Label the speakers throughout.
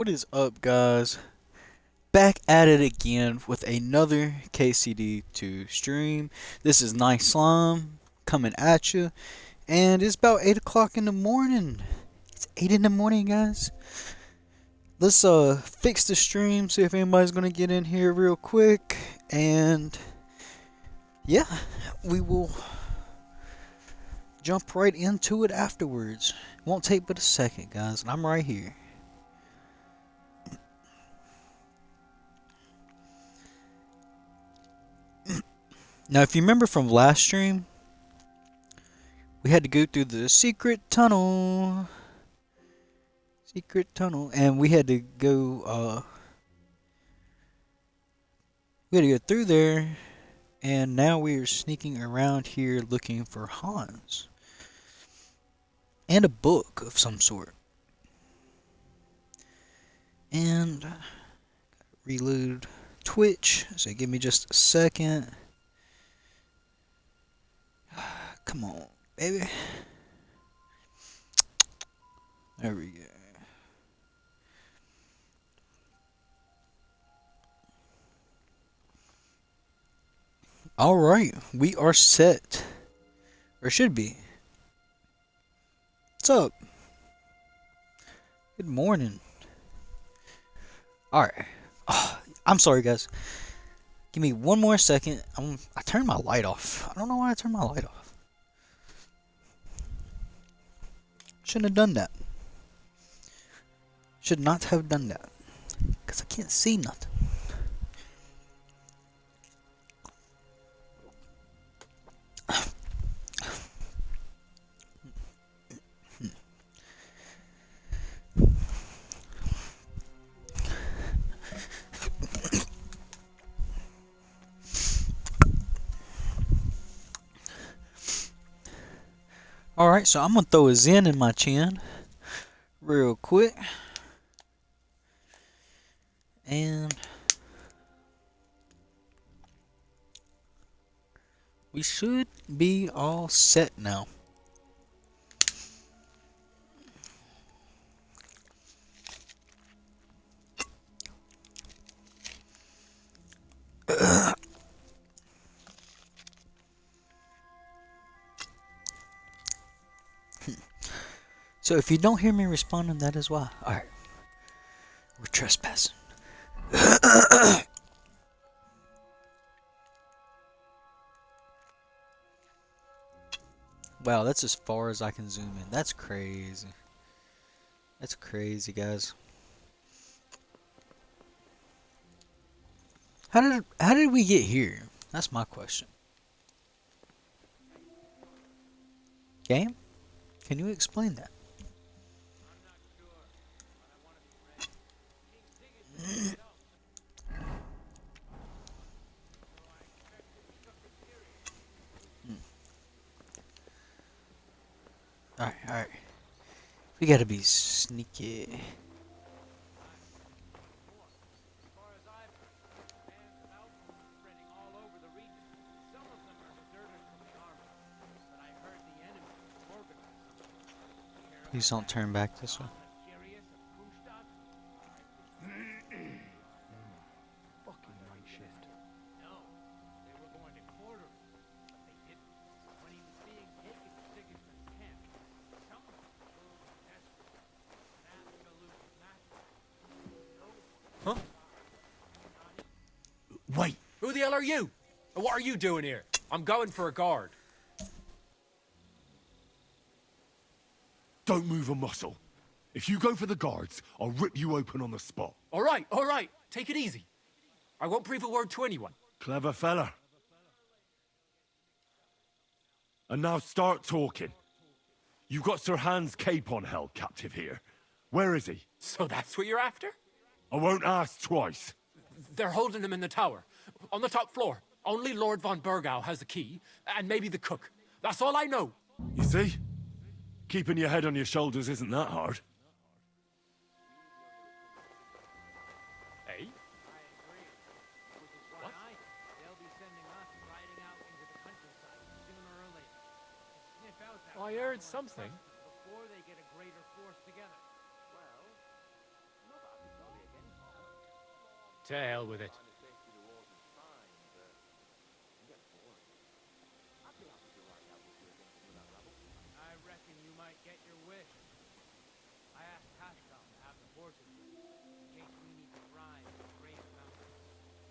Speaker 1: What is up, guys? Back at it again with another KCD to stream. This is Nice Slime coming at you, and it's about 8 o'clock in the morning. It's 8 in the morning, guys. Let's fix the stream, see if anybody's gonna get in here real quick, and yeah, we will jump right into it afterwards. Won't take but a second, guys, and I'm right here. Now, if you remember from last stream, we had to go through the secret tunnel. And we had to go, through there, and now we are sneaking around here looking for Hans. And a book of some sort. And, reload Twitch, so give me just a second. Come on, baby. There we go. Alright, we are set. Or should be. What's up? Good morning. Alright. Oh, I'm sorry, guys. Give me one more second. I turned my light off. I don't know why I turned my light off. Shouldn't have done that. Should not have done that. Because I can't see nothing. Alright, so I'm going to throw a Zen in my chin real quick. And we should be all set now. So if you don't hear me responding, that is why. Alright. We're trespassing. Wow, that's as far as I can zoom in. That's crazy. That's crazy, guys. How did we get here? That's my question. Game? Can you explain that? Alright. We gotta be sneaky. Please don't turn back this way.
Speaker 2: Fucking night shift.
Speaker 3: No, they were going to quarter him, but they didn't. When he was being taken to Sigismund's camp, someone was desperate. An absolute master.
Speaker 2: Huh? Wait, who the hell are you? And what are you doing here? I'm going for a guard.
Speaker 4: Don't move a muscle. If you go for the guards, I'll rip you open on the spot.
Speaker 2: All right. Take it easy. I won't breathe a word to anyone.
Speaker 4: Clever fella. And now start talking. You got Sir Hans Capon held captive here. Where is he?
Speaker 2: So that's what you're after?
Speaker 4: I won't ask twice.
Speaker 2: They're holding him in the tower. On the top floor. Only Lord von Burgau has the key, and maybe the cook. That's all I know.
Speaker 4: You see? Keeping your head on your shoulders isn't that hard.
Speaker 2: Hey?
Speaker 3: I agree. Which is why they'll be sending us riding out into the countryside sooner or later. To sniff out that
Speaker 2: I heard something.
Speaker 3: before they get a greater force together. Well, not
Speaker 2: To hell with it.
Speaker 3: I reckon you might get your wish. I asked Hashgal to have the horses with us, in case we need to ride to the Great Mountain.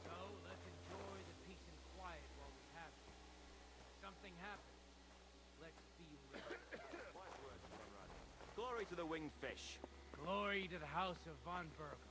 Speaker 3: So let's enjoy the peace and quiet while we have it. If something happens, let's be ready.
Speaker 5: Glory to the winged fish.
Speaker 3: Glory to the house of von Burgel.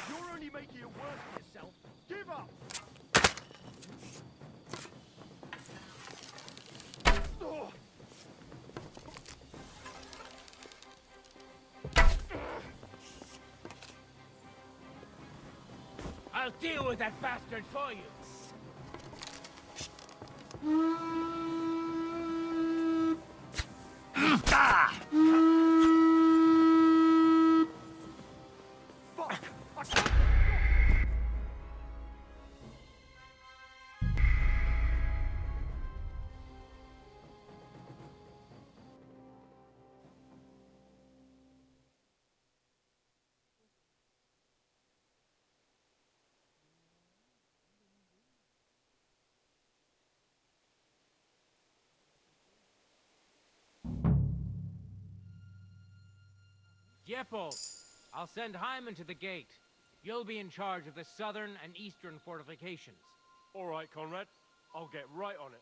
Speaker 4: You're only making it worse for yourself. Give up! Oh.
Speaker 3: I'll deal with that bastard for you. Jeppo, I'll send Hyman to the gate. You'll be in charge of the southern and eastern fortifications.
Speaker 4: All right, Conrad. I'll get right on it.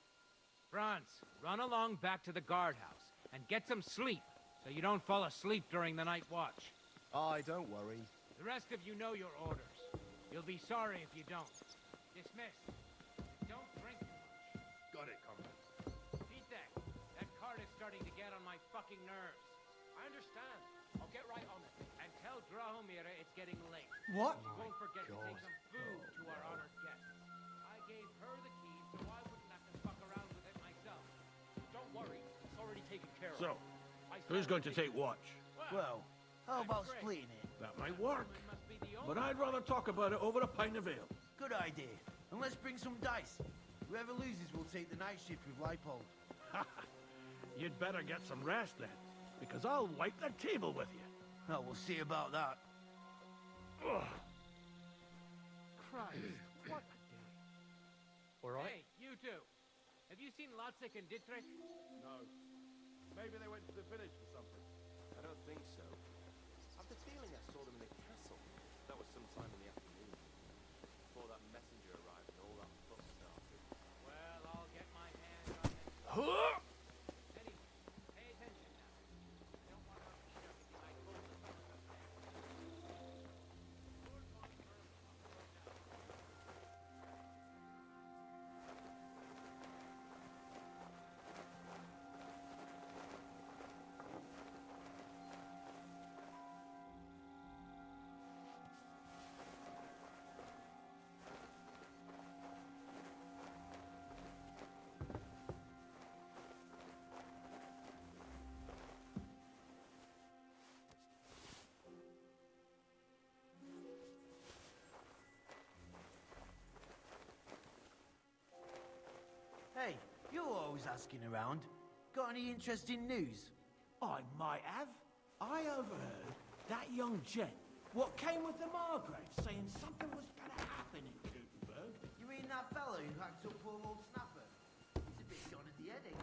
Speaker 3: Franz, run along back to the guardhouse and get some sleep so you don't fall asleep during the night watch.
Speaker 6: Aye, don't worry.
Speaker 3: The rest of you know your orders. You'll be sorry if you don't. Dismissed. Don't drink too much.
Speaker 6: Got it, Conrad.
Speaker 3: Petek, that cart is starting to get on my fucking nerves.
Speaker 2: I understand. I'll get right on it.
Speaker 3: And tell Drahomira it's getting late.
Speaker 7: What?
Speaker 3: Don't forget to take
Speaker 6: God.
Speaker 3: some food to our honored guests. I gave her the keys so I wouldn't have to fuck around with it myself.
Speaker 2: Don't worry. It's already taken care of.
Speaker 8: So,
Speaker 2: I
Speaker 8: who's
Speaker 2: saw
Speaker 8: going to take watch?
Speaker 6: Well, how about splitting it?
Speaker 8: That might work.
Speaker 3: Hyman must be the
Speaker 8: But
Speaker 3: only
Speaker 8: I'd rather talk about it over a pint of ale.
Speaker 6: Good idea. And let's bring some dice. Whoever loses will take the night shift with Leipold.
Speaker 8: You'd better get some rest then, because I'll wipe the table with you.
Speaker 6: Oh, we'll see about that.
Speaker 8: Ugh.
Speaker 2: Christ, what a day. All right.
Speaker 3: Hey, you two. Have you seen Lotzek and Dietrich?
Speaker 4: No. Maybe they went to the village for something.
Speaker 5: I don't think so. I've the feeling I saw them in the castle. That was sometime in the afternoon. Before that messenger arrived and all that fuss started.
Speaker 6: was asking around. Got any interesting news?
Speaker 8: I might have. I overheard that young gent, what came with the Margrave, saying something was gonna happen in Gutenberg.
Speaker 6: You mean that fellow who hacked up poor old Snapper? He's a bit gone in the head, ain't he?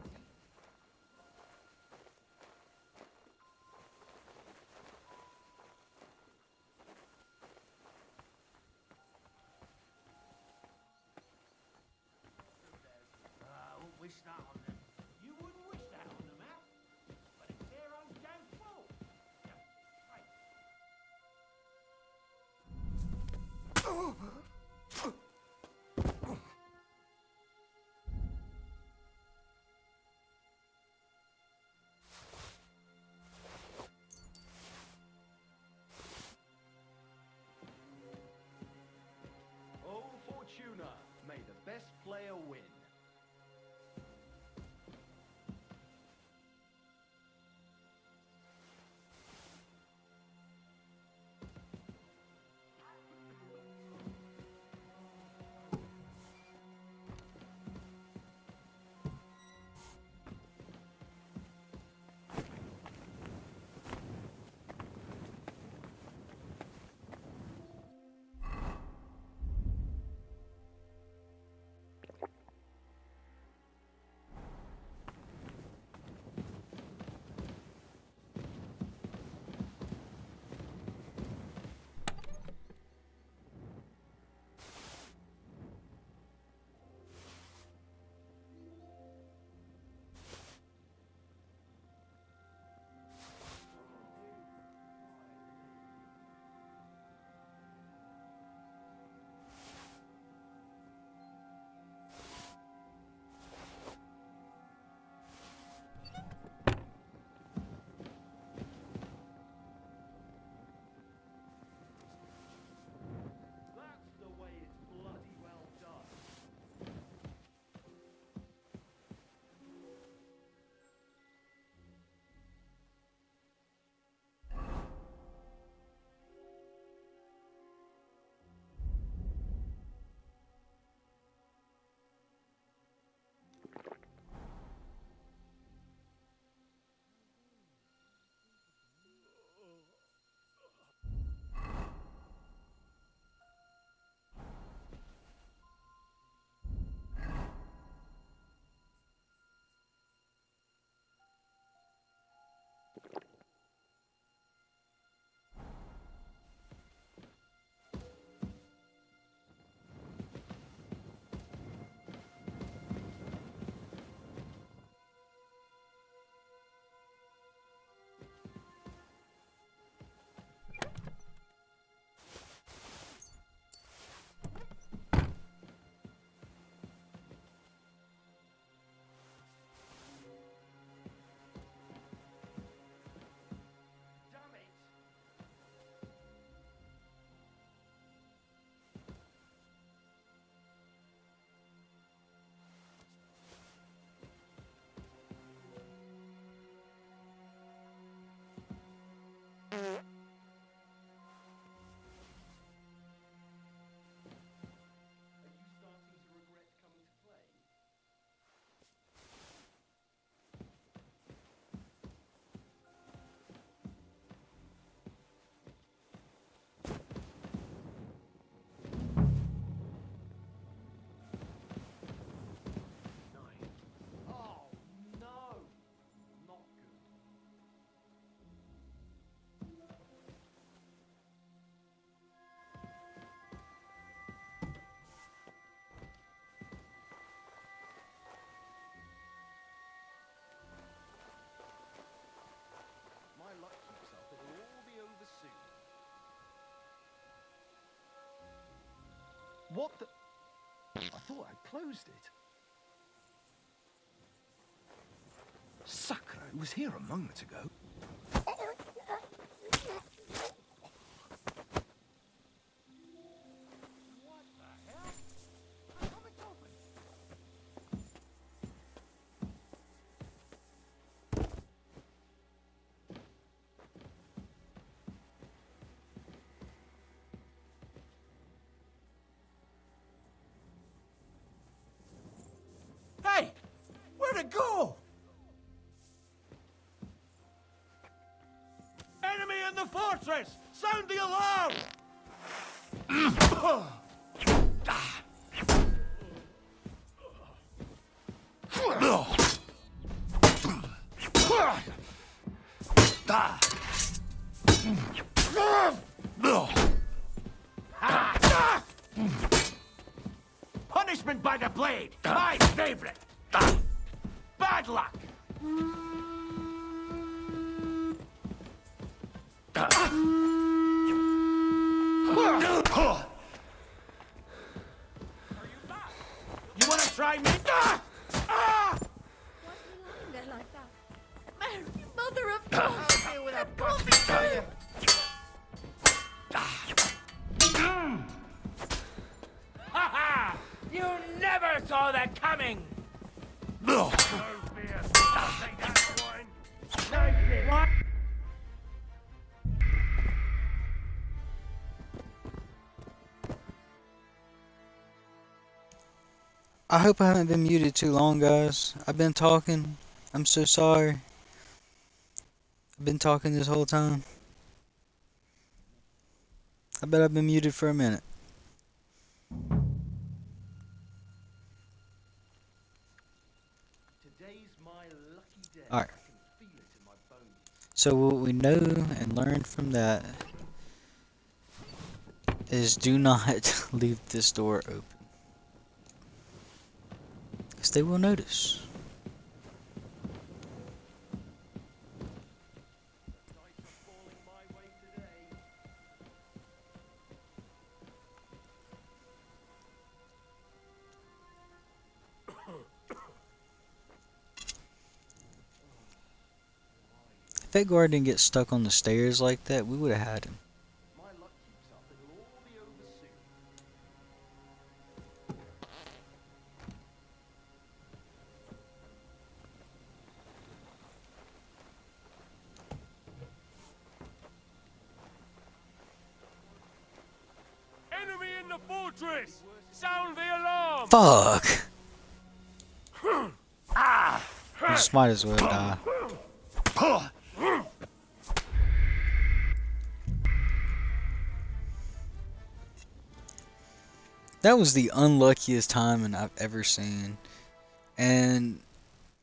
Speaker 6: I won't wish that on them.
Speaker 8: You wouldn't wish that on them, eh? But it's their own damn fault. Yeah, right.
Speaker 5: Oh, Fortuna, may the best player win. That's the way it's bloody well done. Damn it! Are you starting to regret coming to play? Oh, no! Not good. My luck keeps up, it'll all be over soon. What the? I thought I'd closed it.
Speaker 7: Sacre, it was here a moment ago.
Speaker 8: What the hell? How come it's open?
Speaker 6: Hey! Where'd the
Speaker 8: go! Enemy in the fortress! Sound the alarm! Punishment by the blade! My favorite! Bad luck! You wanna try me?
Speaker 9: Why is he lying there like that? Mary, mother of God!
Speaker 6: I'll deal with that bastard for you.
Speaker 8: Ha ha! You never saw that coming! No fear. Take that, swine. What?
Speaker 1: I hope I haven't been muted too long, guys. I've been talking. I'm so sorry. I've been talking this whole time. I bet I've been muted for a minute.
Speaker 5: Today's my lucky day.
Speaker 1: Alright.
Speaker 5: I can feel it in my bones.
Speaker 1: So what we know and learned from that is do not leave this door open. Because they will notice.
Speaker 5: Nights are falling my way today.
Speaker 1: If that guard didn't get stuck on the stairs like that, we would have had him.
Speaker 5: My luck keeps up. It'll all be over soon.
Speaker 4: Enemy in the fortress! Sound the alarm!
Speaker 1: Fuck! You just might as well die. That was the unluckiest timing I've ever seen. And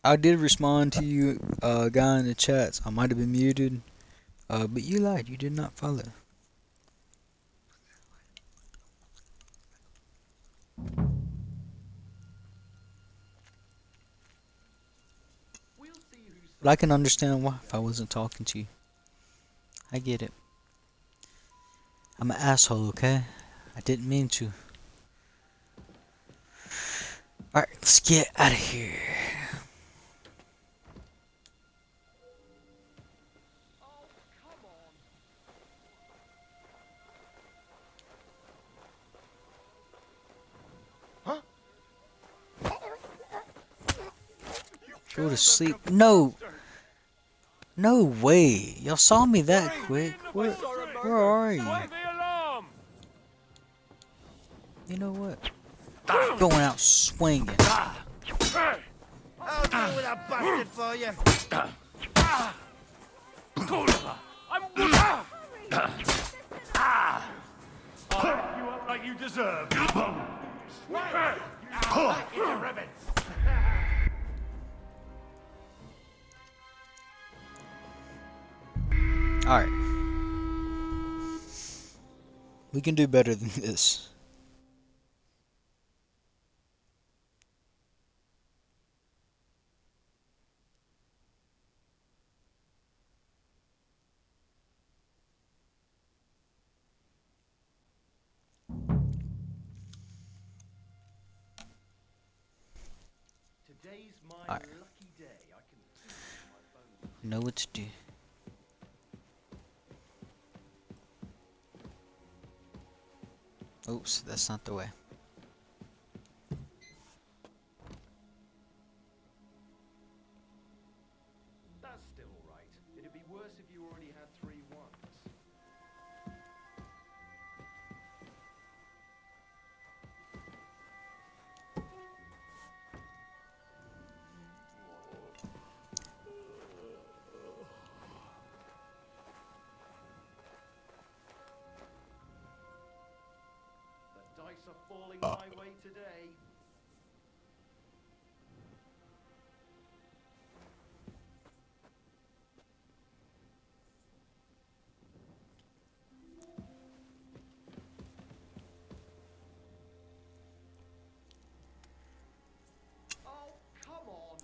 Speaker 1: I did respond to you, guy in the chats. I might have been muted. But you lied. You did not follow.
Speaker 5: We'll see who's
Speaker 1: But I can understand why if I wasn't talking to you. I get it. I'm an asshole, okay? I didn't mean to. Alright, let's get out of here. Go to sleep. No! No way! Y'all saw me that quick. Where are you?
Speaker 4: Sound the alarm!
Speaker 1: You know what? Going out swinging.
Speaker 6: I'll deal with that bastard for you.
Speaker 4: I'll you up like you deserve.
Speaker 1: Alright. We can do better than this.
Speaker 5: Today's my
Speaker 1: Alright.
Speaker 5: lucky day. I can feel it in my bones.
Speaker 1: Know what to do. Oops, that's not the way.
Speaker 5: That's still alright. It'd be worse if you already had 3 ones. dice are falling my way today. Oh, come on.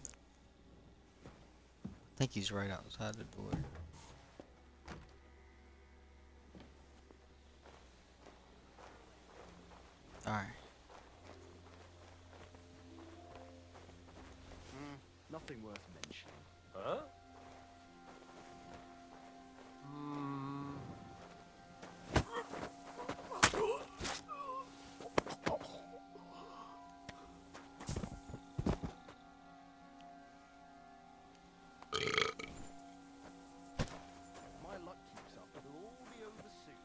Speaker 1: I think he's right outside the door. Alright.
Speaker 5: Nothing worth mentioning.
Speaker 4: Huh?
Speaker 5: My luck keeps up, it'll all be over soon.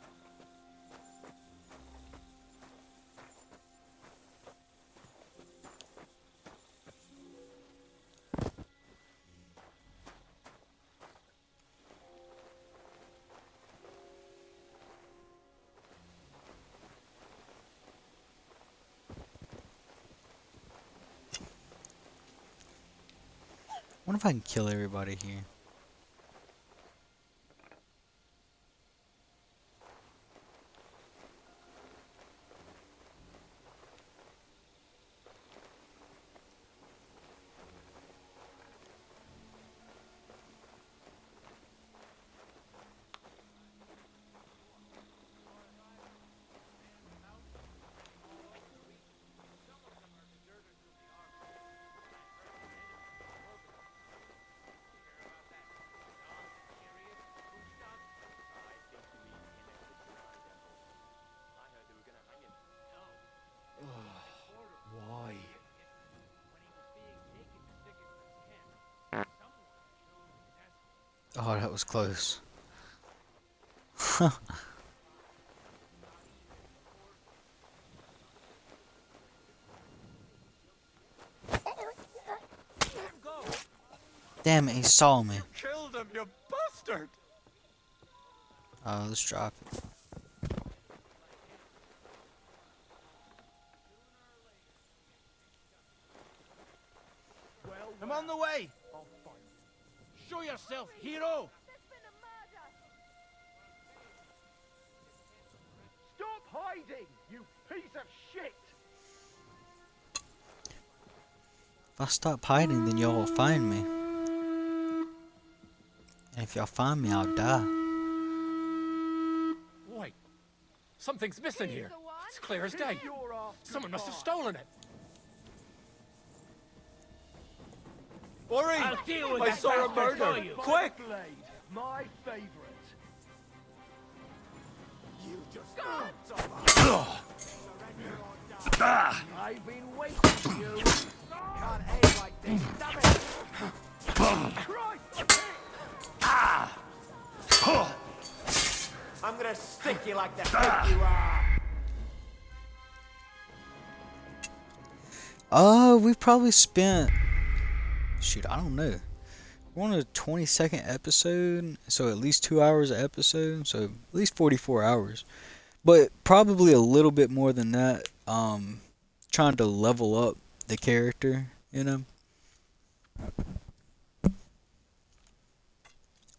Speaker 1: I wonder if I can kill everybody here.
Speaker 4: Why?
Speaker 1: Oh, that was close. Damn it, he saw me.
Speaker 4: Killed him, you bastard!
Speaker 1: Let's drop it.
Speaker 8: I'm on the way. Show yourself, hero.
Speaker 5: Stop hiding, you piece of shit!
Speaker 1: If I stop hiding, then y'all will find me. And if y'all find me, I'll die.
Speaker 2: Wait. Something's missing here. It's clear as day.
Speaker 5: You're after
Speaker 2: Someone must have
Speaker 5: mine.
Speaker 2: stolen it.
Speaker 4: Ori!
Speaker 8: I'll deal with
Speaker 4: I
Speaker 8: that
Speaker 4: saw a
Speaker 8: bastard
Speaker 4: murder!
Speaker 8: for you.
Speaker 4: Quick!
Speaker 5: Blade, my favorite.
Speaker 8: You just
Speaker 5: I've been waiting for you. Can't aim like this, damn it! Christ!
Speaker 8: I'm gonna stick you like the pig you are.
Speaker 1: We've probably spent... Shoot, I don't know. We're on a 20-second episode, so at least 2 hours an episode, so at least 44 hours. But probably a little bit more than that, trying to level up the character, you know?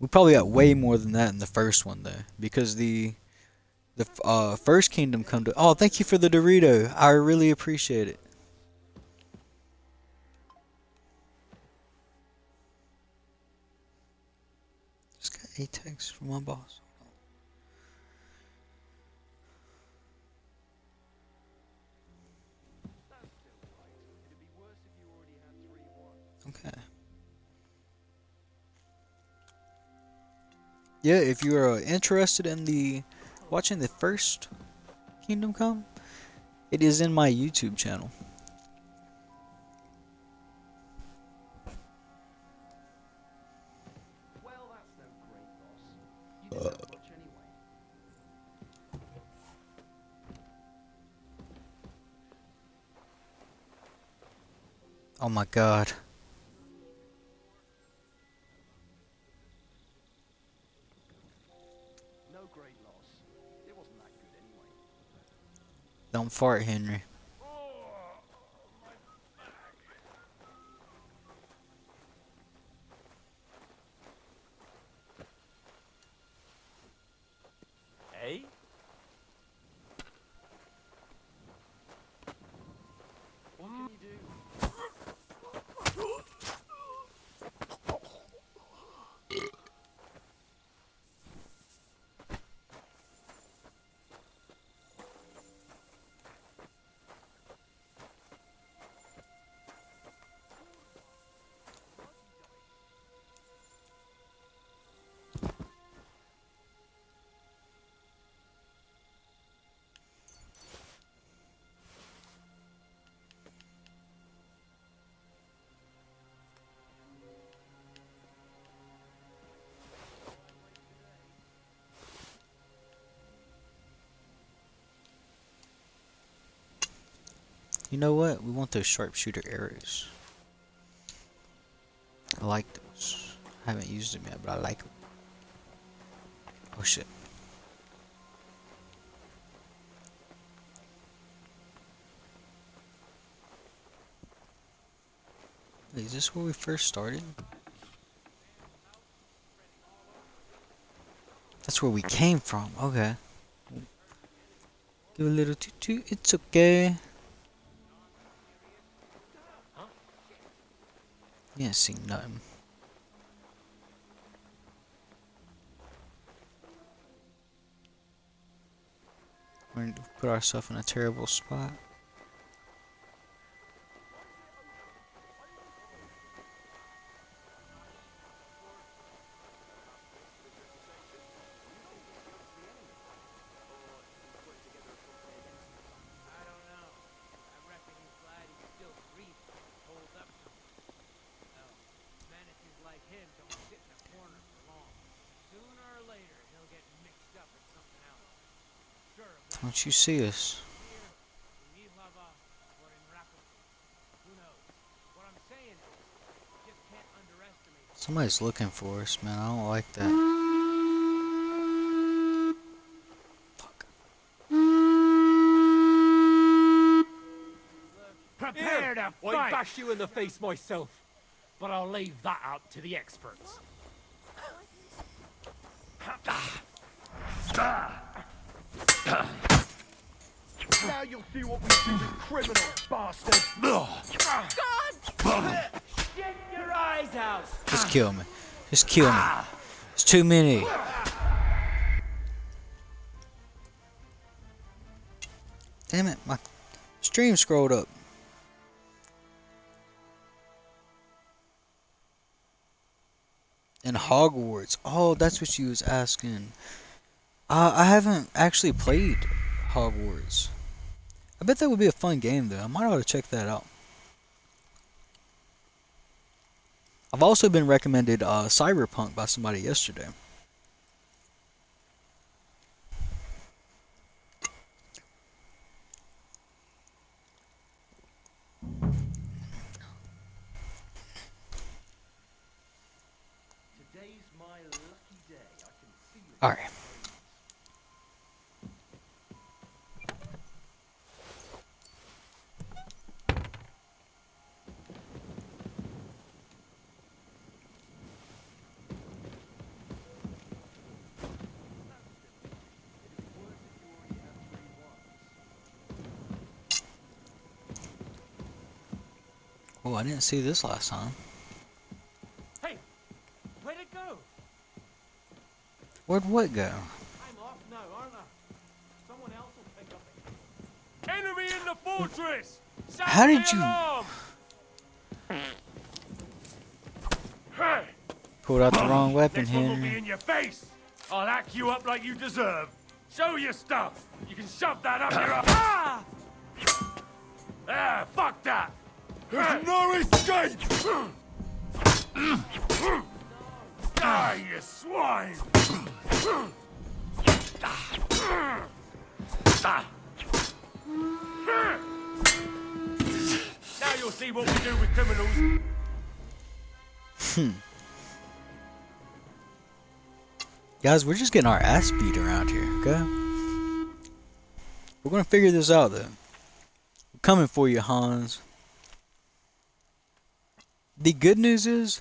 Speaker 1: We probably got way more than that in the first one, though, because the first Kingdom Come to... Oh, thank you for the Dorito. I really appreciate it. Just got a text from my boss. Okay. Yeah, if you are interested in watching the first Kingdom Come, it is in my YouTube channel.
Speaker 5: Well, that's no great loss. You didn't have much anyway.
Speaker 1: Oh my god.
Speaker 5: No great loss. It wasn't that good anyway.
Speaker 1: Don't Don't fart, Henry.
Speaker 5: Hey? What can you do?
Speaker 1: You know what? We want those sharpshooter arrows. I like those. I haven't used them yet, but I like them. Oh shit. Wait, is this where we first started? That's where we came from. Okay. Give a little toot toot. It's okay. You ain't seen nothing. We're gonna put ourselves in a terrible spot.
Speaker 3: I don't know. I reckon he's glad he's still breathing. Holds up something. No, menaces like him don't sit in a corner for long. Sooner or later, he'll get mixed up in something else. Sure of that.
Speaker 1: Don't you see us?
Speaker 3: Here, in Ihlava, or in Rapid. Who knows? What I'm saying is, you just can't underestimate it.
Speaker 1: Somebody's looking for us, man. I don't like that. Fuck.
Speaker 2: Prepare to fight! I'd bash you in the face myself, but I'll leave that out to the experts.
Speaker 5: Now you'll see what we do with criminals, bastard!
Speaker 3: Get your eyes out!
Speaker 1: Just kill me. Just kill me. It's too many. Damn it, my stream scrolled up. In Hogwarts. Oh, that's what you was asking. I haven't actually played Hogwarts. I bet that would be a fun game though. I might ought to check that out. I've also been recommended Cyberpunk by somebody yesterday.
Speaker 6: Today's my lucky day. I can feel it.
Speaker 1: Alright. Oh, I didn't see this last time.
Speaker 3: Hey, where'd it go?
Speaker 1: Where'd what go?
Speaker 3: I'm off now, aren't I? Someone else will pick up it.
Speaker 4: Enemy in the fortress! Sound
Speaker 1: How did
Speaker 4: the
Speaker 1: you-
Speaker 4: alarm! Hey!
Speaker 1: Pulled out the wrong weapon,
Speaker 4: Next one will be
Speaker 1: Henry.
Speaker 4: in your face. I'll hack you up like you deserve. Show your stuff. You can shove that up your ah! Ah, fuck that. There's no escape. Die, you swine. Now you'll see what we do with criminals.
Speaker 1: Guys, we're just getting our ass beat around here, okay? We're gonna figure this out though. We're coming for you, Hans. The good news is,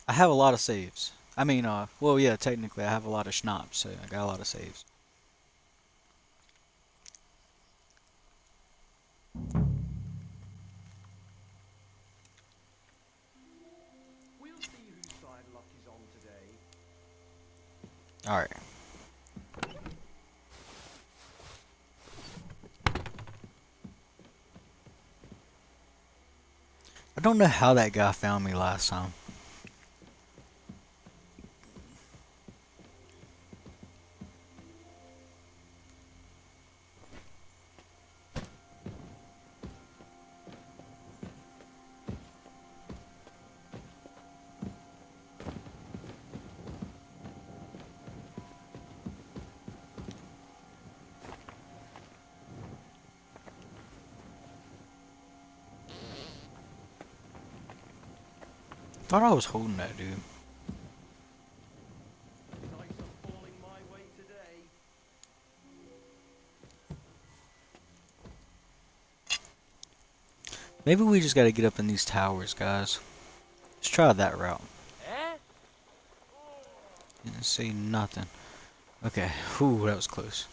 Speaker 1: I have a lot of saves. I mean, well, yeah, technically I have a lot of schnapps, so I got a lot of saves.
Speaker 5: We'll see whose side luck is on today.
Speaker 1: Alright. I don't know how that guy found me last time. Thought I was holding that dude.
Speaker 5: Dice are falling my way today.
Speaker 1: Maybe we just gotta get up in these towers, guys. Let's try that route.
Speaker 3: Eh?
Speaker 1: Didn't see nothing. Okay, whew, that was close.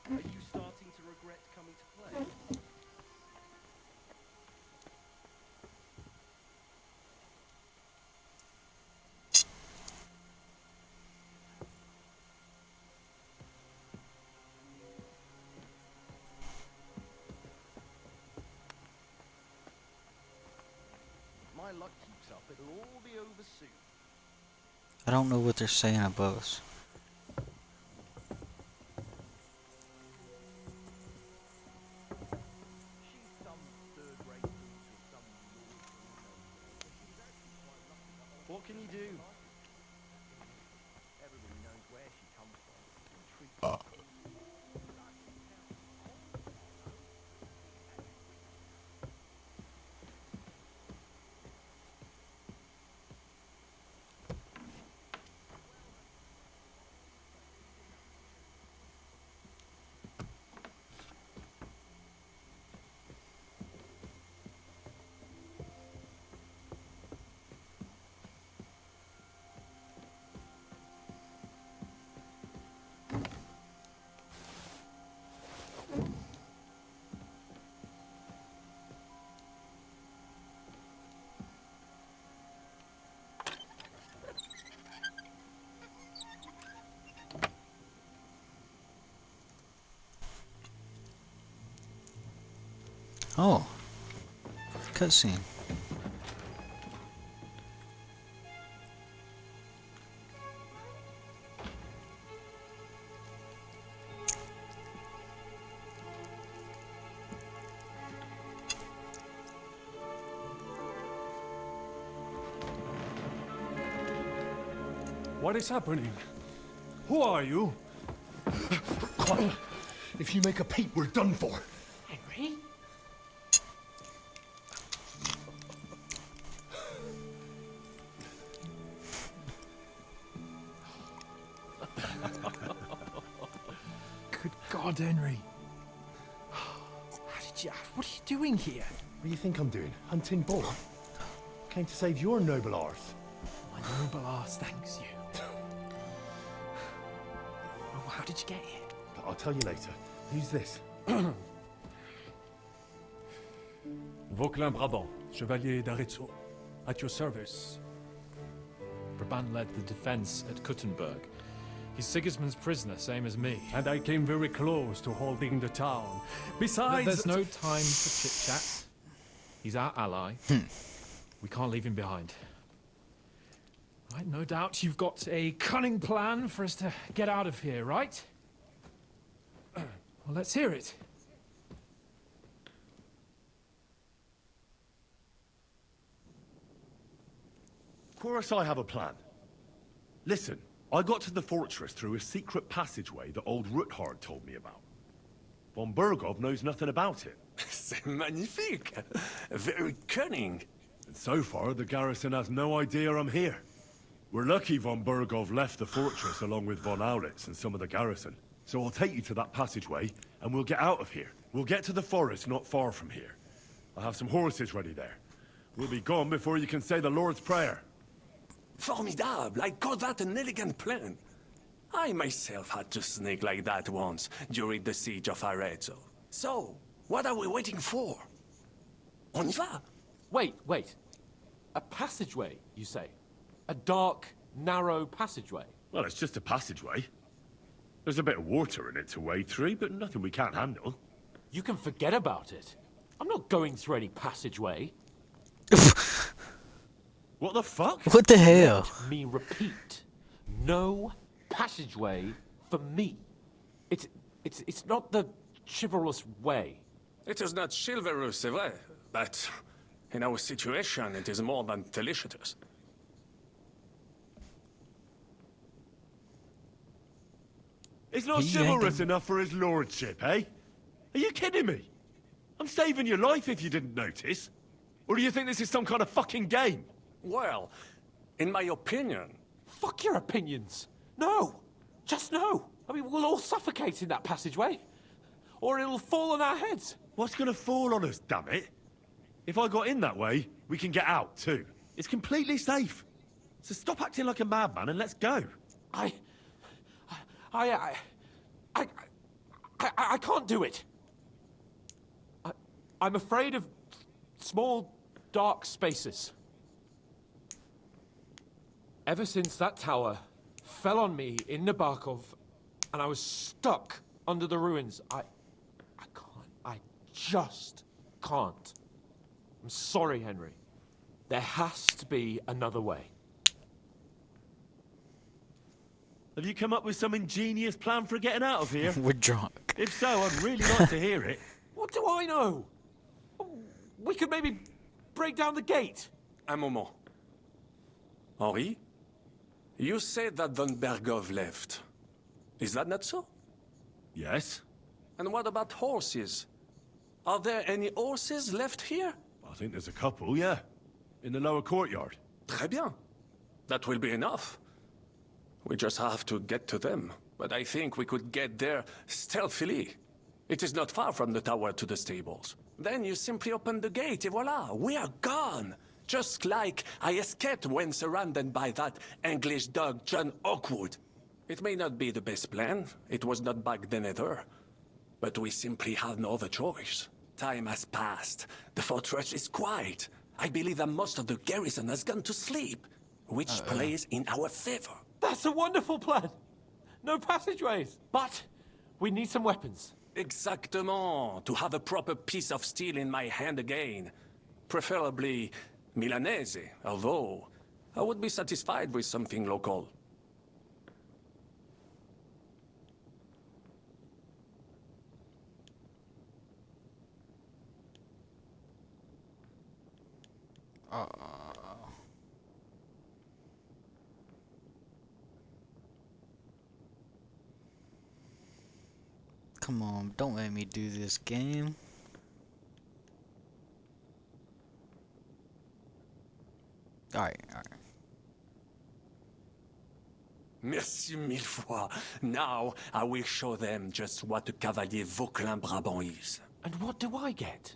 Speaker 5: Are you starting to regret coming to play? If my luck keeps up, it'll all be over soon.
Speaker 1: I don't know what they're saying above us.
Speaker 5: She's some third-rate loser, some lord from nowhere. She's actually quite lucky. What can you do? Everybody knows where she comes from. And treats her.
Speaker 1: Oh, cutscene.
Speaker 4: What is happening? Who are you?
Speaker 7: Quiet. If you make a peep, we're done for.
Speaker 3: Henry?
Speaker 7: Good God, Henry. How did you... What are you doing here?
Speaker 10: What do you think I'm doing? Hunting boar? Came to save your noble arse.
Speaker 7: My noble arse thanks you. Oh, how did you get here?
Speaker 10: I'll tell you later. Who's this?
Speaker 4: Vauquelin Brabant, Chevalier d'Arezzo. At your service.
Speaker 2: Brabant led the defense at Kuttenberg. He's Sigismund's prisoner, same as me.
Speaker 4: And I came very close to holding the town. Besides...
Speaker 2: There's no time for chit-chat. He's our ally. We can't leave him behind. Right, no doubt you've got a cunning plan for us to get out of here, right?
Speaker 7: Well, let's hear it.
Speaker 4: Of course I have a plan. Listen, I got to the fortress through a secret passageway that old Ruthard told me about. Von Bergov knows nothing about it.
Speaker 11: C'est magnifique. Very cunning.
Speaker 4: And so far, the garrison has no idea I'm here. We're lucky Von Bergov left the fortress along with Von Aulitz and some of the garrison. So I'll take you to that passageway, and we'll get out of here. We'll get to the forest not far from here. I'll have some horses ready there. We'll be gone before you can say the Lord's Prayer.
Speaker 11: Formidable. I call that an elegant plan. I myself had to sneak like that once during the siege of Arezzo. So, what are we waiting for? On y va?
Speaker 2: Wait. A passageway, you say? A dark, narrow passageway?
Speaker 4: Well, it's just a passageway. There's a bit of water in it to wade through, but nothing we can't handle.
Speaker 2: You can forget about it. I'm not going through any passageway.
Speaker 4: What the fuck?
Speaker 1: What the hell?
Speaker 2: Let me repeat. No passageway for me. It's not the chivalrous way.
Speaker 11: It is not chivalrous, c'est vrai, but in our situation, it is more than delicious.
Speaker 4: It's not chivalrous enough for his lordship, eh? Are you kidding me? I'm saving your life if you didn't notice. Or do you think this is some kind of fucking game?
Speaker 11: Well, in my opinion...
Speaker 2: Fuck your opinions. No. Just no. I mean, we'll all suffocate in that passageway. Or it'll fall on our heads.
Speaker 4: What's gonna fall on us, damn it? If I got in that way, we can get out, too. It's completely safe. So stop acting like a madman and let's go.
Speaker 2: I can't do it. I'm afraid of small, dark spaces. Ever since that tower fell on me in Nabokov, and I was stuck under the ruins, I just can't. I'm sorry, Henry. There has to be another way.
Speaker 4: Have you come up with some ingenious plan for getting out of here?
Speaker 1: We're drunk.
Speaker 4: If so, I'd really like to hear it.
Speaker 2: What do I know? We could maybe break down the gate.
Speaker 11: Un moment. Henri? You said that Von Bergov left. Is that not so?
Speaker 4: Yes.
Speaker 11: And what about horses? Are there any horses left here?
Speaker 4: I think there's a couple, yeah. In the lower courtyard.
Speaker 11: Très bien. That will be enough. We just have to get to them. But I think we could get there stealthily. It is not far from the tower to the stables. Then you simply open the gate, et voila, we are gone. Just like I escaped when surrounded by that English dog John Oakwood. It may not be the best plan. It was not back then either. But we simply have no other choice. Time has passed. The fortress is quiet. I believe that most of the garrison has gone to sleep, which plays in our favor.
Speaker 2: That's a wonderful plan. No passageways. But we need some weapons.
Speaker 11: Exactement. To have a proper piece of steel in my hand again. Preferably Milanese, although I would be satisfied with something local.
Speaker 1: Come on, don't let me do this game. Alright.
Speaker 11: Merci mille fois. Now I will show them just what a Cavalier Vauquelin Brabant is.
Speaker 2: And what do I get?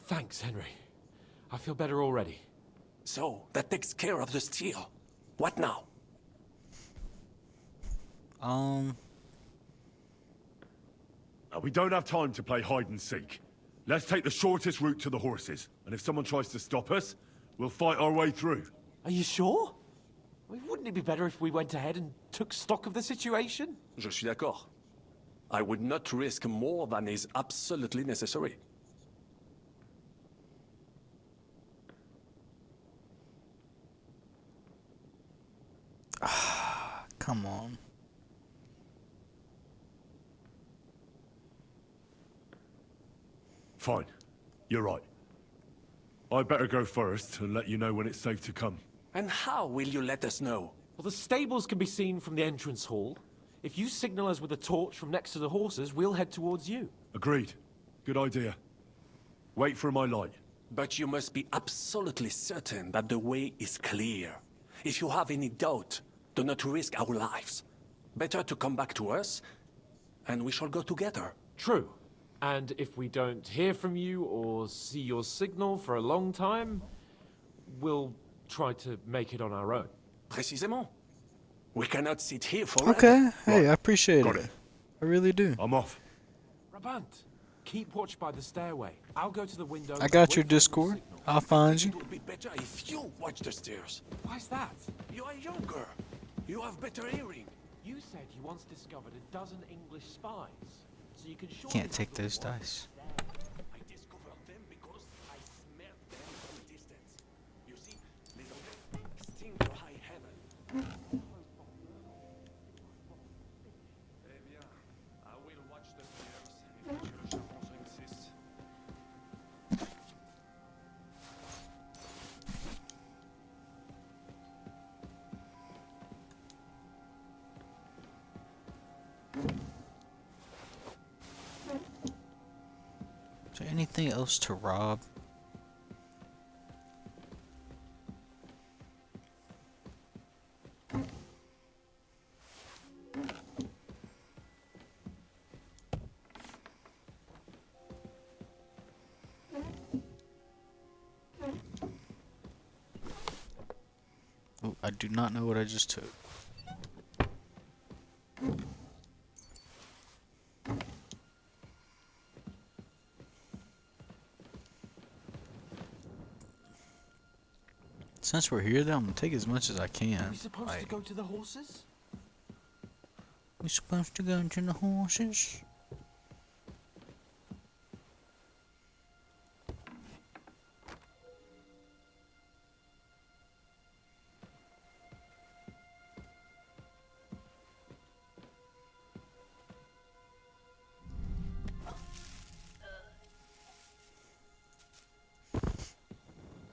Speaker 2: Thanks, Henry. I feel better already.
Speaker 11: So, that takes care of the steel. What now?
Speaker 4: We don't have time to play hide and seek. Let's take the shortest route to the horses. And if someone tries to stop us, we'll fight our way through.
Speaker 2: Are you sure? I mean, wouldn't it be better if we went ahead and took stock of the situation?
Speaker 11: Je suis d'accord. I would not risk more than is absolutely necessary.
Speaker 1: Come on.
Speaker 4: Fine. You're right. I'd better go first and let you know when it's safe to come.
Speaker 11: And how will you let us know?
Speaker 2: Well, the stables can be seen from the entrance hall. If you signal us with a torch from next to the horses, we'll head towards you.
Speaker 4: Agreed. Good idea. Wait for my light.
Speaker 11: But you must be absolutely certain that the way is clear. If you have any doubt, do not risk our lives. Better to come back to us, and we shall go together.
Speaker 2: True. And if we don't hear from you or see your signal for a long time, we'll try to make it on our own.
Speaker 11: Précisément. We cannot sit here forever.
Speaker 1: Okay. Hey,
Speaker 4: Right.
Speaker 1: I appreciate
Speaker 4: Got
Speaker 1: it.
Speaker 4: it.
Speaker 1: I really do.
Speaker 4: I'm off.
Speaker 2: Brabant, keep watch by the stairway. I'll go to the window.
Speaker 1: I got
Speaker 2: wait
Speaker 1: your
Speaker 2: for
Speaker 1: Discord.
Speaker 2: signal.
Speaker 1: I'll find you.
Speaker 11: It would be better if you watch the stairs.
Speaker 2: Why's that?
Speaker 11: You are younger. You have better hearing.
Speaker 2: You said you once discovered a dozen English spies, so you can surely
Speaker 1: Can't
Speaker 2: have
Speaker 1: take
Speaker 2: the
Speaker 1: those
Speaker 2: one.
Speaker 1: dice.
Speaker 11: I discovered them because I smelled them from distance. You see, les Anglais sting to high heaven. Eh bien, I will watch the stairs if Monsieur Chaponceau insists.
Speaker 1: Is there anything else to rob? Oh, I do not know what I just took. Since we're here, then I'm gonna take as much as I
Speaker 2: Are
Speaker 1: can.
Speaker 2: we supposed to
Speaker 1: Like,
Speaker 2: go to the horses?
Speaker 1: we supposed to go into the horses?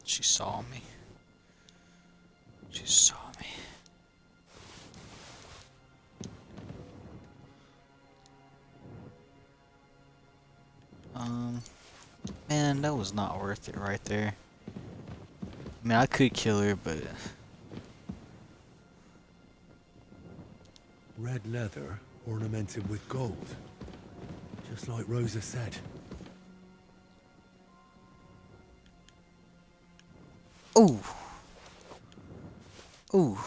Speaker 1: She saw me. She saw me. Man, that was not worth it right there. I mean, I could kill her, but
Speaker 4: Red leather ornamented with gold. Just like Rosa said.
Speaker 1: ooh, ooh.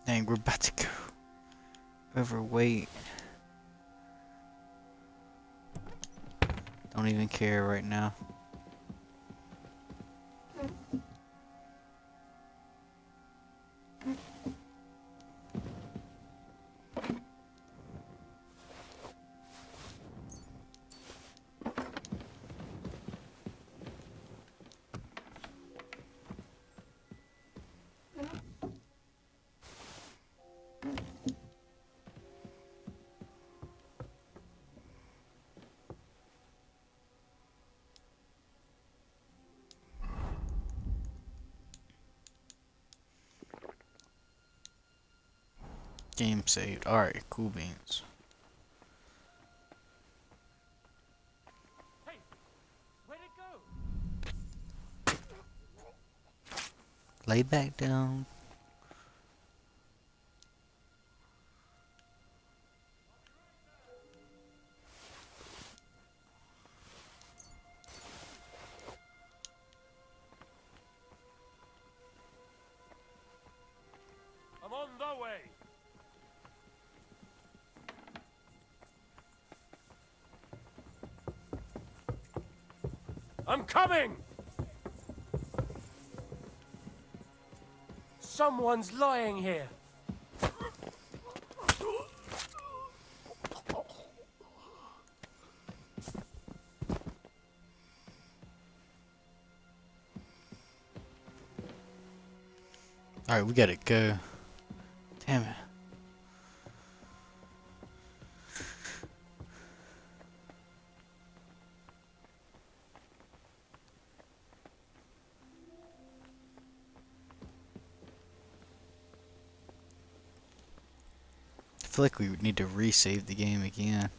Speaker 1: Dang, we're about to go overweight. Don't even care right now. Game saved. Alright, cool beans.
Speaker 2: Hey, where'd it go?
Speaker 1: Lay back down.
Speaker 2: I'm on the way. I'm coming!
Speaker 3: Someone's lying here.
Speaker 1: Alright, we gotta go. Damn it. I feel like we would need to resave the game again.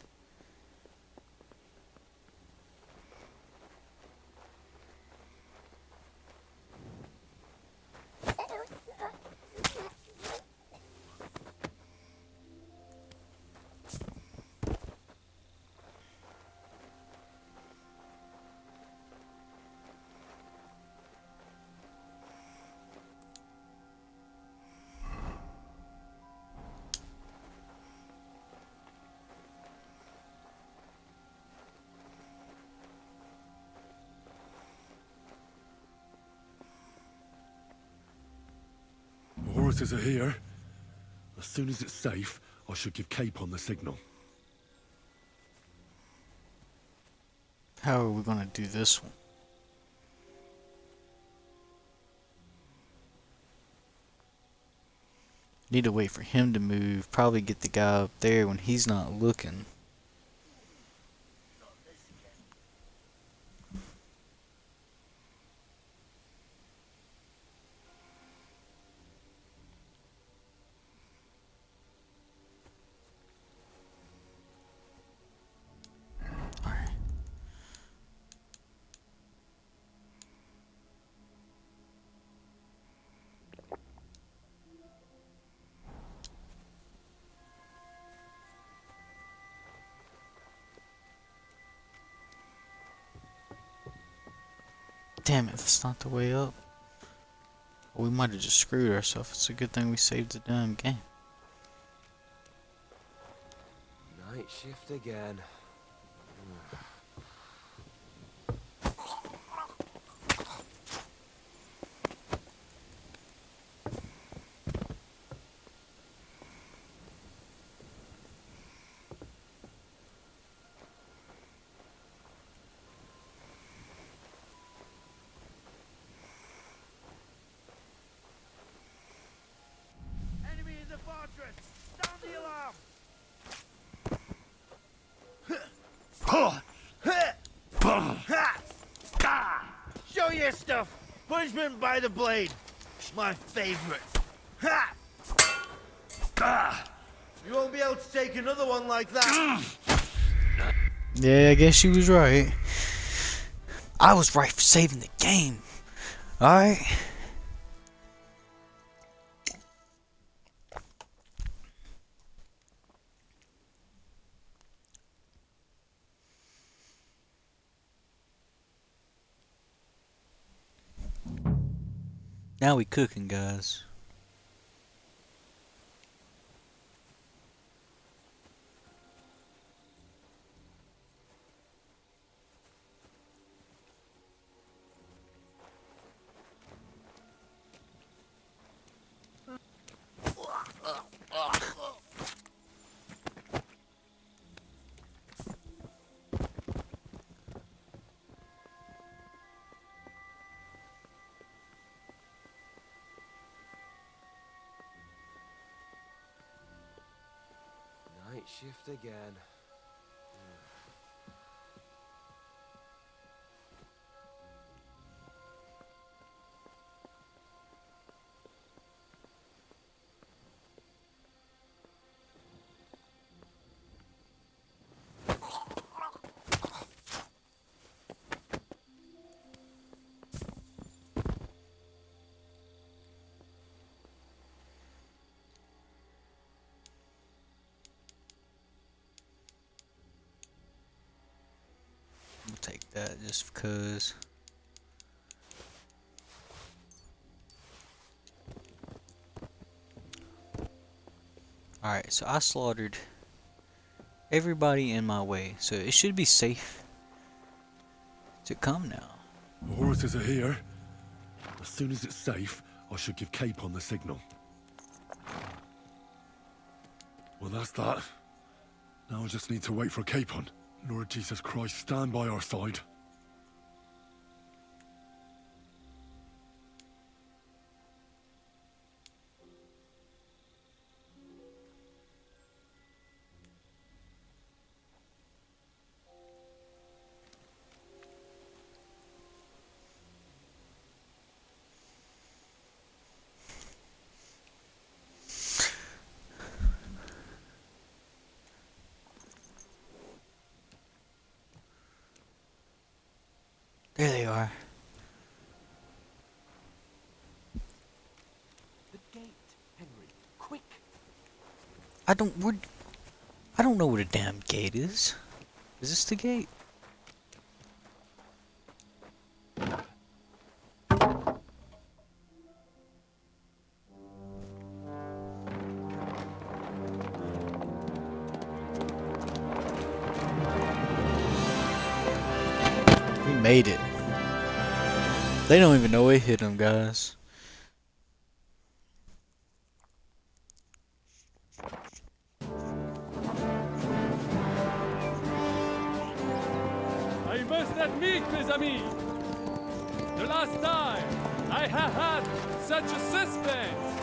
Speaker 4: The horses are here. As soon as it's safe, I should give Capon the signal.
Speaker 1: How are we gonna do this one? Need to wait for him to move. Probably get the guy up there when he's not looking. Damn it, that's not the way up. We might have just screwed ourselves. It's a good thing we saved the damn game.
Speaker 5: Night shift again.
Speaker 8: Enemy in the fortress! Sound the alarm! Show your stuff! Punishment by the blade. My favorite. You won't be able to take another one like that.
Speaker 1: Yeah, I guess she was right. I was right for saving the game. Alright. Now we cooking, guys.
Speaker 5: Night shift again.
Speaker 1: We'll take that just because. Alright, so I slaughtered everybody in my way, so it should be safe to come now.
Speaker 4: The horses are here. As soon as it's safe, I should give Capon the signal. Well, that's that. Now I just need to wait for Capon. Lord Jesus Christ, stand by our side.
Speaker 1: There they are.
Speaker 2: The gate, Henry. Quick!
Speaker 1: I don't know what a damn gate is. Is this the gate? We made it. They don't even know we hit them, guys.
Speaker 12: I must admit, mes amis, the last time I have had such a suspense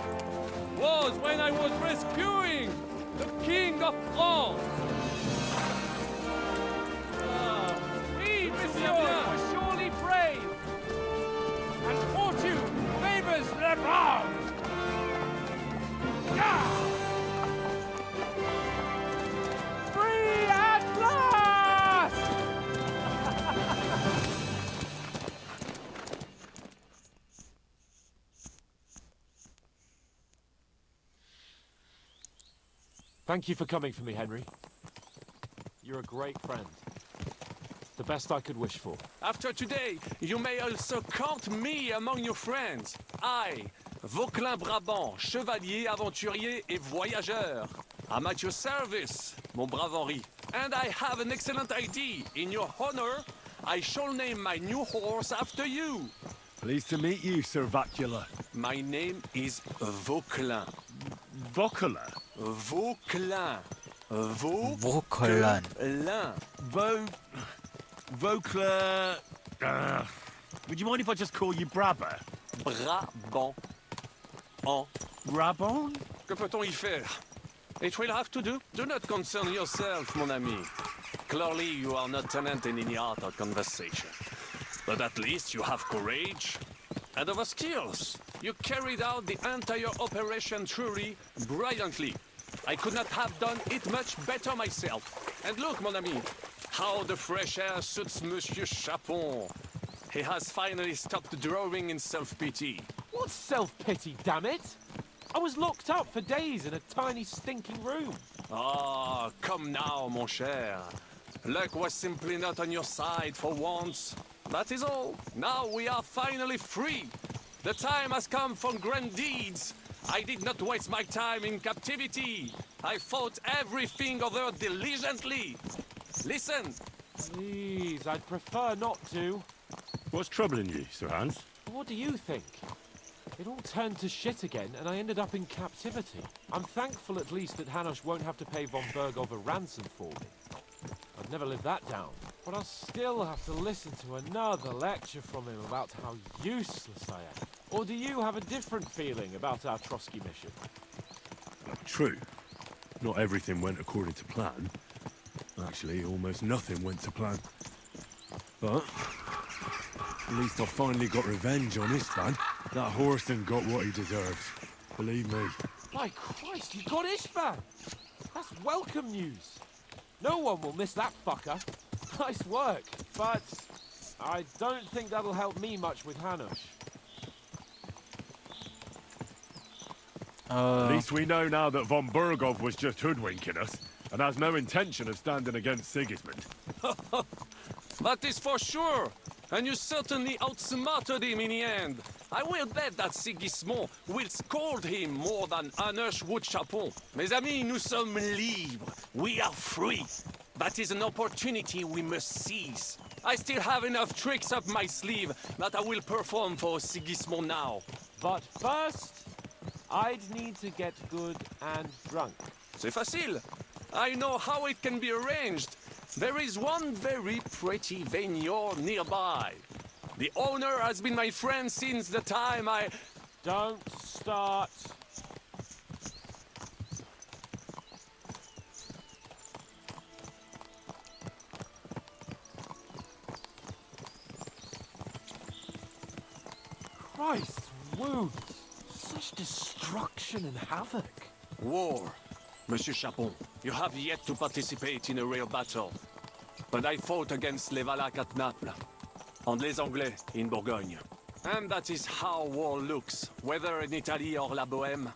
Speaker 12: was when I was rescuing the King of France.
Speaker 3: We, monsieur, were surely brave. And fortune favors the brave. Free at last!
Speaker 2: Thank you for coming for me, Henry. You're a great friend. The best I could wish for.
Speaker 11: After today, you may also count me among your friends. I, Vauquelin Brabant, chevalier, aventurier et voyageur. I'm at your service, mon brave Henri. And I have an excellent idea. In your honor, I shall name my new horse after you.
Speaker 4: Pleased to meet you, Sir Vacula.
Speaker 11: My name is Vauquelin.
Speaker 4: Vauquelin?
Speaker 11: Vauquelin.
Speaker 1: Vauquelin.
Speaker 4: Vauquelin... would you mind if I just call you Brabber?
Speaker 11: Brabant. En.
Speaker 4: Brabant?
Speaker 11: Que peut-on y faire? It will have to do. Do not concern yourself, mon ami. Clearly, you are not tenant in any art or conversation. But at least you have courage and other skills. You carried out the entire operation truly brilliantly. I could not have done it much better myself. And look, mon ami, how the fresh air suits Monsieur Chapon. He has finally stopped drawing in self-pity.
Speaker 2: What self-pity, damn it? I was locked up for days in a tiny stinking room.
Speaker 11: Ah, come now, mon cher. Luck was simply not on your side for once. That is all. Now we are finally free. The time has come for grand deeds. I did not waste my time in captivity. I fought everything over diligently. Listen.
Speaker 2: Please, I'd prefer not to.
Speaker 4: What's troubling you, Sir Hans?
Speaker 2: What do you think? It all turned to shit again, and I ended up in captivity. I'm thankful at least that Hanush won't have to pay von Bergov a ransom for me. I'd never live that down. But I'll still have to listen to another lecture from him about how useless I am. Or do you have a different feeling about our Trotsky mission?
Speaker 4: True. Not everything went according to plan. Actually, almost nothing went to plan. But at least I finally got revenge on Istvan. That Horson got what he deserved. Believe me.
Speaker 2: My Christ, you got Ishvan! That's welcome news. No one will miss that fucker. Nice work, but I don't think that'll help me much with Hanush.
Speaker 4: At least we know now that von Bergov was just hoodwinking us and has no intention of standing against Sigismund.
Speaker 11: That is for sure. And you certainly outsmarted him in the end. I will bet that Sigismund will scold him more than Hanush would Chapon. Mes amis, nous sommes libres. We are free. That is an opportunity we must seize. I still have enough tricks up my sleeve that I will perform for Sigismund now.
Speaker 2: But first, I'd need to get good and drunk.
Speaker 11: C'est facile. I know how it can be arranged. There is one very pretty vineyard nearby. The owner has been my friend since the time I...
Speaker 2: Don't start. Christ, wounds. Such destruction and havoc.
Speaker 11: War. Monsieur Chapon, you have yet to participate in a real battle. But I fought against les Valaques at Naples, and les Anglais in Bourgogne. And that is how war looks, whether in Italy or La Bohème.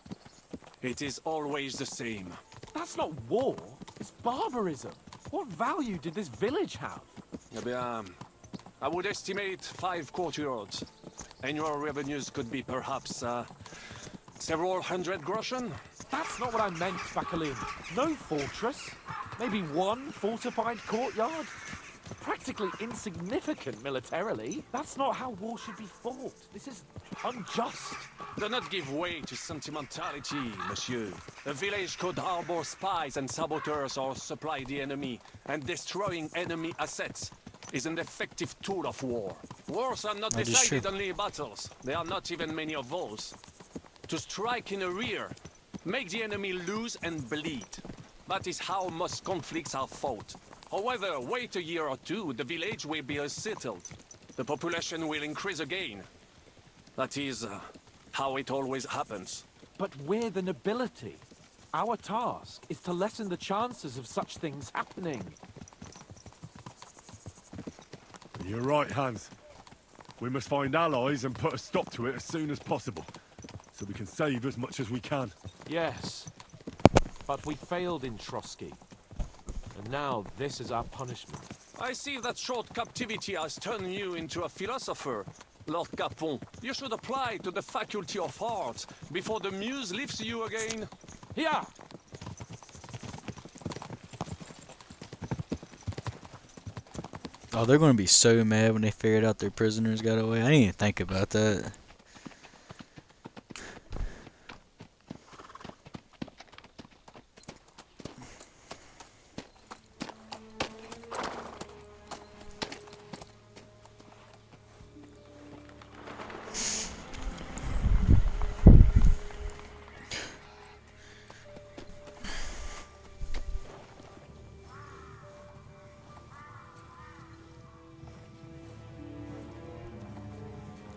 Speaker 11: It is always the same.
Speaker 2: That's not war. It's barbarism. What value did this village have?
Speaker 11: Eh bien, I would estimate 5 courtyards. Annual revenues could be perhaps, several hundred groschen?
Speaker 2: That's not what I meant, Bakalin. No fortress. Maybe one fortified courtyard. Practically insignificant militarily. That's not how war should be fought. This is unjust.
Speaker 11: Do not give way to sentimentality, monsieur. A village could harbor spies and saboteurs or supply the enemy, and destroying enemy assets is an effective tool of war. Wars are not decided only in battles. There are not even many of those. To strike in a rear, make the enemy lose and bleed. That is how most conflicts are fought. However, wait a year or two, the village will be settled. The population will increase again. That is how it always happens.
Speaker 2: But we're the nobility. Our task is to lessen the chances of such things happening.
Speaker 4: You're right, Hans. We must find allies and put a stop to it as soon as possible, so we can save as much as we can.
Speaker 2: Yes, but we failed in Trotsky. And now this is our punishment.
Speaker 11: I see that short captivity has turned you into a philosopher, Lord Capon. You should apply to the Faculty of Arts before the muse lifts you again.
Speaker 2: Here!
Speaker 1: Oh, they're going to be so mad when they figured out their prisoners got away. I didn't even think about that.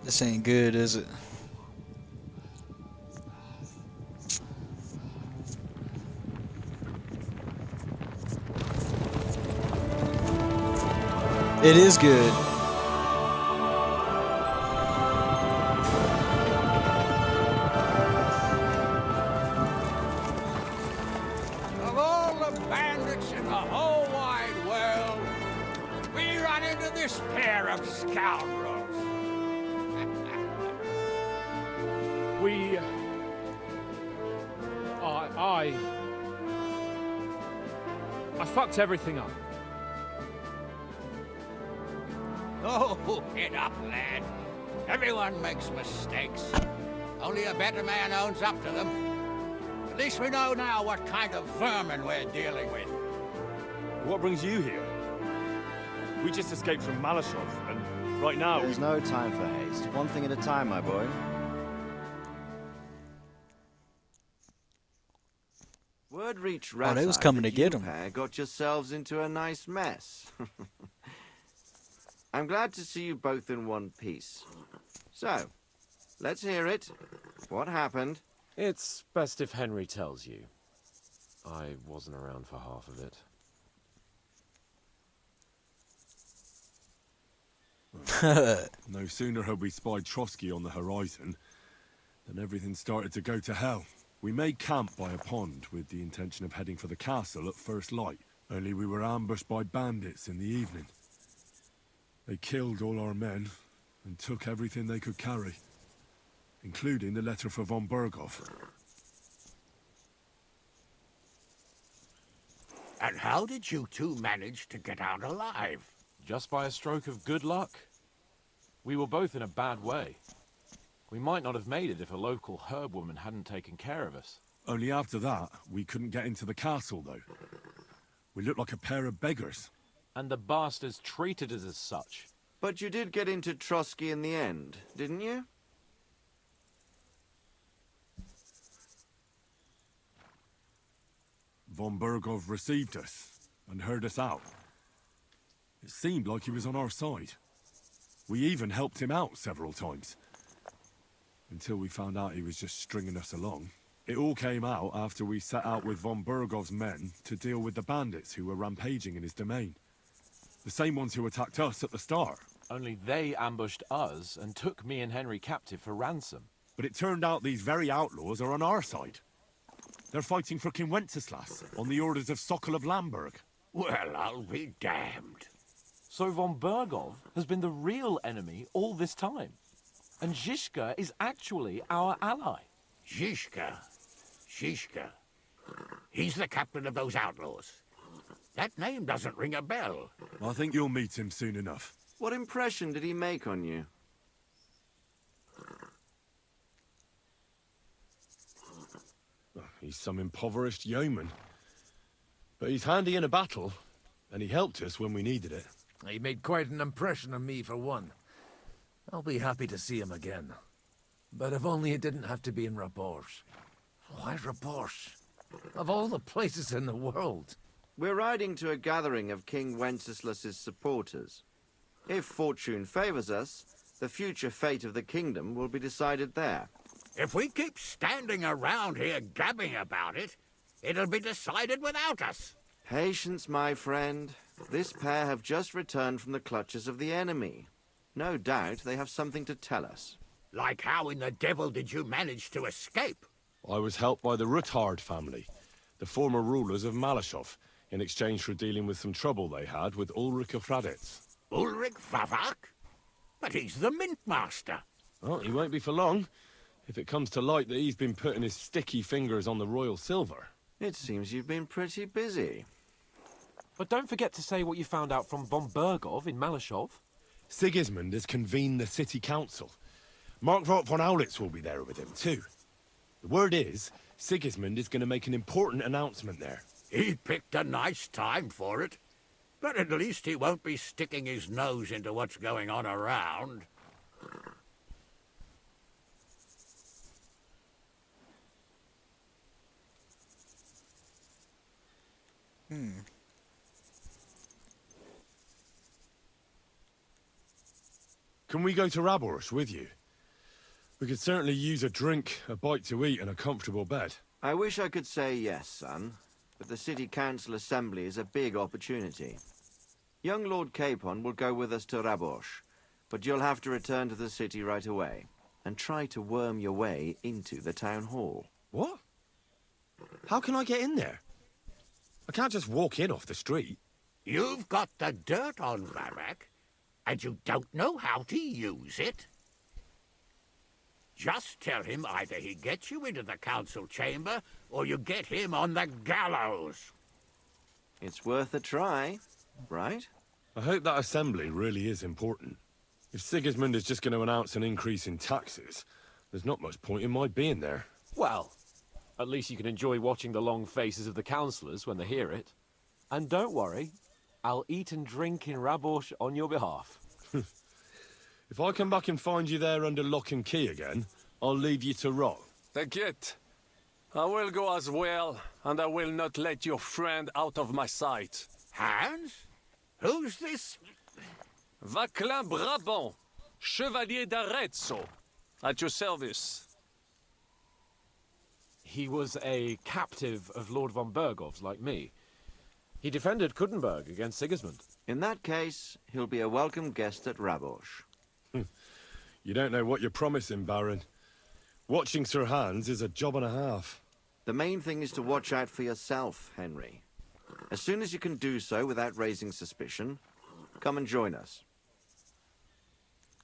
Speaker 1: This ain't good, is it? It is good.
Speaker 5: Of all the bandits in the whole wide world, we run into this pair of scoundrels.
Speaker 2: I fucked everything up.
Speaker 5: Oh, get up, lad. Everyone makes mistakes. Only a better man owns up to them. At least we know now what kind of vermin we're dealing with.
Speaker 4: What brings you here? We just escaped from Malashov, and right now
Speaker 13: There's no time for haste. One thing at a time, my boy. Word reached Rathai
Speaker 1: they was coming to
Speaker 13: that
Speaker 1: get
Speaker 13: you
Speaker 1: him.
Speaker 13: pair got yourselves into a nice mess. I'm glad to see you both in one piece. So, let's hear it. What happened?
Speaker 2: It's best if Henry tells you. I wasn't around for half of it.
Speaker 4: no sooner had we spied Trotsky on the horizon than everything started to go to hell. We made camp by a pond with the intention of heading for the castle at first light, only we were ambushed by bandits in the evening. They killed all our men and took everything they could carry, including the letter for von Berghoff.
Speaker 5: And how did you two manage to get out alive?
Speaker 2: Just by a stroke of good luck? We were both in a bad way. We might not have made it if a local herb woman hadn't taken care of us.
Speaker 4: Only after that, we couldn't get into the castle, though. We looked like a pair of beggars.
Speaker 2: And the bastards treated us as such.
Speaker 13: But you did get into Trotsky in the end, didn't you?
Speaker 4: Von Bergov received us and heard us out. It seemed like he was on our side. We even helped him out several times. Until we found out he was just stringing us along. It all came out after we set out with von Bergov's men to deal with the bandits who were rampaging in his domain. The same ones who attacked us at the start.
Speaker 2: Only they ambushed us and took me and Henry captive for ransom.
Speaker 4: But it turned out these very outlaws are on our side. They're fighting for King Wenceslas on the orders of Sokol of Lamberg.
Speaker 5: Well, I'll be damned.
Speaker 2: So von Bergov has been the real enemy all this time. And Zizka is actually our ally.
Speaker 5: Zizka? Zizka? He's the captain of those outlaws. That name doesn't ring a bell.
Speaker 4: I think you'll meet him soon enough.
Speaker 13: What impression did he make on you?
Speaker 4: He's some impoverished yeoman. But he's handy in a battle, and he helped us when we needed it.
Speaker 14: He made quite an impression on me, for one. I'll be happy to see him again. But if only it didn't have to be in Rabosh. Why Rabosh? Of all the places in the world.
Speaker 13: We're riding to a gathering of King Wenceslas's supporters. If fortune favors us, the future fate of the kingdom will be decided there.
Speaker 5: If we keep standing around here gabbing about it, it'll be decided without us.
Speaker 13: Patience, my friend. This pair have just returned from the clutches of the enemy. No doubt they have something to tell us.
Speaker 5: Like how in the devil did you manage to escape?
Speaker 4: I was helped by the Ruthard family, the former rulers of Malashov, in exchange for dealing with some trouble they had with Ulrich of Raditz.
Speaker 5: Ulrich Favak? But he's the mint master.
Speaker 4: Well, he won't be for long, if it comes to light that he's been putting his sticky fingers on the royal silver.
Speaker 13: It seems you've been pretty busy.
Speaker 2: But don't forget to say what you found out from von Bergov in Malashov.
Speaker 4: Sigismund has convened the city council. Markvart von Aulitz will be there with him, too. The word is, Sigismund is going to make an important announcement there.
Speaker 5: He picked a nice time for it. But at least he won't be sticking his nose into what's going on around.
Speaker 4: Can we go to Raborsh with you? We could certainly use a drink, a bite to eat, and a comfortable bed.
Speaker 13: I wish I could say yes, son, but the City Council Assembly is a big opportunity. Young Lord Capon will go with us to Raborsh, but you'll have to return to the city right away, and try to worm your way into the town hall.
Speaker 4: What? How can I get in there? I can't just walk in off the street.
Speaker 5: You've got the dirt on Varrak, and you don't know how to use it? Just tell him either he gets you into the council chamber, or you get him on the gallows.
Speaker 13: It's worth a try, right?
Speaker 4: I hope that assembly really is important. If Sigismund is just going to announce an increase in taxes, there's not much point in my being there.
Speaker 2: Well, at least you can enjoy watching the long faces of the councillors when they hear it. And don't worry, I'll eat and drink in Raborsh on your behalf.
Speaker 4: If I come back and find you there under lock and key again, I'll leave you to rot.
Speaker 11: Take it. I will go as well, and I will not let your friend out of my sight.
Speaker 5: Hans? Who's this?
Speaker 11: Vaclin Brabant, Chevalier d'Arezzo, at your service.
Speaker 2: He was a captive of Lord von Bergov's, like me. He defended Kuttenberg against Sigismund.
Speaker 13: In that case, he'll be a welcome guest at Raborsh.
Speaker 4: You don't know what you're promising, Baron. Watching Sir Hans is a job and a half.
Speaker 13: The main thing is to watch out for yourself, Henry. As soon as you can do so without raising suspicion, come and join us.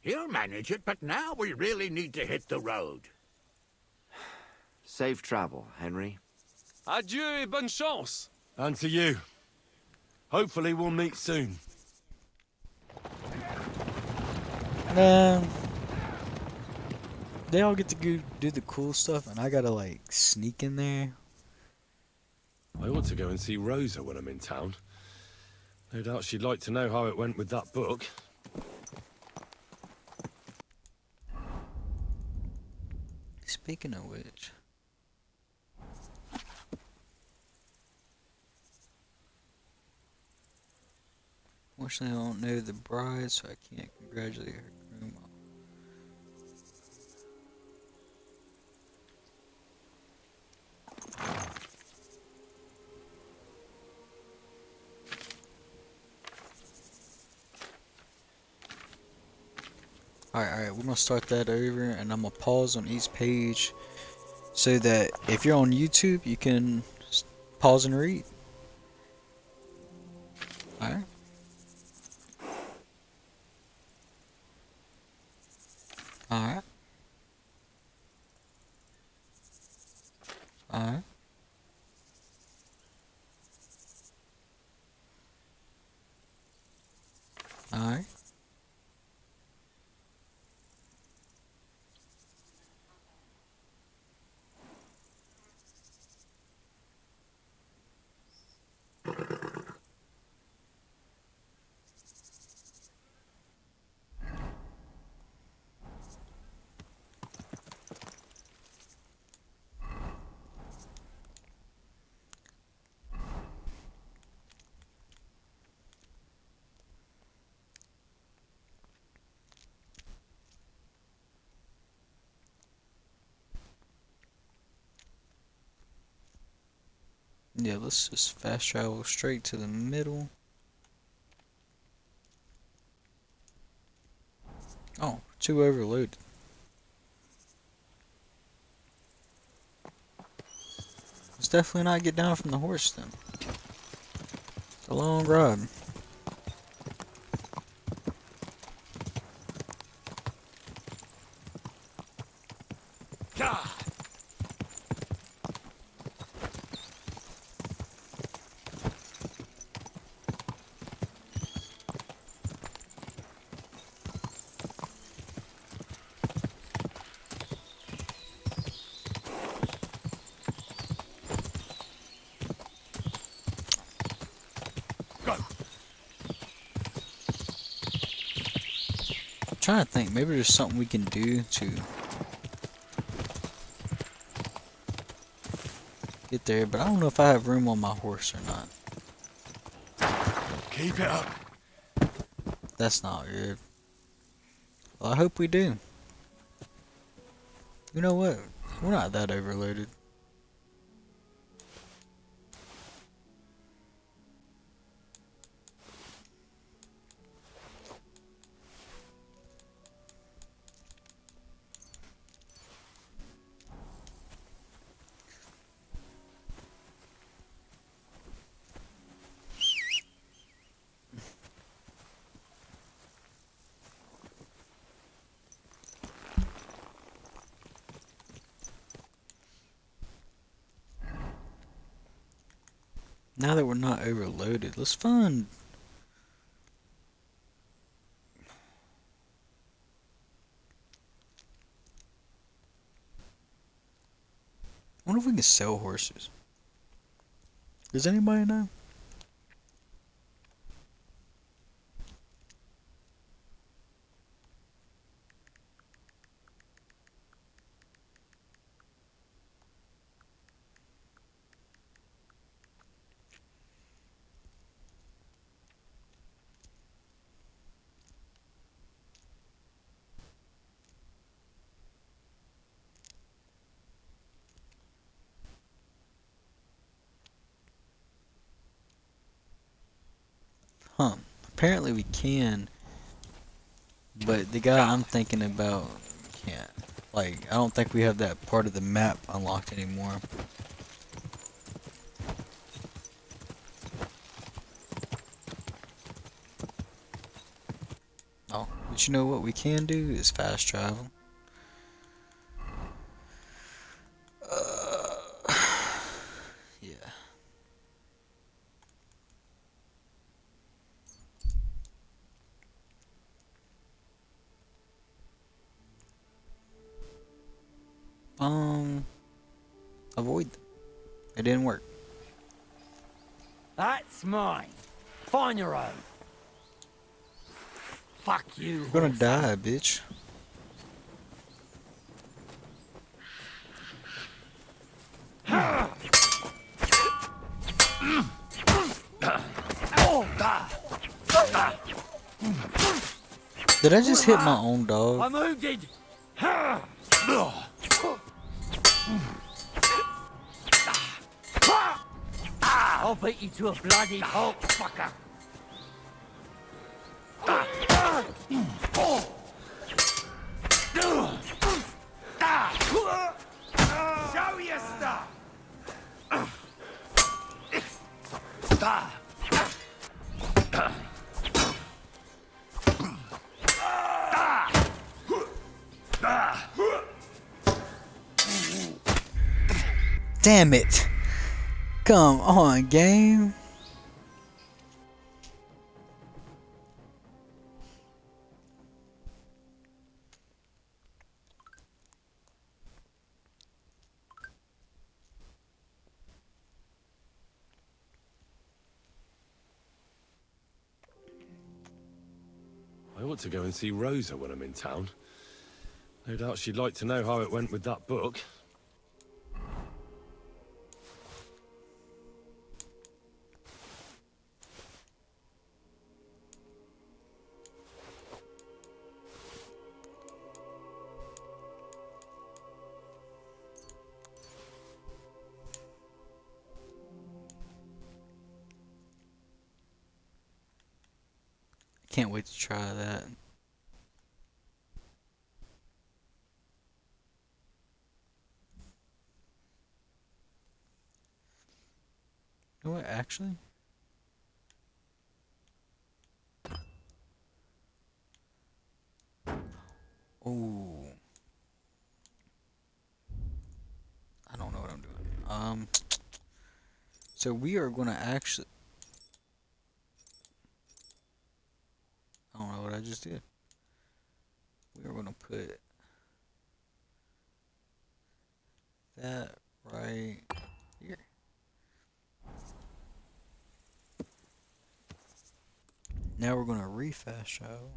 Speaker 5: He'll manage it, but now we really need to hit the road.
Speaker 13: Safe travel, Henry.
Speaker 11: Adieu et bonne chance.
Speaker 4: And to you. Hopefully we'll meet soon.
Speaker 1: Nah, they all get to go do the cool stuff, and I gotta like sneak in there.
Speaker 4: I ought to go and see Rosa when I'm in town. No doubt she'd like to know how it went with that book.
Speaker 1: Speaking of which, fortunately I don't know the bride, so I can't congratulate her groom. Alright, we're gonna start that over, and I'm gonna pause on each page so that if you're on YouTube, you can pause and read. Alright. Alright. Alright. Alright. Yeah, let's just fast travel straight to the middle. Oh, too overloaded. Let's definitely not get down from the horse then. It's a long ride. Trying to think, maybe there's something we can do to get there, but I don't know if I have room on my horse or not.
Speaker 4: Keep it up.
Speaker 1: That's not good. Well, I hope we do. You know what? We're not that overloaded. Now that we're not overloaded, let's find... I wonder if we can sell horses. Does anybody know? Huh. Apparently we can, but the guy I'm thinking about can't. Like, I don't think we have that part of the map unlocked anymore. Oh, but you know what we can do is fast travel. Yeah. Avoid. It didn't work.
Speaker 3: That's mine. Find your own. Fuck you.
Speaker 1: You're gonna die, bitch. Did I just hit my own dog?
Speaker 3: I'm wounded. I'll beat you to a bloody pulp, fucker.
Speaker 8: Show your stuff!
Speaker 1: Damn it. Come on, game.
Speaker 4: I ought to go and see Rosa when I'm in town. No doubt she'd like to know how it went with that book.
Speaker 1: Can't wait to try that. You know what, actually? Oh. I don't know what I'm doing. So we are gonna actually... I don't know what I just did. We are gonna put that right here. Now we're gonna refresh show.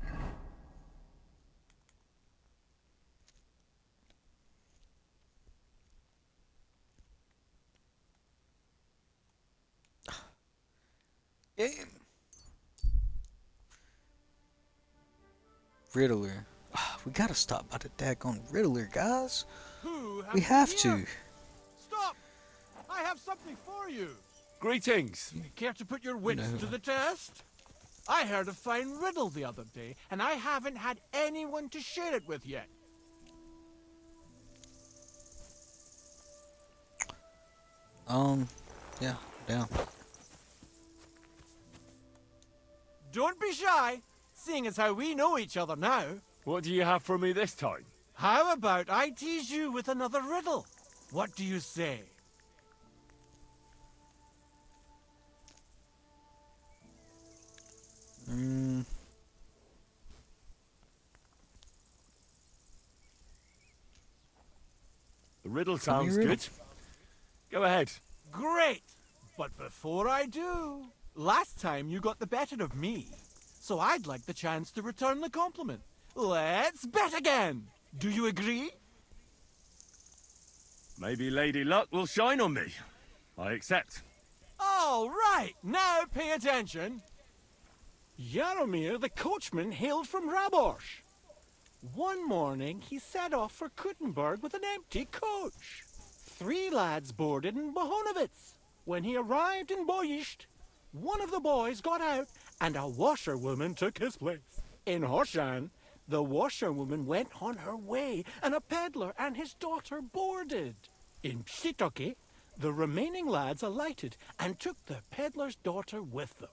Speaker 1: Game. Riddler. We gotta stop by the daggone Riddler, guys. We have to.
Speaker 8: Stop! I have something for you.
Speaker 4: Greetings.
Speaker 8: Care to put your wits to the test? I heard a fine riddle the other day, and I haven't had anyone to share it with yet.
Speaker 1: Yeah, down.
Speaker 8: Don't be shy, seeing as how we know each other now.
Speaker 4: What do you have for me this time?
Speaker 8: How about I tease you with another riddle? What do you say?
Speaker 4: The riddle sounds good. Go ahead.
Speaker 8: Great! But before I do, last time you got the better of me, so I'd like the chance to return the compliment. Let's bet again! Do you agree?
Speaker 4: Maybe Lady Luck will shine on me. I accept.
Speaker 8: All right, now pay attention. Jaromir the coachman hailed from Rabosh. One morning he set off for Kuttenberg with an empty coach. 3 lads boarded in Bohonovitz. When he arrived in Boyisht, one of the boys got out and a washerwoman took his place. In Hoshan, the washerwoman went on her way and a peddler and his daughter boarded. In Psitoke, the remaining lads alighted and took the peddler's daughter with them.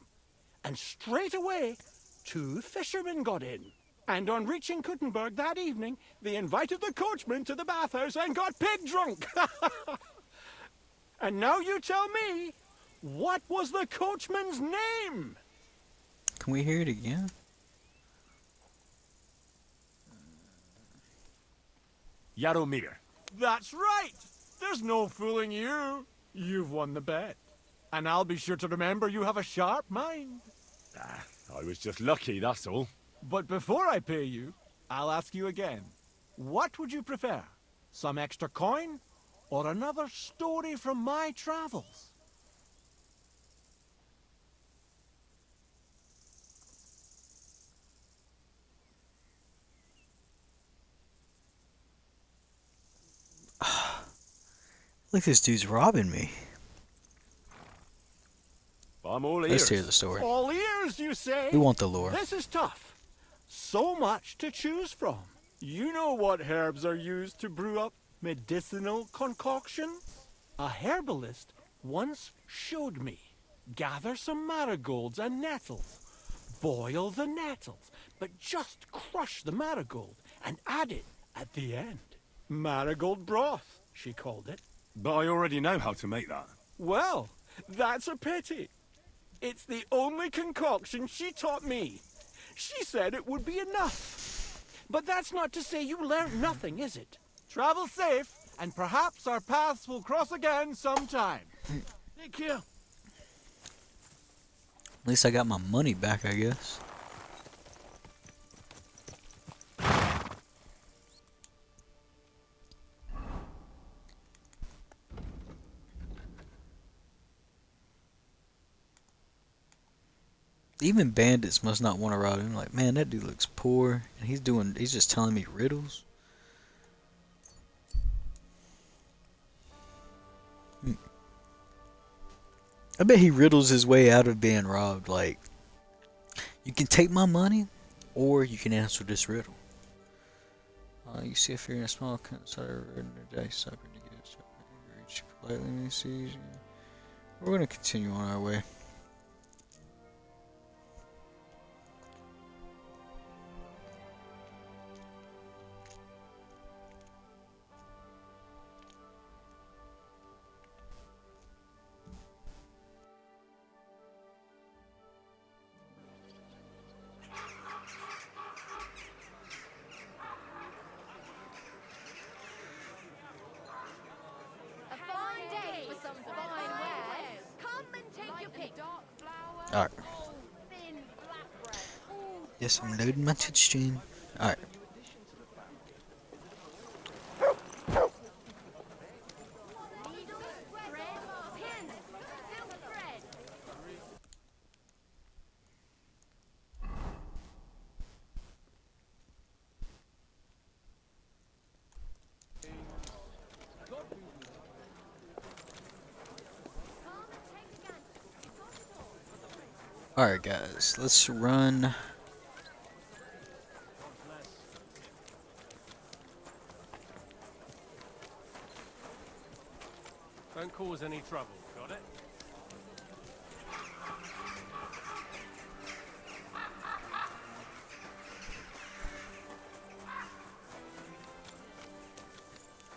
Speaker 8: And straight away, 2 fishermen got in. And on reaching Kuttenberg that evening, they invited the coachman to the bathhouse and got pig drunk. And now you tell me, what was the coachman's name?
Speaker 1: Can we hear it again?
Speaker 4: Jaromir.
Speaker 8: That's right! There's no fooling you. You've won the bet. And I'll be sure to remember you have a sharp mind.
Speaker 4: I was just lucky, that's all.
Speaker 8: But before I pay you, I'll ask you again. What would you prefer? Some extra coin? Or another story from my travels?
Speaker 1: Look, this dude's robbing me.
Speaker 4: I'm all ears.
Speaker 1: Let's hear the story.
Speaker 8: All ears, you say?
Speaker 1: We want the lore.
Speaker 8: This is tough. So much to choose from. You know what herbs are used to brew up medicinal concoctions? A herbalist once showed me. Gather some marigolds and nettles. Boil the nettles, but just crush the marigold and add it at the end. Marigold broth, she called it.
Speaker 4: But I already know how to make that.
Speaker 8: Well, that's a pity. It's the only concoction she taught me. She said it would be enough. But that's not to say you learned nothing, is it? Travel safe, and perhaps our paths will cross again sometime. Take care.
Speaker 1: At least I got my money back, I guess. Even bandits must not want to rob him. Like, man, that dude looks poor, and he's just telling me riddles. I bet he riddles his way out of being robbed. Like, you can take my money, or you can answer this riddle. You see if you're in a small consider dice up and you get reach politely when he sees you. We're gonna continue on our way. Alright. Yes, I'm loading my Twitch stream. Alright. Alright guys, let's run.
Speaker 2: Don't cause any trouble, got it?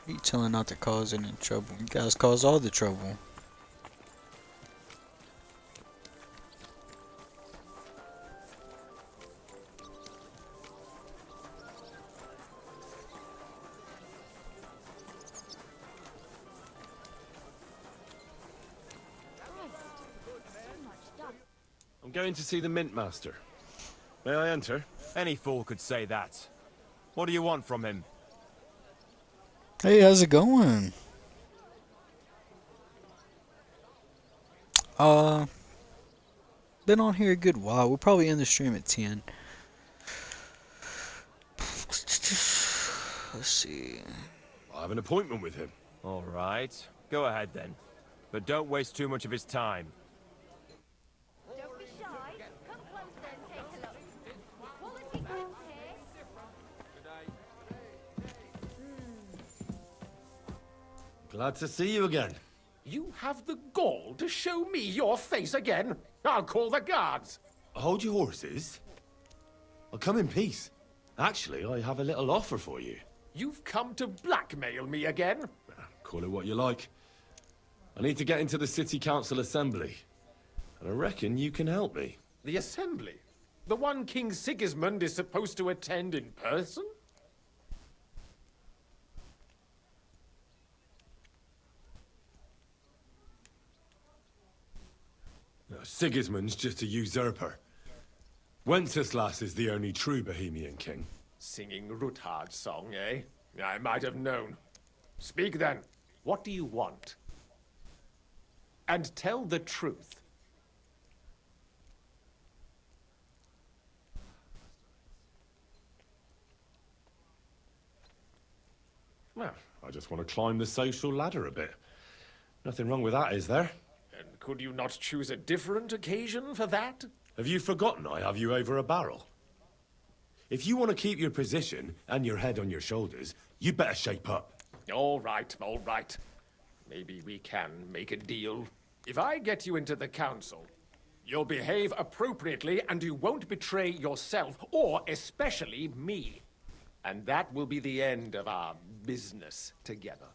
Speaker 1: You telling not to cause any trouble. You guys cause all the trouble.
Speaker 4: I'm going to see the Mint Master. May I enter?
Speaker 2: Any fool could say that. What do you want from him?
Speaker 1: Hey, how's it going? Been on here a good while. We'll probably end the stream at 10. Let's see.
Speaker 4: I have an appointment with him.
Speaker 2: All right. Go ahead then. But don't waste too much of his time.
Speaker 9: Don't be shy. Come closer and take a look. Quality goods here.
Speaker 4: Glad to see you again.
Speaker 15: You have the gall to show me your face again? I'll call the guards.
Speaker 4: Hold your horses. I'll come in peace. Actually, I have a little offer for you.
Speaker 15: You've come to blackmail me again?
Speaker 4: Call it what you like. I need to get into the City Council Assembly. And I reckon you can help me.
Speaker 15: The Assembly? The one King Sigismund is supposed to attend in person?
Speaker 4: Sigismund's just a usurper. Wenceslas is the only true Bohemian king.
Speaker 15: Singing Ruthard's song, eh? I might have known. Speak then. What do you want? And tell the truth.
Speaker 4: Well, I just want to climb the social ladder a bit. Nothing wrong with that, is there?
Speaker 15: And could you not choose a different occasion for that?
Speaker 4: Have you forgotten I have you over a barrel? If you want to keep your position and your head on your shoulders, you better shape up.
Speaker 15: All right, all right. Maybe we can make a deal. If I get you into the council, you'll behave appropriately and you won't betray yourself, or especially me. And that will be the end of our business together.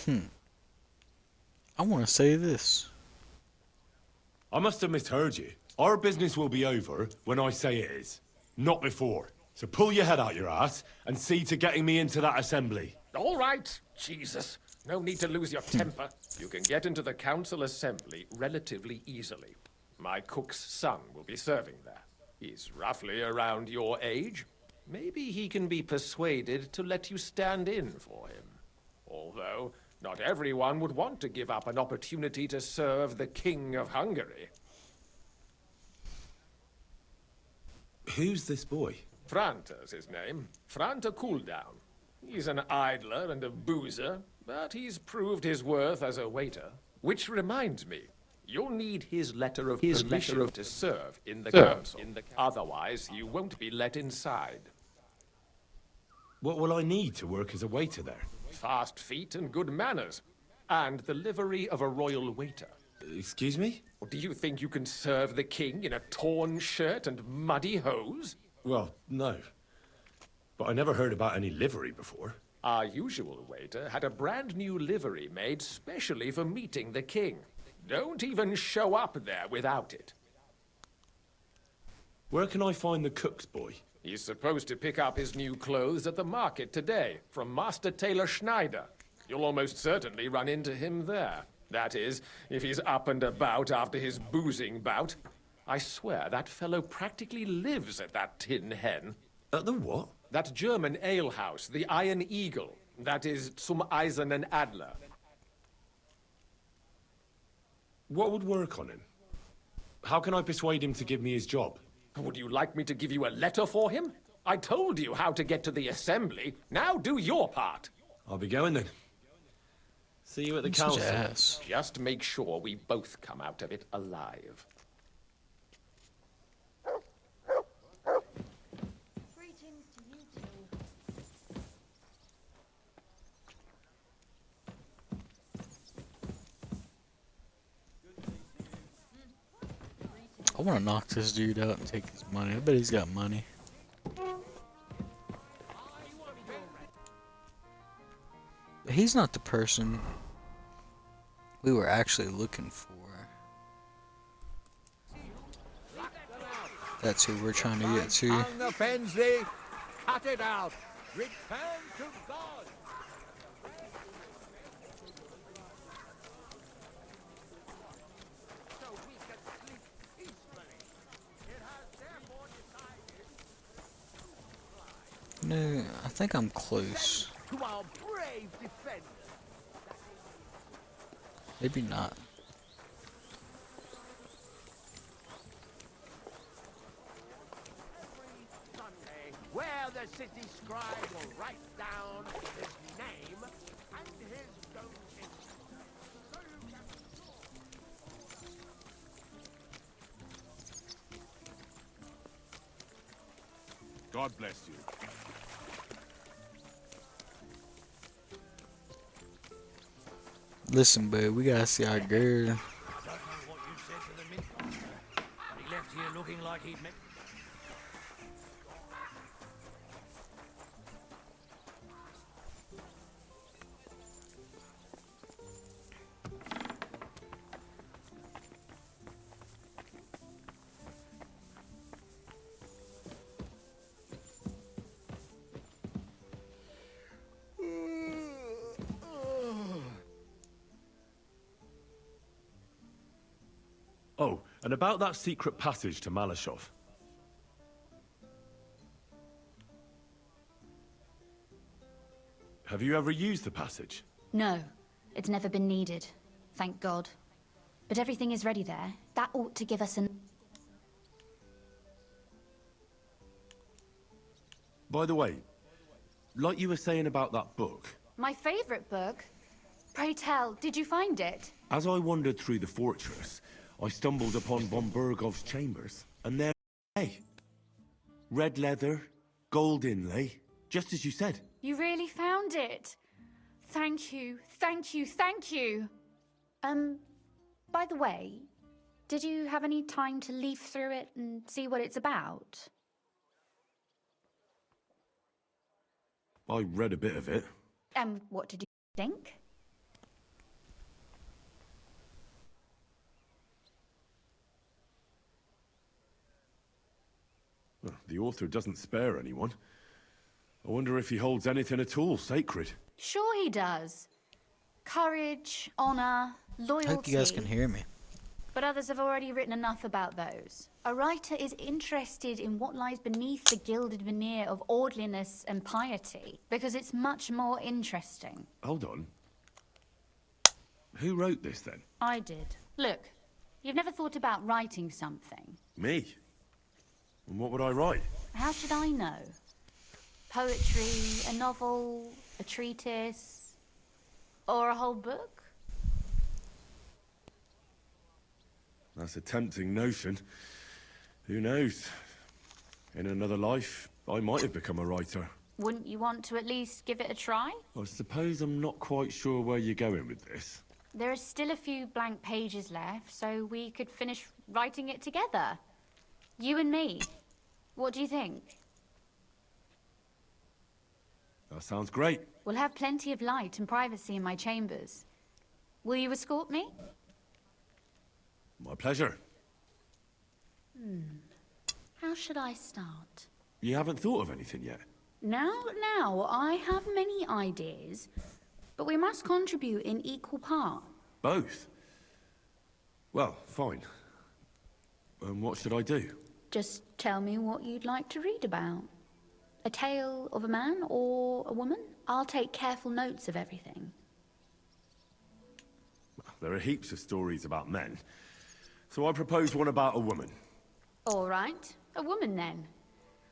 Speaker 1: I want to say this.
Speaker 4: I must have misheard you. Our business will be over when I say it is, not before. So pull your head out your ass and see to getting me into that assembly.
Speaker 15: All right, Jesus. No need to lose your temper. You can get into the council assembly relatively easily. My cook's son will be serving there. He's roughly around your age. Maybe he can be persuaded to let you stand in for him. Although, not everyone would want to give up an opportunity to serve the King of Hungary.
Speaker 4: Who's this boy?
Speaker 15: Franta's his name. Franta Cooldown. He's an idler and a boozer, but he's proved his worth as a waiter. Which reminds me, you'll need his letter of permission to serve in the council. Otherwise, you won't be let inside.
Speaker 4: What will I need to work as a waiter there?
Speaker 15: Fast feet and good manners. And the livery of a royal waiter.
Speaker 4: Excuse me?
Speaker 15: Do you think you can serve the king in a torn shirt and muddy hose?
Speaker 4: Well, no. But I never heard about any livery before.
Speaker 15: Our usual waiter had a brand new livery made specially for meeting the king. Don't even show up there without it.
Speaker 4: Where can I find the cook's boy?
Speaker 15: He's supposed to pick up his new clothes at the market today from Master Tailor Schneider. You'll almost certainly run into him there. That is, if he's up and about after his boozing bout. I swear that fellow practically lives at that Tin Hen.
Speaker 4: At the what?
Speaker 15: That German alehouse, the Iron Eagle. That is Zum Eisernen Adler.
Speaker 4: What would work on him? How can I persuade him to give me his job?
Speaker 15: Would you like me to give you a letter for him? I told you how to get to the assembly. Now do your part.
Speaker 4: I'll be going then. See you at the council.
Speaker 15: Just make sure we both come out of it alive.
Speaker 9: Greetings to you too.
Speaker 1: I want to knock this dude out and take his money. I bet he's got money. But he's not the person we were actually looking for. That's who we're trying to get to.
Speaker 5: On the Fensley, cut it out. Return to God. So we can sleep peacefully. It has therefore decided
Speaker 1: No, I think I'm close.
Speaker 5: to our brave defenders.
Speaker 1: Maybe not.
Speaker 5: Sunday, where the city scribe will write down his name and his donation. So you can
Speaker 4: God bless you.
Speaker 1: Listen, babe, we gotta see our girl.
Speaker 6: I don't know what you said to the mint, but he left here looking like he'd met...
Speaker 4: Oh, and about that secret passage to Malashov. Have you ever used the passage?
Speaker 16: No, it's never been needed. Thank God. But everything is ready there. That ought to give us an...
Speaker 4: By the way, like you were saying about that book,
Speaker 16: My favorite book? Pray tell, did you find it?
Speaker 4: as I wandered through the fortress, I stumbled upon von Bergov's chambers, and there hey, red leather, gold inlay, just as you said.
Speaker 16: You really found it. Thank you, thank you, thank you. By the way, did you have any time to leaf through it and see what it's about?
Speaker 4: I read a bit of it.
Speaker 16: What did you think?
Speaker 4: Well, the author doesn't spare anyone. I wonder if he holds anything at all sacred.
Speaker 16: Sure he does. Courage, honor, loyalty.
Speaker 1: I hope you guys can hear me.
Speaker 16: But others have already written enough about those. A writer is interested in what lies beneath the gilded veneer of orderliness and piety, because it's much more interesting.
Speaker 4: Hold on. Who wrote this, then?
Speaker 16: I did. Look, you've never thought about writing something.
Speaker 4: Me? And what would I write?
Speaker 16: How should I know? Poetry, a novel, a treatise, or a whole book?
Speaker 4: That's a tempting notion. Who knows? In another life, I might have become a writer.
Speaker 16: Wouldn't you want to at least give it a try?
Speaker 4: I suppose I'm not quite sure where you're going with this.
Speaker 16: There are still a few blank pages left, so we could finish writing it together. You and me. What do you think?
Speaker 4: That sounds great.
Speaker 16: We'll have plenty of light and privacy in my chambers. Will you escort me?
Speaker 4: My pleasure.
Speaker 16: How should I start?
Speaker 4: You haven't thought of anything yet?
Speaker 16: Now, I have many ideas, but we must contribute in equal part.
Speaker 4: Both? Well, fine. What should I do?
Speaker 16: Just tell me what you'd like to read about. A tale of a man or a woman? I'll take careful notes of everything.
Speaker 4: There are heaps of stories about men. So I propose one about a woman.
Speaker 16: All right, a woman then.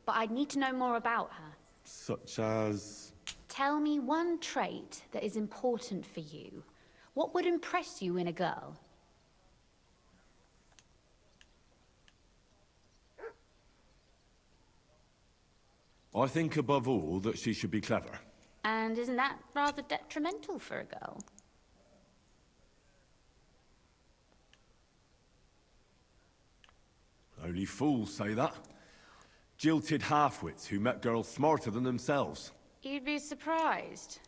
Speaker 16: But I'd need to know more about her.
Speaker 4: Such as...
Speaker 16: Tell me one trait that is important for you. What would impress you in a girl?
Speaker 4: I think above all that she should be clever.
Speaker 16: And isn't that rather detrimental for a girl?
Speaker 4: Only fools say that. Jilted half-wits who met girls smarter than themselves.
Speaker 16: You'd be surprised.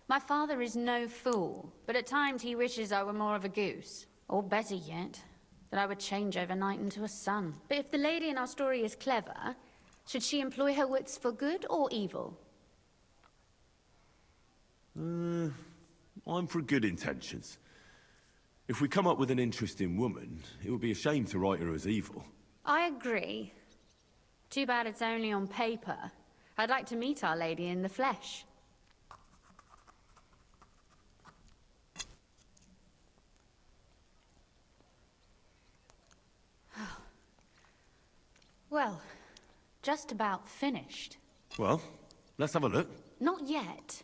Speaker 16: My father is no fool, but at times he wishes I were more of a goose. Or better yet, that I would change overnight into a sun. But if the lady in our story is clever, should she employ her wits for good or evil?
Speaker 4: I'm for good intentions. If we come up with an interesting woman, it would be a shame to write her as evil.
Speaker 16: I agree. Too bad it's only on paper. I'd like to meet Our Lady in the flesh. Well, just about finished.
Speaker 4: Well, let's have a look.
Speaker 16: Not yet.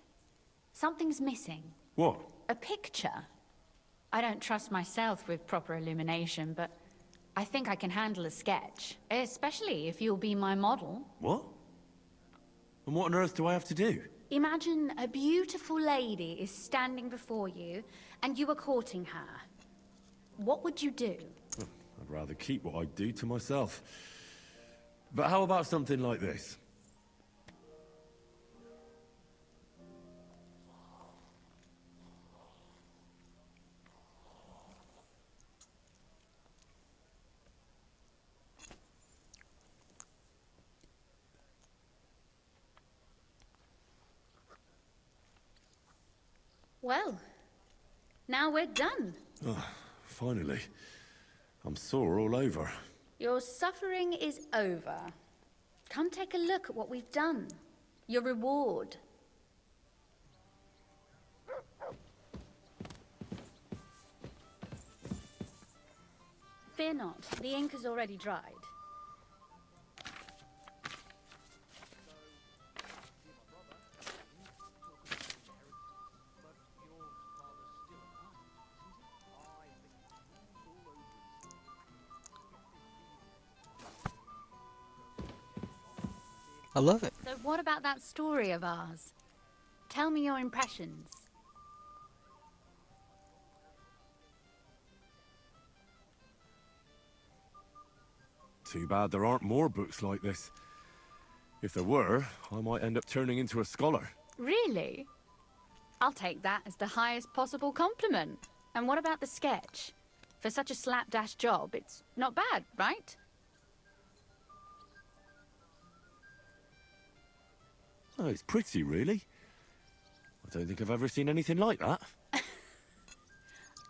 Speaker 16: Something's missing.
Speaker 4: What?
Speaker 16: A picture. I don't trust myself with proper illumination, but I think I can handle a sketch. Especially if you'll be my model.
Speaker 4: What? And what on earth do I have to do?
Speaker 16: Imagine a beautiful lady is standing before you, and you are courting her. What would you do?
Speaker 4: I'd rather keep what I do to myself. But how about something like this?
Speaker 16: Well, now we're done.
Speaker 4: Oh, finally. I'm sore all over.
Speaker 16: Your suffering is over. Come take a look at what we've done. Your reward. Fear not, the ink is already dried.
Speaker 1: I love it.
Speaker 16: So what about that story of ours? Tell me your impressions.
Speaker 4: Too bad there aren't more books like this. If there were, I might end up turning into a scholar.
Speaker 16: Really? I'll take that as the highest possible compliment. And what about the sketch? For such a slapdash job, it's not bad, right?
Speaker 4: Oh, it's pretty, really. I don't think I've ever seen anything like that.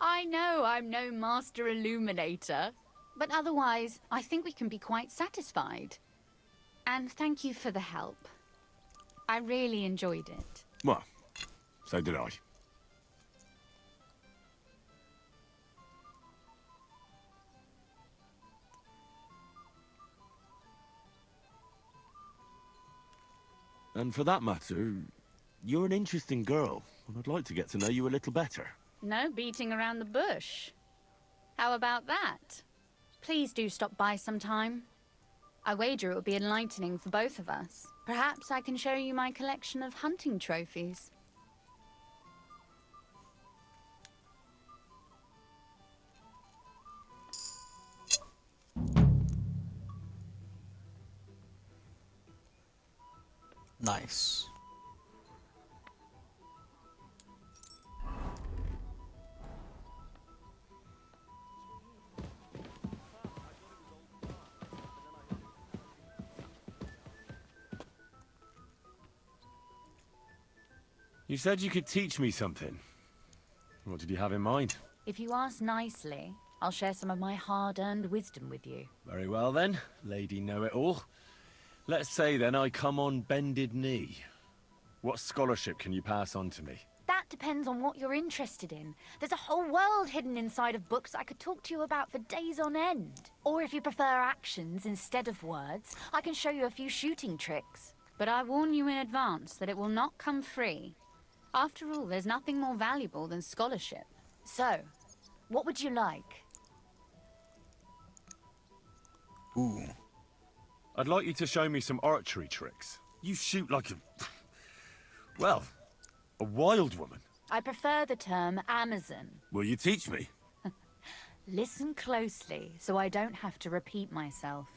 Speaker 16: I know I'm no master illuminator, but otherwise, I think we can be quite satisfied. And thank you for the help. I really enjoyed it.
Speaker 4: Well, so did I. And for that matter, you're an interesting girl, and I'd like to get to know you a little better.
Speaker 16: No beating around the bush. How about that? Please do stop by sometime. I wager it will be enlightening for both of us. Perhaps I can show you my collection of hunting trophies.
Speaker 1: Nice.
Speaker 4: You said you could teach me something. What did you have in mind?
Speaker 16: If you ask nicely, I'll share some of my hard-earned wisdom with you.
Speaker 4: Very well then, Lady Know-It-All. Let's say then I come on bended knee. What scholarship can you pass on to me?
Speaker 16: That depends on what you're interested in. There's a whole world hidden inside of books I could talk to you about for days on end. Or if you prefer actions instead of words, I can show you a few shooting tricks. But I warn you in advance that it will not come free. After all, there's nothing more valuable than scholarship. So, what would you like?
Speaker 1: Ooh.
Speaker 4: I'd like you to show me some archery tricks. You shoot like a... well, a wild woman.
Speaker 16: I prefer the term Amazon.
Speaker 4: Will you teach me?
Speaker 16: Listen closely, so I don't have to repeat myself.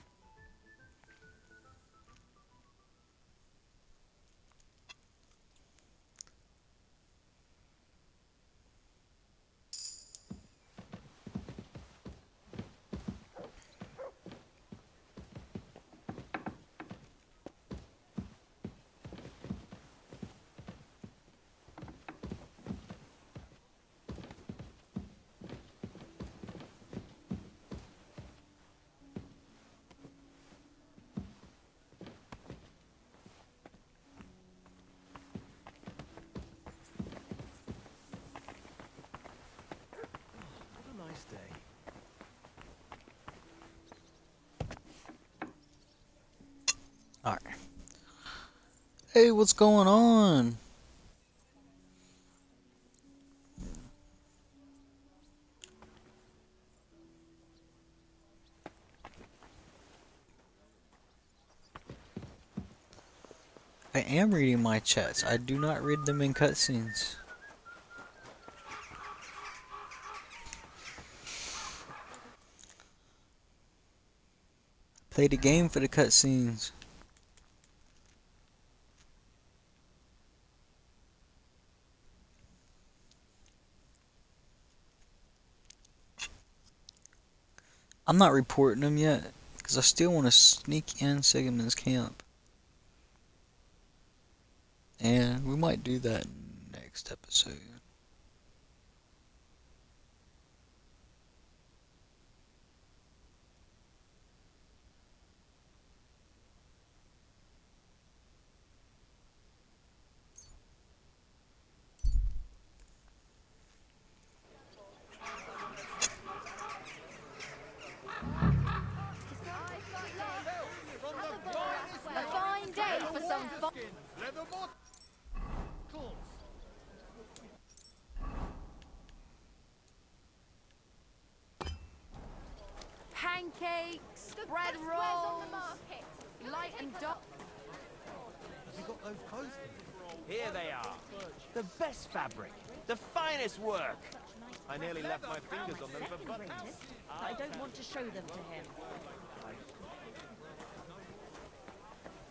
Speaker 1: Alright. Hey, what's going on? I am reading my chats. I do not read them in cutscenes. Play the game for the cutscenes. I'm not reporting them yet, because I still want to sneak in Sigmund's camp. And we might do that next episode.
Speaker 8: Leather bottles.
Speaker 9: Pancakes, bread rolls, light and dark.
Speaker 6: Have you got those clothes? Here they are. The best fabric. The finest work. I nearly left my fingers on them for buttons.
Speaker 9: But I don't want to show them to him.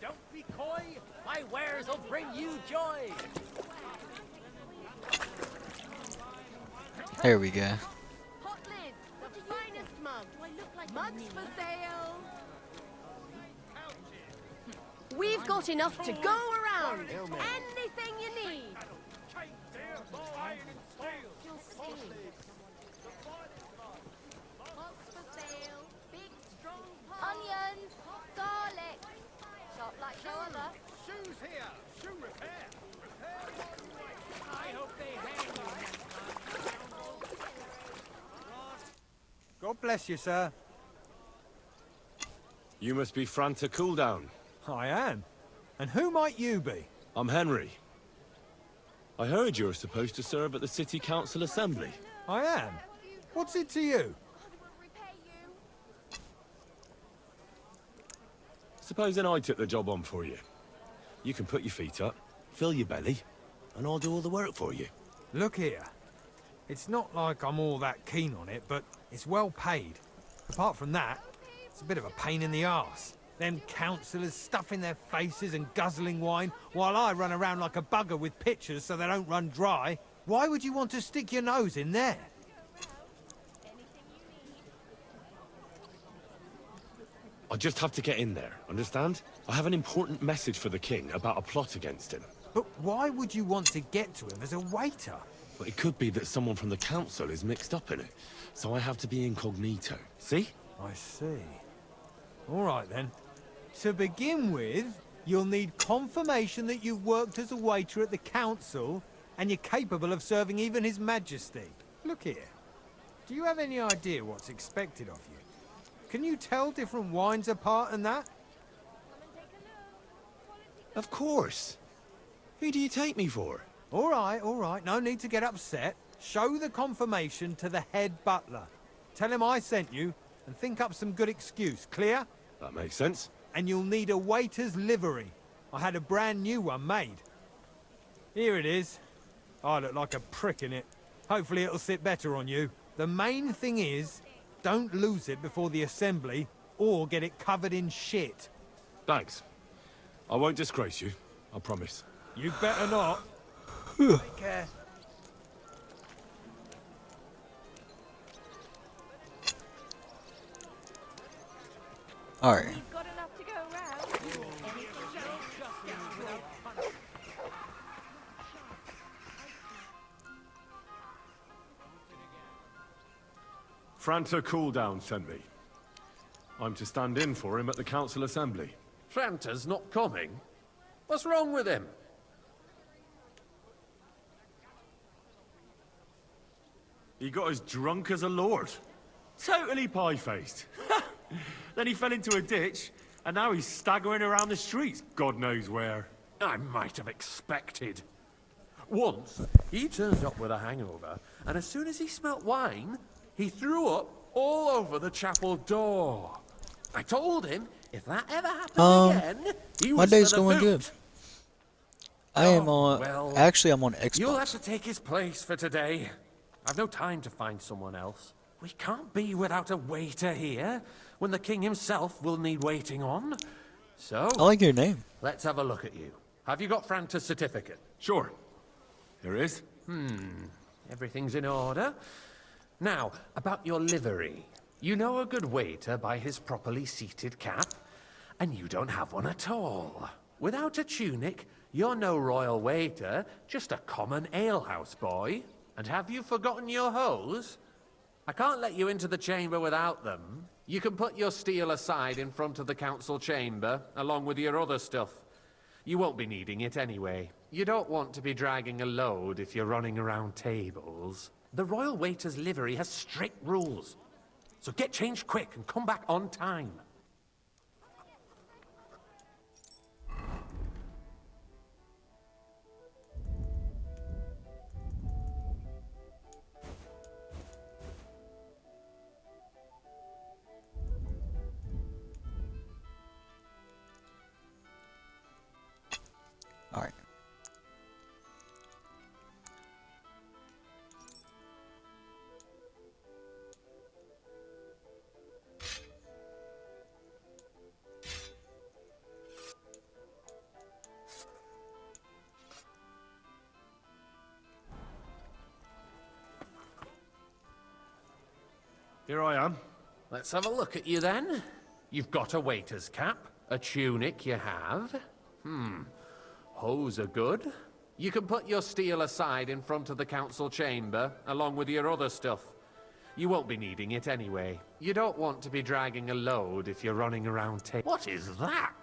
Speaker 3: Don't be coy. My wares will bring you joy.
Speaker 1: There we go.
Speaker 9: Hot lids, the finest mugs. Do I look like mugs for sale? We've got enough to go around. Anything you need. You'll see. Pots for sale. Big, strong pots. Onions, garlic. Sharp like no other.
Speaker 8: Shoes here. Shoe repair. I hope they hang you.
Speaker 7: God bless you, sir.
Speaker 4: You must be Franta Cooldown.
Speaker 7: I am. And who might you be?
Speaker 4: I'm Henry. I heard you're supposed to serve at the City Council Assembly.
Speaker 7: I am. What's it to you?
Speaker 4: Supposing I took the job on for you. You can put your feet up, fill your belly, and I'll do all the work for you.
Speaker 7: Look here. It's not like I'm all that keen on it, but it's well paid. Apart from that, it's a bit of a pain in the arse. Them councillors stuffing their faces and guzzling wine, while I run around like a bugger with pitchers so they don't run dry. Why would you want to stick your nose in there?
Speaker 4: I just have to get in there, understand? I have an important message for the king about a plot against him.
Speaker 7: But why would you want to get to him as a waiter?
Speaker 4: But it could be that someone from the council is mixed up in it, so I have to be incognito. See?
Speaker 7: I see. All right then. To begin with, you'll need confirmation that you've worked as a waiter at the council and you're capable of serving even His Majesty. Look here. Do you have any idea what's expected of you? Can you tell different wines apart and that?
Speaker 4: Of course. Who do you take me for?
Speaker 7: All right. No need to get upset. Show the confirmation to the head butler. Tell him I sent you and think up some good excuse. Clear?
Speaker 4: That makes sense.
Speaker 7: And you'll need a waiter's livery. I had a brand new one made. Here it is. I look like a prick in it. Hopefully it'll sit better on you. The main thing is, don't lose it before the assembly or get it covered in shit.
Speaker 4: Thanks. I won't disgrace you, I promise.
Speaker 7: You better not. Take care.
Speaker 1: Alright.
Speaker 9: We've got enough to go around.
Speaker 4: Franta Cooldown sent me. I'm to stand in for him at the council assembly.
Speaker 15: Franta's not coming? What's wrong with him?
Speaker 4: He got as drunk as a lord. Totally pie-faced. Then he fell into a ditch, and now he's staggering around the streets, God knows where.
Speaker 15: I might have expected. Once, he turned up with a hangover, and as soon as he smelt wine, he threw up all over the chapel door. I told him if that ever happened again, he was
Speaker 1: my day's
Speaker 15: for the
Speaker 1: going
Speaker 15: boot.
Speaker 1: good. I am on.
Speaker 15: well,
Speaker 1: Actually, I'm on Xbox.
Speaker 15: You'll have to take his place for today. I've no time to find someone else. We can't be without a waiter here, when the king himself will need waiting on. So,
Speaker 1: I like your name.
Speaker 15: let's have a look at you. Have you got Franta's certificate?
Speaker 4: Sure. There is.
Speaker 15: Everything's in order. Now, about your livery. You know a good waiter by his properly seated cap, and you don't have one at all. Without a tunic, you're no royal waiter, just a common alehouse boy. And have you forgotten your hose? I can't let you into the chamber without them. You can put your steel aside in front of the council chamber, along with your other stuff. You won't be needing it anyway. You don't want to be dragging a load if you're running around tables. The royal waiter's livery has strict rules. So get changed quick and come back on time.
Speaker 1: Alright.
Speaker 4: Here I am.
Speaker 15: Let's have a look at you then. You've got a waiter's cap, a tunic you have. Hose are good. You can put your steel aside in front of the council chamber, along with your other stuff. You won't be needing it anyway. You don't want to be dragging a load if you're running around What is that?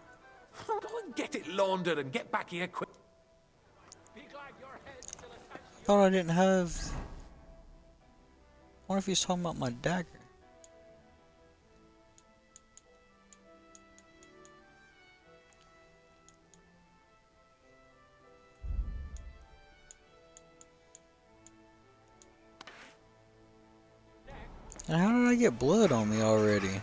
Speaker 15: Go and get it laundered and get back here quick.
Speaker 1: Thought I didn't have... I wonder if he's talking about my dagger. And how did I get blood on me already?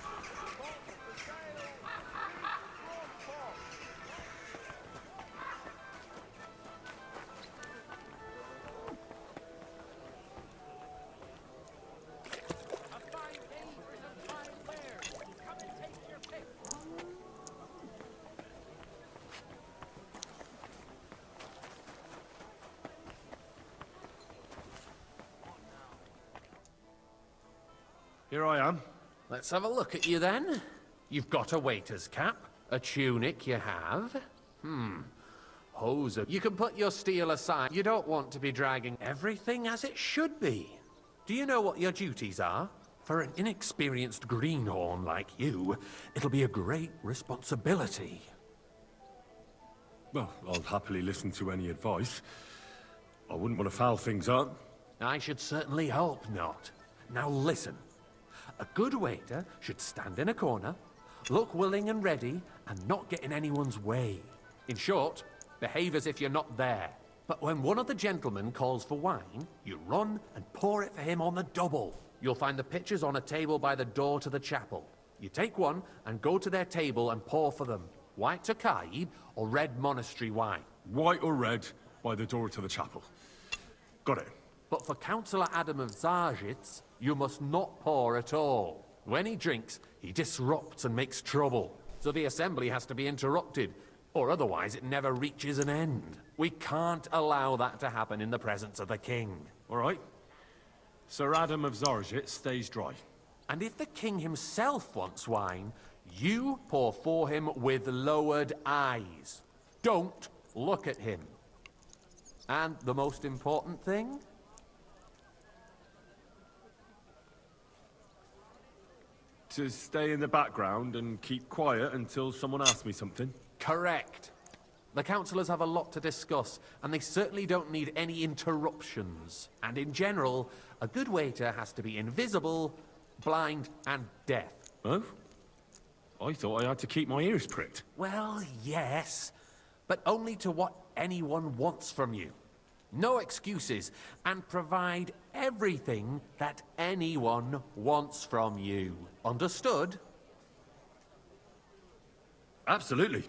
Speaker 4: Here I am.
Speaker 15: Let's have a look at you then. You've got a waiter's cap, a tunic you have. Hose. You can put your steel aside. You don't want to be dragging everything as it should be. Do you know what your duties are? For an inexperienced greenhorn like you, it'll be a great responsibility.
Speaker 4: Well, I'll happily listen to any advice. I wouldn't want to foul things up.
Speaker 15: I should certainly hope not. Now listen. A good waiter should stand in a corner, look willing and ready, and not get in anyone's way. In short, behave as if you're not there. But when one of the gentlemen calls for wine, you run and pour it for him on the double. You'll find the pitchers on a table by the door to the chapel. You take one and go to their table and pour for them. White Tokaib or red monastery wine.
Speaker 4: White or red by the door to the chapel. Got it.
Speaker 15: But for Councillor Adam of Zarjitz, you must not pour at all. When he drinks, he disrupts and makes trouble. So the assembly has to be interrupted, or otherwise it never reaches an end. We can't allow that to happen in the presence of the king.
Speaker 4: All right. Sir Adam of Zarjitz stays dry.
Speaker 15: And if the king himself wants wine, you pour for him with lowered eyes. Don't look at him. And the most important thing?
Speaker 4: To stay in the background and keep quiet until someone asks me something?
Speaker 15: Correct. The councillors have a lot to discuss, and they certainly don't need any interruptions. And in general, a good waiter has to be invisible, blind, and deaf.
Speaker 4: Oh? I thought I had to keep my ears pricked.
Speaker 15: Well, yes, but only to what anyone wants from you. No excuses, and provide everything that anyone wants from you. Understood?
Speaker 4: Absolutely.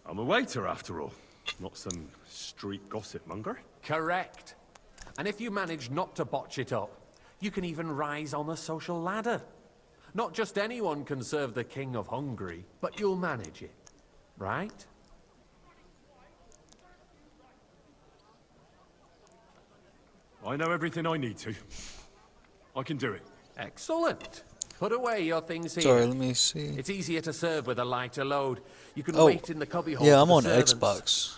Speaker 4: I'm a waiter, after all. Not some street gossip monger.
Speaker 15: Correct. And if you manage not to botch it up, you can even rise on the social ladder. Not just anyone can serve the King of Hungary, but you'll manage it. Right?
Speaker 4: I know everything I need to. I can do it.
Speaker 15: Excellent. Put away your things here.
Speaker 1: Sorry, let me see.
Speaker 15: It's easier to serve with a lighter load. You can
Speaker 1: Oh,
Speaker 15: wait in the cubbyhole.
Speaker 1: yeah,
Speaker 15: for
Speaker 1: I'm
Speaker 15: the
Speaker 1: on
Speaker 15: servants.
Speaker 1: Xbox.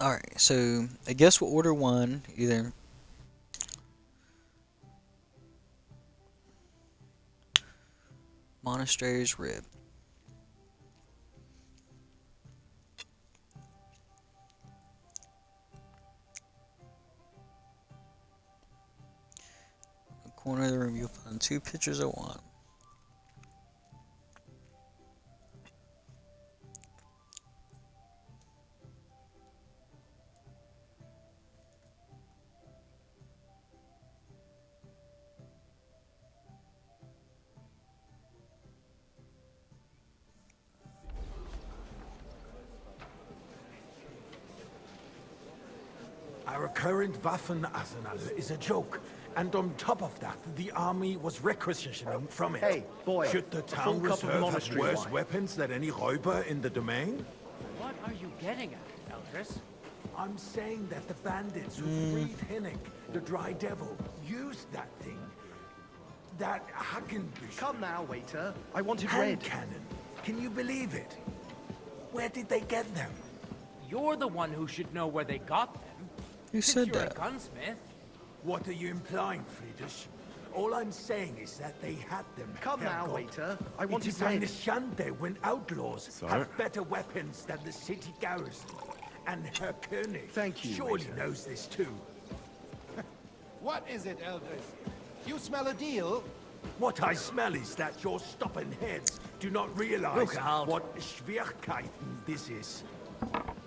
Speaker 1: Alright, so I guess we'll order one, either Monastery's rib. corner of the room, you'll find 2 pitchers of wine.
Speaker 17: Our current Waffenarsenal is a joke. And on top of that, the army was requisitioning from it.
Speaker 6: Hey, boy,
Speaker 17: Should the
Speaker 6: a
Speaker 17: town
Speaker 6: full cup of
Speaker 17: reserve have
Speaker 6: monastery
Speaker 17: worse
Speaker 6: wine.
Speaker 17: weapons than any Räuber in the domain?
Speaker 3: What are you getting at, Eldris?
Speaker 17: I'm saying that the bandits who freed Hennig, the Dry Devil, used that thing. That Hackenbush.
Speaker 6: Come now, waiter. I wanted
Speaker 17: hand
Speaker 6: red.
Speaker 17: cannon. Can you believe it? Where did they get them?
Speaker 3: You're the one who should know where they got them.
Speaker 1: Who
Speaker 3: Since
Speaker 1: said
Speaker 3: you're
Speaker 1: that?
Speaker 3: a gunsmith.
Speaker 17: What are you implying, Friedrich? All I'm saying is that they had them.
Speaker 6: Come now,
Speaker 17: Herrgott.
Speaker 6: waiter. I
Speaker 17: It
Speaker 6: wanted
Speaker 17: is
Speaker 6: red.
Speaker 17: eine Schande when outlaws
Speaker 4: Sir?
Speaker 17: have better weapons than the city garrison. And Herr König
Speaker 6: Thank you,
Speaker 17: surely
Speaker 6: waiter.
Speaker 17: knows this too.
Speaker 18: What is it, Eldris? You smell a deal?
Speaker 17: What I smell is that your stubborn heads do not realize
Speaker 6: Look out.
Speaker 17: what Schwierigkeiten this is.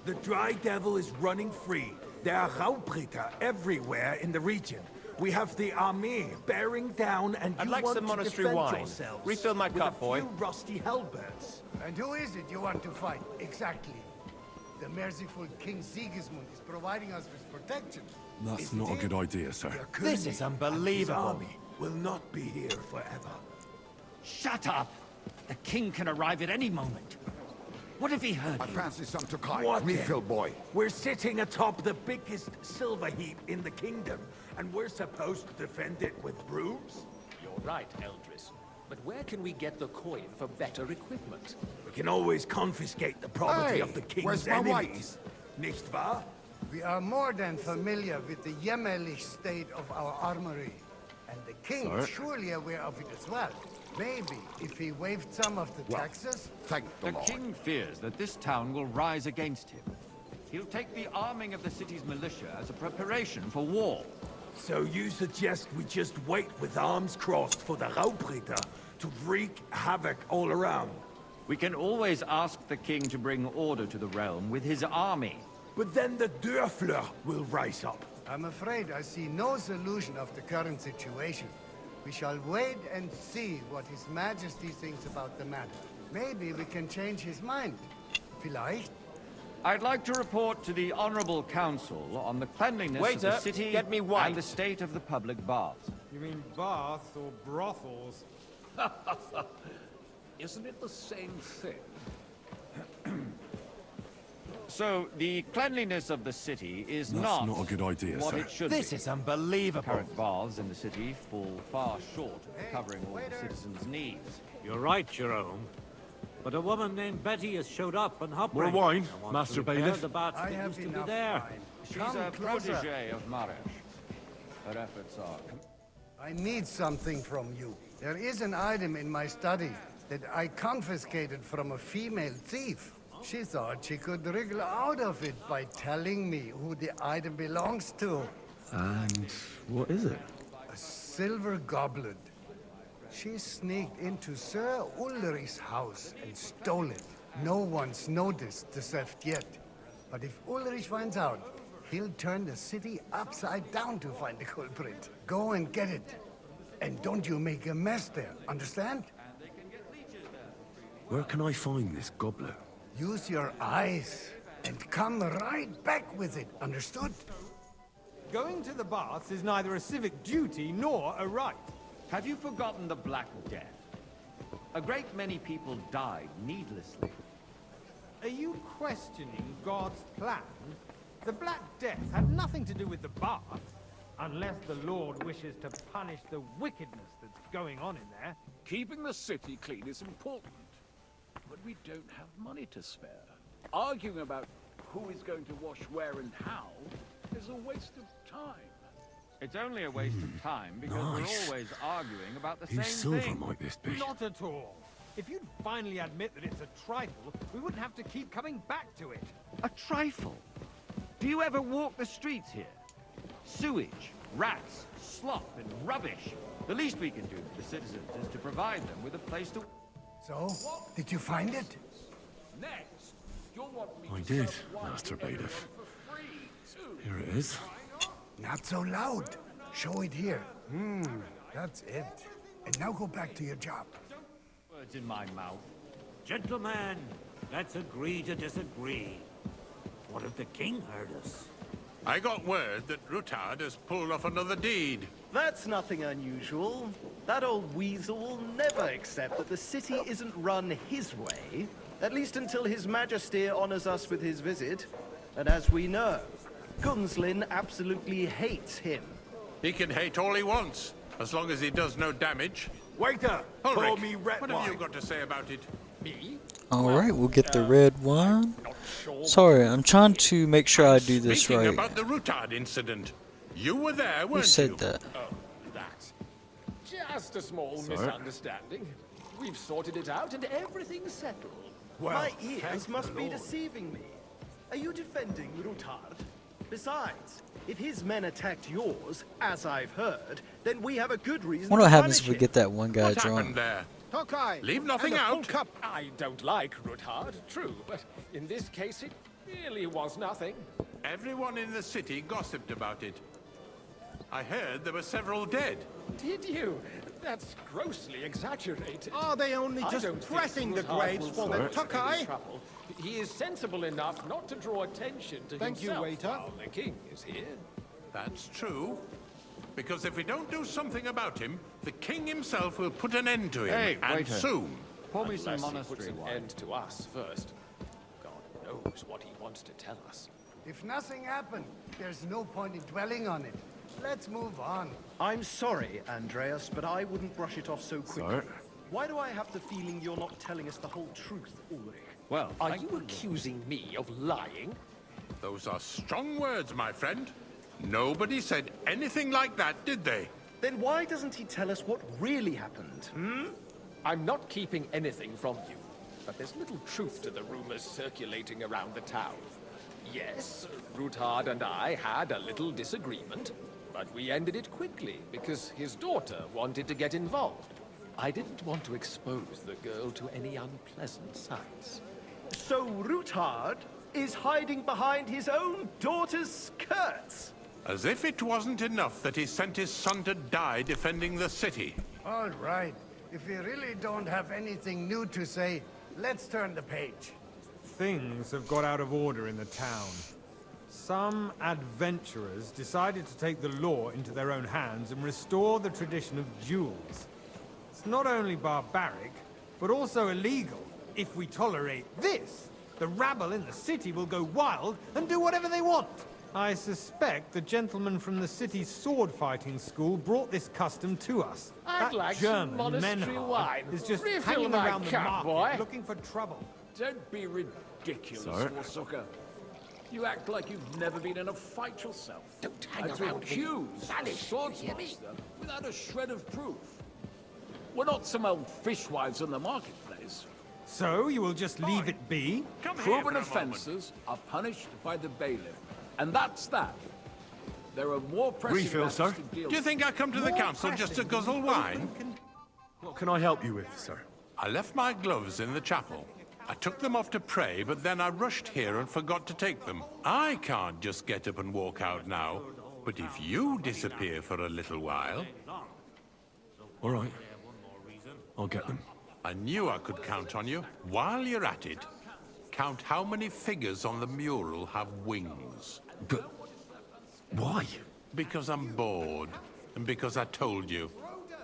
Speaker 17: The Dry Devil is running free. There are Raubritter everywhere in the region. We have the army bearing down, and
Speaker 6: I'd
Speaker 17: you
Speaker 6: like
Speaker 17: want
Speaker 6: some
Speaker 17: to
Speaker 6: monastery
Speaker 17: defend
Speaker 6: wine.
Speaker 17: yourselves
Speaker 6: Refill my
Speaker 17: with
Speaker 6: cup,
Speaker 17: a
Speaker 6: boy.
Speaker 17: few rusty halberds.
Speaker 18: And who is it you want to fight, exactly? The merciful King Sigismund is providing us with protection.
Speaker 4: That's
Speaker 18: Isn't
Speaker 4: not a
Speaker 18: it?
Speaker 4: good idea, sir.
Speaker 17: Herr
Speaker 3: This
Speaker 17: König
Speaker 3: is
Speaker 17: and his
Speaker 3: unbelievable.
Speaker 17: army will not be here forever.
Speaker 5: Shut up! The king can arrive at any moment. What if he heard you?
Speaker 19: fancy some Tokai.
Speaker 17: What
Speaker 19: Refill,
Speaker 17: then?
Speaker 19: boy.
Speaker 17: We're sitting atop the biggest silver heap in the kingdom, and we're supposed to defend it with brooms?
Speaker 15: You're right, Eldris. But where can we get the coin for better equipment?
Speaker 17: We can always confiscate the property
Speaker 19: Hey,
Speaker 17: of the
Speaker 19: where's
Speaker 17: king's
Speaker 19: my
Speaker 17: enemies. Nicht wahr?
Speaker 18: We are more than familiar with the jämmerlich state of our armory. And the king is surely aware of it as well. Maybe if he waived some of the taxes.
Speaker 19: Thank the Lord.
Speaker 5: king fears that this town will rise against him. He'll take the arming of the city's militia as a preparation for war.
Speaker 17: So you suggest we just wait with arms crossed for the Raubritter to wreak havoc all around?
Speaker 5: We can always ask the king to bring order to the realm with his army.
Speaker 17: But then the Dörfler will rise up.
Speaker 18: I'm afraid I see no solution of the current situation. We shall wait and see what His Majesty thinks about the matter. Maybe we can change his mind. Vielleicht?
Speaker 5: I'd like to report to the Honorable Council on the cleanliness of
Speaker 6: Waiter,
Speaker 5: the city
Speaker 6: get me white.
Speaker 5: and the state of the public baths.
Speaker 7: You mean baths or brothels?
Speaker 11: Isn't it the same thing?
Speaker 5: So, the cleanliness of the city is
Speaker 4: That's not a good idea,
Speaker 5: what
Speaker 4: sir.
Speaker 5: it should
Speaker 3: This
Speaker 5: be.
Speaker 3: is unbelievable.
Speaker 5: Current baths in the city fall far short of covering all the citizens' needs.
Speaker 20: You're right, Jerome. But a woman named Betty has showed up and helped.
Speaker 4: More wine, Master Bailiff.
Speaker 20: The baths
Speaker 18: I
Speaker 20: that
Speaker 18: have
Speaker 20: used to be
Speaker 18: enough
Speaker 20: there.
Speaker 18: wine.
Speaker 5: She's
Speaker 18: Come
Speaker 5: a
Speaker 18: closer.
Speaker 5: protege of Marish. Her efforts are...
Speaker 18: I need something from you. There is an item in my study that I confiscated from a female thief. She thought she could wriggle out of it by telling me who the item belongs to.
Speaker 4: And what is it?
Speaker 18: A silver goblet. She sneaked into Sir Ulrich's house and stole it. No one's noticed the theft yet. But if Ulrich finds out, he'll turn the city upside down to find the culprit. Go and get it. And don't you make a mess there, understand?
Speaker 4: Where can I find this goblet?
Speaker 18: Use your eyes and come right back with it, understood?
Speaker 7: Going to the baths is neither a civic duty nor a right.
Speaker 5: Have you forgotten the Black Death? A great many people died needlessly.
Speaker 7: Are you questioning God's plan? The Black Death had nothing to do with the bath, unless the Lord wishes to punish the wickedness that's going on in there.
Speaker 11: Keeping the city clean is important, but we don't have money to spare. Arguing about who is going to wash where and how is a waste of time.
Speaker 5: It's only a waste of time because
Speaker 4: Nice.
Speaker 5: we're always arguing about the
Speaker 4: Whose
Speaker 5: same
Speaker 4: silver
Speaker 5: thing.
Speaker 4: might this be?
Speaker 7: Not at all. If you'd finally admit that it's a trifle, we wouldn't have to keep coming back to it.
Speaker 5: A trifle? Do you ever walk the streets here? Sewage, rats, slop, and rubbish.
Speaker 6: The least we can do for the citizens is to provide them with a place to...
Speaker 18: So, did you find it?
Speaker 15: Next, you'll want me
Speaker 4: I
Speaker 15: to
Speaker 4: did,
Speaker 15: serve wine
Speaker 4: Master
Speaker 15: to everyone
Speaker 4: Bailiff.
Speaker 15: for free, too.
Speaker 4: Here it is.
Speaker 18: Not so loud. Show it here. That's it. And now go back to your job.
Speaker 6: Words in my mouth.
Speaker 20: Gentlemen, let's agree to disagree. What if the king heard us?
Speaker 5: I got word that Rutard has pulled off another deed.
Speaker 19: That's nothing unusual. That old weasel will never accept that the city isn't run his way, at least until His Majesty honors us with his visit. And as we know, Gunslin absolutely hates him.
Speaker 5: He can hate all he wants, as long as he does no damage.
Speaker 17: Waiter, pour
Speaker 5: Ulrich,
Speaker 17: me red
Speaker 5: what have you
Speaker 17: wine.
Speaker 5: got to say about it?
Speaker 15: Me?
Speaker 1: Alright, we'll get the red wine. Sorry, I'm trying to make sure I do this
Speaker 5: Speaking
Speaker 1: right.
Speaker 5: about the Rutard incident, you were there, weren't you?
Speaker 1: Who said that?
Speaker 15: Oh, that. Just a small
Speaker 5: Sorry.
Speaker 15: misunderstanding. We've sorted it out and everything's settled.
Speaker 19: My ears must be deceiving me. Are you defending Rutard? Besides, if his men attacked yours, as I've heard, then we have a good reason
Speaker 1: Wonder what
Speaker 19: to
Speaker 1: happens
Speaker 19: punish
Speaker 1: if we
Speaker 19: him.
Speaker 1: get that one guy
Speaker 5: What
Speaker 1: drunk.
Speaker 5: happened there?
Speaker 15: Tokai!
Speaker 5: Leave nothing
Speaker 15: and a full
Speaker 5: out.
Speaker 15: Cup. I don't like Ruthard, true, but in this case it really was nothing.
Speaker 5: Everyone in the city gossiped about it. I heard there were several dead.
Speaker 15: Did you? That's grossly exaggerated.
Speaker 8: Are they only
Speaker 15: I
Speaker 8: just
Speaker 15: don't think
Speaker 8: pressing the
Speaker 15: Ruthard
Speaker 8: grapes
Speaker 15: will
Speaker 8: for the
Speaker 15: cause any
Speaker 8: Tokai?
Speaker 15: trouble. He is sensible enough not to draw attention to
Speaker 8: Thank you,
Speaker 15: himself
Speaker 8: waiter.
Speaker 15: while the king is here.
Speaker 5: That's true. Because if we don't do something about him, the king himself will put an end to him,
Speaker 6: Hey,
Speaker 5: and
Speaker 6: waiter.
Speaker 5: soon.
Speaker 6: Pour me some
Speaker 15: Unless he
Speaker 6: monastery
Speaker 15: puts an
Speaker 6: wine.
Speaker 15: end to us first. God knows what he wants to tell us.
Speaker 18: If nothing happened, there's no point in dwelling on it. Let's move on.
Speaker 19: I'm sorry, Andreas, but I wouldn't brush it off so quickly.
Speaker 4: Sorry.
Speaker 19: Why do I have the feeling you're not telling us the whole truth, Ulrich?
Speaker 5: Well,
Speaker 15: Are you accusing me of lying?
Speaker 5: Those are strong words, my friend. Nobody said anything like that, did they?
Speaker 19: Then why doesn't he tell us what really happened,
Speaker 15: I'm not keeping anything from you, but there's little truth to the rumors circulating around the town. Yes, Ruthard and I had a little disagreement, but we ended it quickly because his daughter wanted to get involved. I didn't want to expose the girl to any unpleasant sights.
Speaker 19: So Ruthard is hiding behind his own daughter's skirts?
Speaker 5: As if it wasn't enough that he sent his son to die defending the city.
Speaker 18: All right. If you really don't have anything new to say, let's turn the page.
Speaker 7: Things have got out of order in the town. Some adventurers decided to take the law into their own hands and restore the tradition of duels. It's not only barbaric, but also illegal. If we tolerate this, the rabble in the city will go wild and do whatever they want. I suspect the gentleman from the city's sword-fighting school brought this custom to us.
Speaker 15: I'd
Speaker 7: That
Speaker 15: like some
Speaker 7: German
Speaker 15: monastery
Speaker 7: Menhard
Speaker 15: wine.
Speaker 7: is just
Speaker 15: Refill
Speaker 7: hanging
Speaker 15: my
Speaker 7: around the
Speaker 15: cup,
Speaker 7: market
Speaker 15: boy.
Speaker 7: looking for trouble.
Speaker 21: Don't be ridiculous,
Speaker 4: Sorry.
Speaker 21: Warsucker. You act like you've never been in a fight yourself.
Speaker 15: Don't hang
Speaker 21: I feel
Speaker 15: around me.
Speaker 21: accused of
Speaker 15: Vanish,
Speaker 21: swordsmaster without a shred of proof. We're not some old fishwives in the marketplace.
Speaker 7: So, you will just leave it be?
Speaker 21: Proven offences are punished by the bailiff. And that's that. There are more pressing
Speaker 4: Refill,
Speaker 21: matters
Speaker 4: sir.
Speaker 21: to deal
Speaker 5: Do you think I come to the council just to guzzle wine?
Speaker 4: What can I help you with, sir?
Speaker 5: I left my gloves in the chapel. I took them off to pray, but then I rushed here and forgot to take them. I can't just get up and walk out now. But if you disappear for a little while...
Speaker 4: All right. I'll get them.
Speaker 5: I knew I could count on you. While you're at it, count how many figures on the mural have wings.
Speaker 4: But why?
Speaker 5: Because I'm bored, and because I told you.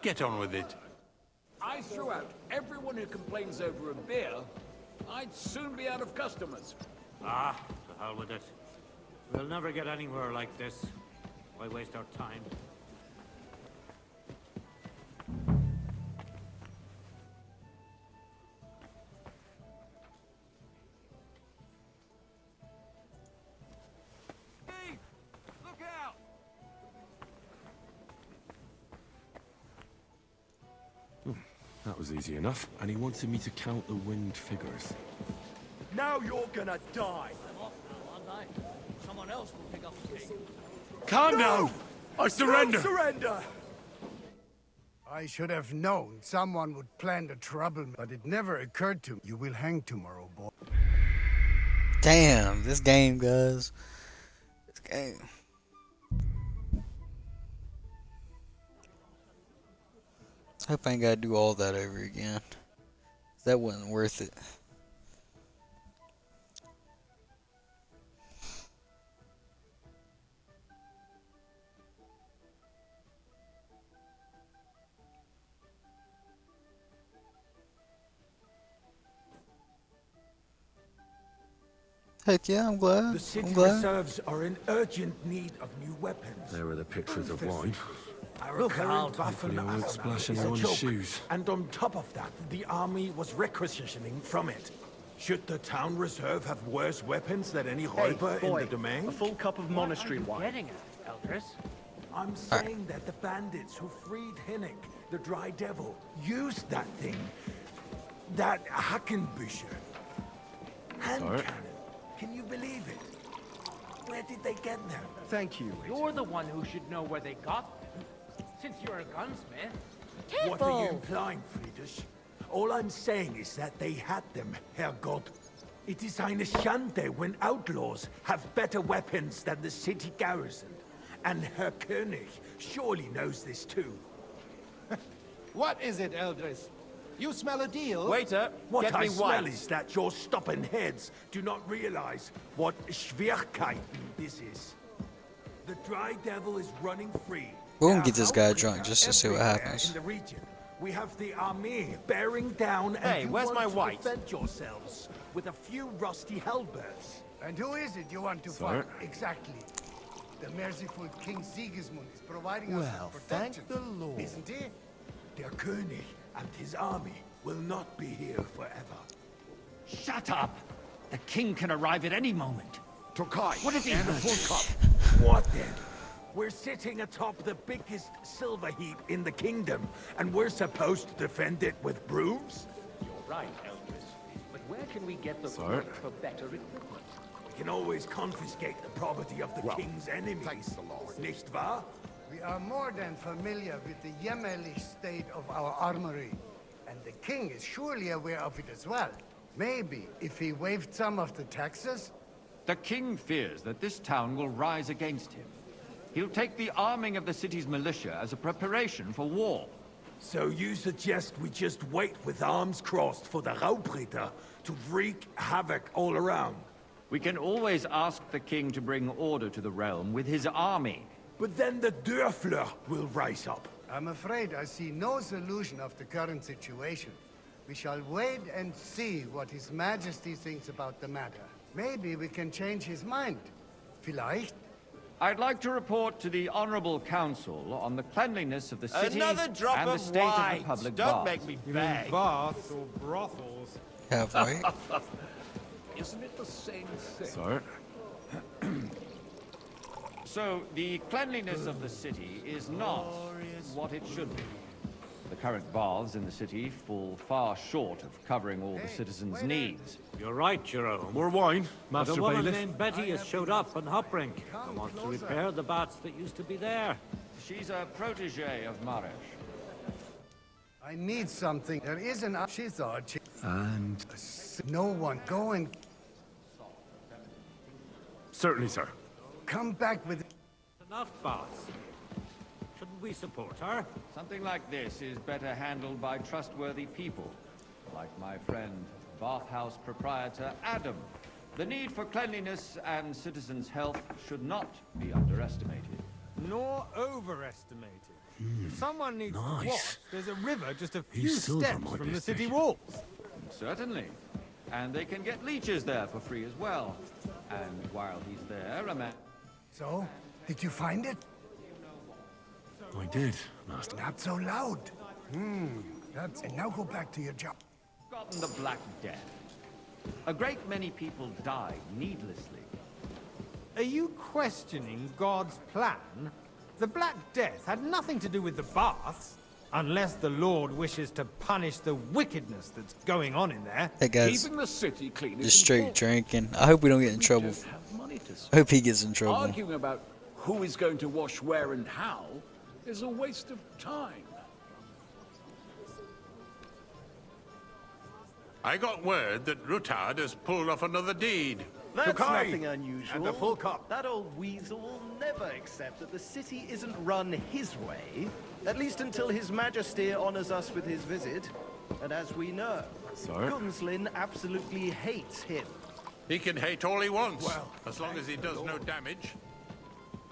Speaker 5: Get on with it.
Speaker 21: I threw out everyone who complains over a beer. I'd soon be out of customers.
Speaker 20: Ah, to hell with it. We'll never get anywhere like this. Why waste our time?
Speaker 17: Hey, look out!
Speaker 4: That was easy enough. And he wanted me to count the winged figures.
Speaker 19: Now you're gonna die.
Speaker 3: Someone else will pick up the king.
Speaker 4: Calm down! I surrender!
Speaker 19: Don't surrender!
Speaker 18: I should have known someone would plan the trouble, but it never occurred to me. You will hang tomorrow, boy.
Speaker 1: Damn, this game, guys. This game. Hope I ain't gotta do all that over again. That wasn't worth it. Heck yeah, I'm glad.
Speaker 17: The city
Speaker 1: I'm glad.
Speaker 17: reserves are in urgent need of new weapons.
Speaker 11: There are the pictures of wine.
Speaker 17: Our current
Speaker 11: Hopefully I won't splash anyone's shoes.
Speaker 17: And on top of that, the army was requisitioning from it. Should the town reserve have worse weapons than any Räuber in the domain?
Speaker 19: A full cup of monastery
Speaker 3: What are you
Speaker 19: wine.
Speaker 3: getting at, Eldris?
Speaker 17: I'm saying that the bandits who freed Hinnick, the Dry Devil, used that thing. That Hackenbücher. Hand
Speaker 11: Sorry.
Speaker 17: cannon. Can you believe it? Where did they get them?
Speaker 19: Thank you.
Speaker 3: You're the one who should know where they got them, since you're a gunsmith.
Speaker 17: What are you implying, Friedrich? All I'm saying is that they had them, Herrgott. It is eine Schande when outlaws have better weapons than the city garrison. And Herr König surely knows this too.
Speaker 6: What is it, Eldris? You smell a deal?
Speaker 17: Waiter, what
Speaker 6: get
Speaker 17: I
Speaker 6: me
Speaker 17: smell
Speaker 6: white.
Speaker 17: is that your stubborn heads do not realize what Schwierigkeiten this is. The Dry Devil is running free.
Speaker 1: We're gonna get this guy drunk just to see what
Speaker 17: Everywhere
Speaker 1: happens.
Speaker 17: in the region, we have the army bearing down, and
Speaker 6: Hey,
Speaker 17: you
Speaker 6: where's
Speaker 17: want
Speaker 6: my
Speaker 17: to
Speaker 6: white?
Speaker 17: defend yourselves with a few rusty halberds.
Speaker 18: And who is it you want to
Speaker 17: Sir?
Speaker 18: fight? Exactly. The merciful King Sigismund is providing us
Speaker 17: Well,
Speaker 18: with
Speaker 17: thank
Speaker 18: protection,
Speaker 17: the Lord.
Speaker 18: isn't he?
Speaker 17: Der König and his army will not be here forever.
Speaker 20: Shut up! The king can arrive at any moment.
Speaker 17: Tokai,
Speaker 20: What is he?
Speaker 17: and a full cup. What then? We're sitting atop the biggest silver heap in the kingdom, and we're supposed to defend it with brooms?
Speaker 15: You're right, Eldris. But where can we get the
Speaker 17: Sir?
Speaker 15: wood for better equipment?
Speaker 17: We can always confiscate the property of the king's enemies, nicht wahr?
Speaker 18: We are more than familiar with the jämmerlich state of our armory. And the king is surely aware of it as well. Maybe if he waived some of the taxes?
Speaker 10: The king fears that this town will rise against him. He'll take the arming of the city's militia as a preparation for war.
Speaker 17: So you suggest we just wait with arms crossed for the Raubritter to wreak havoc all around?
Speaker 10: We can always ask the king to bring order to the realm with his army.
Speaker 17: But then the Dörfler will rise up.
Speaker 18: I'm afraid I see no solution of the current situation. We shall wait and see what His Majesty thinks about the matter. Maybe we can change his mind. Vielleicht?
Speaker 10: I'd like to report to the Honorable Council on the cleanliness of the city
Speaker 6: Another drop
Speaker 10: and the
Speaker 6: of
Speaker 10: state
Speaker 6: white.
Speaker 10: of the public
Speaker 6: Don't
Speaker 10: baths.
Speaker 6: make me
Speaker 7: You mean
Speaker 6: beg.
Speaker 7: baths or brothels?
Speaker 1: Have white.
Speaker 21: Isn't it the same thing?
Speaker 11: Sorry.
Speaker 10: So, the cleanliness of the city is not what it should be. The current baths in the city fall far short of covering all the citizens' needs.
Speaker 20: You're right, Jerome.
Speaker 4: More wine,
Speaker 20: But
Speaker 4: Master
Speaker 20: a woman
Speaker 4: Bailiff.
Speaker 20: named Betty has showed up on Hopbrink and wants to repair the baths that used to be there.
Speaker 10: She's a protege of Maresh.
Speaker 18: I need something. There is an... She's archie.
Speaker 4: And...
Speaker 18: No one. Go and
Speaker 4: Certainly, sir.
Speaker 18: come back with...
Speaker 20: Enough baths. Shouldn't we support her?
Speaker 10: Something like this is better handled by trustworthy people, like my friend, bathhouse proprietor Adam. The need for cleanliness and citizens' health should not be underestimated.
Speaker 7: Nor overestimated. If someone needs to
Speaker 10: nice.
Speaker 7: wash, there's a river just a few
Speaker 10: His silver
Speaker 7: steps
Speaker 10: might
Speaker 7: from
Speaker 10: be
Speaker 7: the city
Speaker 10: thick.
Speaker 7: walls.
Speaker 10: Certainly. And they can get leeches there for free as well. And while he's there, a man...
Speaker 18: So, did you find it?
Speaker 4: I did, Master.
Speaker 18: Not so loud. That's... And now go back to your job.
Speaker 10: Forgotten the Black Death. A great many people died needlessly.
Speaker 7: Are you questioning God's plan? The Black Death had nothing to do with the baths. Unless the Lord wishes to punish the wickedness that's going on in there.
Speaker 1: Hey guys,
Speaker 21: Keeping the city clean is
Speaker 1: just straight
Speaker 21: important.
Speaker 1: drinking. I hope we don't get in trouble.
Speaker 21: Don't have money to
Speaker 1: I hope he gets in trouble.
Speaker 21: Arguing about who is going to wash where and how is a waste of time.
Speaker 12: I got word that Rutard has pulled off another deed.
Speaker 19: That's
Speaker 4: Tokai!
Speaker 19: nothing unusual.
Speaker 4: And a full cup.
Speaker 19: That old weasel will never accept that the city isn't run his way, at least until His Majesty honors us with his visit. And as we know, Gunslin absolutely hates him.
Speaker 12: He can hate all he wants, as long as he does no damage.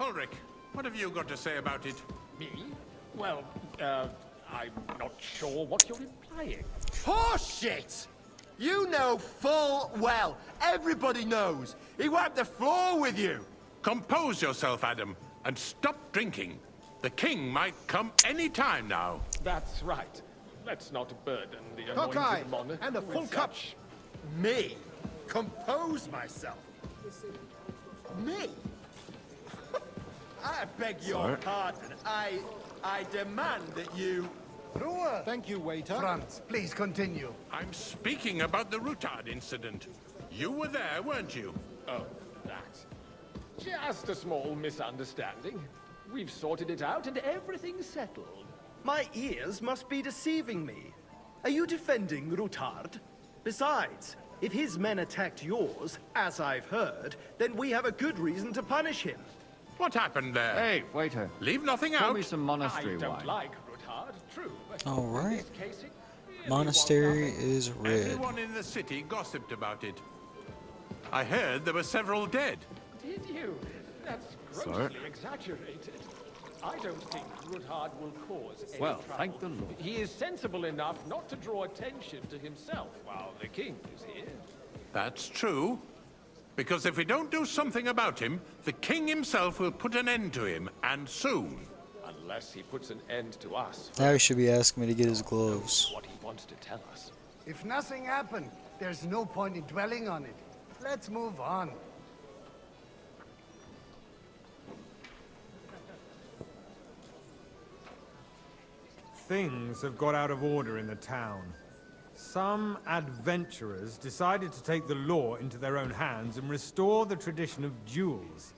Speaker 12: Ulrich, what have you got to say about it?
Speaker 15: Me? Well, I'm not sure what you're implying.
Speaker 6: Horseshit! You know full well, everybody knows, he wiped the floor with you!
Speaker 12: Compose yourself, Adam, and stop drinking. The king might come any time now.
Speaker 15: That's right. Let's not burden the
Speaker 6: Cockeye,
Speaker 15: anointed monarch
Speaker 6: and a
Speaker 15: with
Speaker 6: full cup.
Speaker 15: such-
Speaker 6: Me? Compose myself? Me? I beg your pardon. I demand that you...
Speaker 18: Ruhe!
Speaker 6: Thank you, waiter.
Speaker 18: Franz, please continue.
Speaker 12: I'm speaking about the Rutard incident. You were there, weren't you?
Speaker 15: Oh, that. Just a small misunderstanding. We've sorted it out and everything's settled.
Speaker 19: My ears must be deceiving me. Are you defending Rutard? Besides, if his men attacked yours, as I've heard, then we have a good reason to punish him.
Speaker 12: What happened there?
Speaker 10: Hey, waiter.
Speaker 12: Leave nothing
Speaker 10: Pour
Speaker 12: out.
Speaker 10: me some monastery
Speaker 15: I don't
Speaker 10: wine.
Speaker 15: like Rutard, true, but
Speaker 1: All
Speaker 15: in
Speaker 1: right.
Speaker 15: this case, it really
Speaker 1: Monastery
Speaker 15: was nothing.
Speaker 1: is red.
Speaker 12: Everyone in the city gossiped about it. I heard there were several dead.
Speaker 15: Did you? That's grossly exaggerated. I don't think Rutard will cause any
Speaker 10: Well,
Speaker 15: trouble.
Speaker 10: thank the Lord.
Speaker 15: He is sensible enough not to draw attention to himself while the king is here.
Speaker 12: That's true. Because if we don't do something about him, the king himself will put an end to him, and soon.
Speaker 15: Unless he puts an end to us.
Speaker 1: Now he should be asking me to get his gloves.
Speaker 15: What he wants to tell us.
Speaker 18: If nothing happened, there's no point in dwelling on it. Let's move on.
Speaker 7: Things have got out of order in the town. Some adventurers decided to take the law into their own hands and restore the tradition of duels.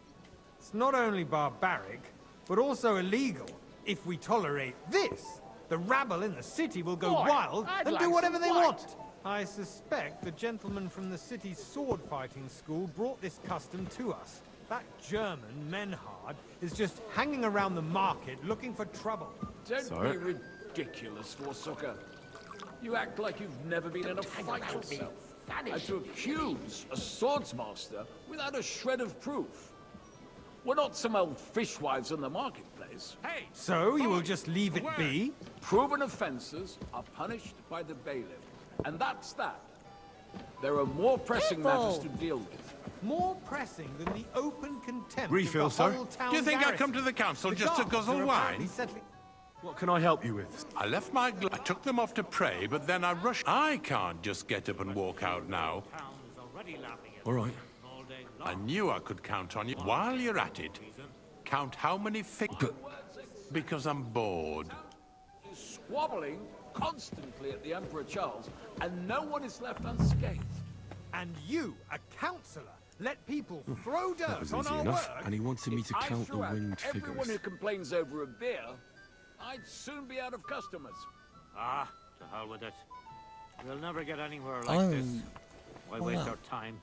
Speaker 7: It's not only barbaric, but also illegal. If we tolerate this, the rabble in the city will go
Speaker 15: Boy,
Speaker 7: wild
Speaker 15: I'd
Speaker 7: and
Speaker 15: like
Speaker 7: do whatever
Speaker 15: some
Speaker 7: they
Speaker 15: white.
Speaker 7: want. I suspect the gentleman from the city's sword-fighting school brought this custom to us. That German, Menhard, is just hanging around the market looking for trouble.
Speaker 21: Don't be ridiculous, Forsucker. You act like you've never been in a fight yourself. And to accuse a swordsmaster without a shred of proof. We're not some old fishwives in the marketplace.
Speaker 12: Hey!
Speaker 7: So you will just leave it be?
Speaker 21: Proven offences are punished by the bailiff. And that's that. There are more pressing matters to deal with.
Speaker 7: More pressing than the open contempt
Speaker 4: Refill,
Speaker 7: of the
Speaker 4: sir.
Speaker 7: whole town
Speaker 12: Do you think I
Speaker 7: garrison.
Speaker 12: come to the council
Speaker 7: The
Speaker 12: just to
Speaker 7: guards
Speaker 12: guzzle
Speaker 7: are apparently
Speaker 12: wine?
Speaker 7: settling-
Speaker 4: What can I help you with?
Speaker 12: I left my I took them off to pray, but then I rushed. I can't just get up and walk out now.
Speaker 4: All right.
Speaker 12: I knew I could count on you. While you're at it, count how many figures. Because I'm bored.
Speaker 21: Squabbling constantly at the Emperor Charles, and no one is left unscathed.
Speaker 7: And you, a councillor, let people throw
Speaker 4: That
Speaker 7: dirt
Speaker 4: was
Speaker 7: on
Speaker 4: easy
Speaker 7: our
Speaker 4: enough.
Speaker 7: work?
Speaker 4: And he wanted me to
Speaker 21: If I
Speaker 4: count the
Speaker 21: threw out
Speaker 4: winged
Speaker 21: everyone who
Speaker 4: figures.
Speaker 21: complains over a beer, I'd soon be out of customers.
Speaker 20: Ah, to hell with it. We'll never get anywhere
Speaker 1: I
Speaker 20: like
Speaker 1: don't
Speaker 20: this.
Speaker 1: even-
Speaker 20: Why
Speaker 1: why
Speaker 20: waste
Speaker 1: not?
Speaker 20: our time?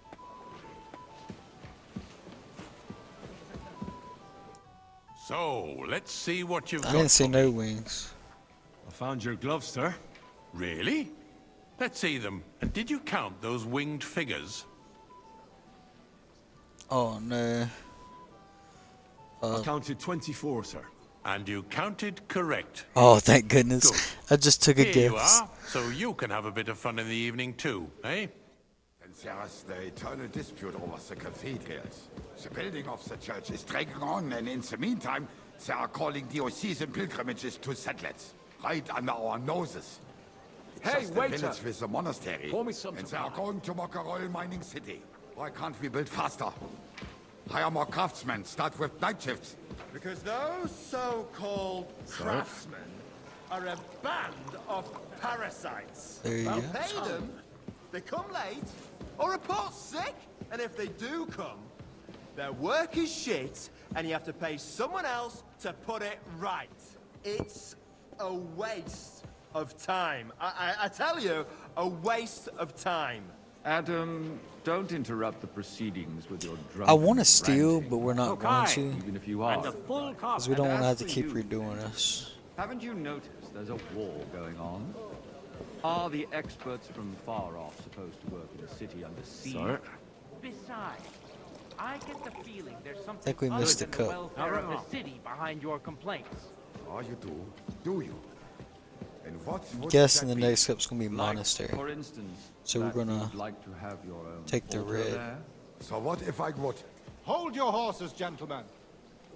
Speaker 12: So, let's see what you've
Speaker 1: I
Speaker 12: got.
Speaker 1: didn't say no wings.
Speaker 4: I found your gloves, sir.
Speaker 12: Really? Let's see them. And did you count those winged figures?
Speaker 1: Oh no.
Speaker 4: I counted 24, sir.
Speaker 12: And you counted correct.
Speaker 1: Oh, thank goodness. I just took a
Speaker 12: Here you
Speaker 1: guess.
Speaker 12: are. So you can have a bit of fun in the evening too, eh?
Speaker 22: And there's the eternal dispute over the cathedrals. The building of the church is dragging on, and in the meantime, they are calling diocesan pilgrimages to settlers, right under our noses. It's
Speaker 21: Hey,
Speaker 22: just a
Speaker 21: waiter.
Speaker 22: village with a monastery,
Speaker 21: Pour me some
Speaker 22: and they are going to make a royal mining city. Why can't we build faster? Hire more craftsmen, start with night shifts.
Speaker 6: Because those so-called craftsmen are a band of parasites.
Speaker 1: There you
Speaker 6: Well,
Speaker 1: go.
Speaker 6: pay them. They come late or report sick, and if they do come, their work is shit, and you have to pay someone else to put it right. It's a waste of time. I tell you, A waste of time.
Speaker 10: Adam, don't interrupt the proceedings with your drunken
Speaker 1: I want to steal,
Speaker 10: ranting.
Speaker 1: but we're not going to.
Speaker 10: Even if you are.
Speaker 1: Because we don't want to have to keep redoing this.
Speaker 10: Haven't you noticed there's a war going on? Are the experts from far off supposed to work in a city under siege?
Speaker 1: Sorry.
Speaker 3: Besides, I get the feeling there's something
Speaker 1: I think we
Speaker 3: other
Speaker 1: missed
Speaker 3: than
Speaker 1: a
Speaker 3: the
Speaker 1: cut.
Speaker 3: welfare of the city behind your complaints.
Speaker 22: Oh, you do? Do you? And what
Speaker 1: I'm
Speaker 22: would
Speaker 1: guessing
Speaker 22: that
Speaker 1: the
Speaker 22: be?
Speaker 1: next step's going to be monastery.
Speaker 10: For instance,
Speaker 1: So we're
Speaker 10: that
Speaker 1: going to
Speaker 10: you'd like to have your own
Speaker 1: take the
Speaker 10: altar
Speaker 1: red.
Speaker 10: there?
Speaker 22: So what if I would?
Speaker 13: Hold your horses, gentlemen.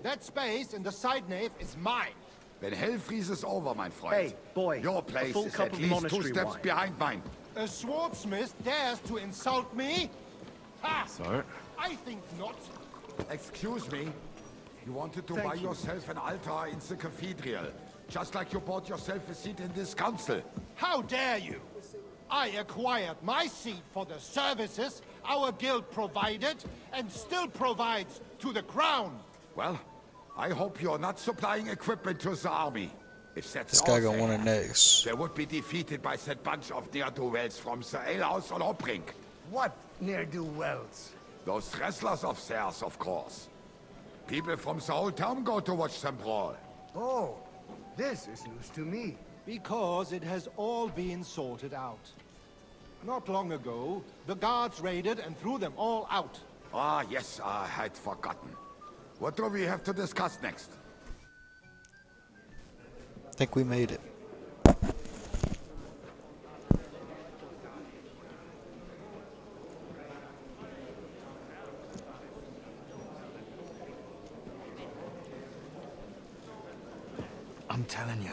Speaker 13: That space in the side nave is mine.
Speaker 22: Then hell freezes over, mein Freund.
Speaker 19: Hey, boy,
Speaker 22: Your
Speaker 19: a
Speaker 22: place
Speaker 19: full
Speaker 22: is
Speaker 19: cup
Speaker 22: at
Speaker 19: of
Speaker 22: least 2
Speaker 19: monastery
Speaker 22: steps
Speaker 19: wine.
Speaker 22: behind mine.
Speaker 13: A swordsmith dares to insult me? Ha!
Speaker 4: Sorry.
Speaker 13: I think not.
Speaker 22: Excuse me. You wanted to
Speaker 19: Thank
Speaker 22: buy
Speaker 19: you.
Speaker 22: yourself an altar in the cathedral. Just like you bought yourself a seat in this council.
Speaker 13: How dare you? I acquired my seat for the services our guild provided and still provides to the crown.
Speaker 22: Well, I hope you're not supplying equipment to the army. If that's
Speaker 1: This guy
Speaker 22: all
Speaker 1: gonna
Speaker 22: they
Speaker 1: want it
Speaker 22: have,
Speaker 1: next.
Speaker 22: they would be defeated by that bunch of ne'er-do-wells from the alehouse on Hopbrink.
Speaker 18: What ne'er-do-wells?
Speaker 22: Those wrestlers of theirs, of course. People from the whole town go to watch them brawl.
Speaker 18: Oh, this is news to me.
Speaker 13: Because it has all been sorted out. Not long ago, the guards raided and threw them all out.
Speaker 22: Ah, yes, I had forgotten. What do we have to discuss next?
Speaker 1: I think we made it.
Speaker 14: I'm telling you,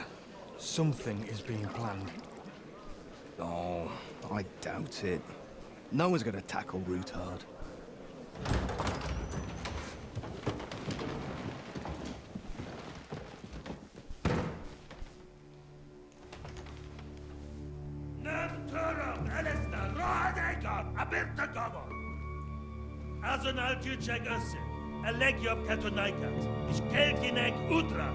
Speaker 14: something is being planned.
Speaker 23: Oh, I doubt it. No one's gonna tackle Rootard.
Speaker 24: Azonal Tücek Össe, Elegiop Katonaikat, ich Kelkinek Udra.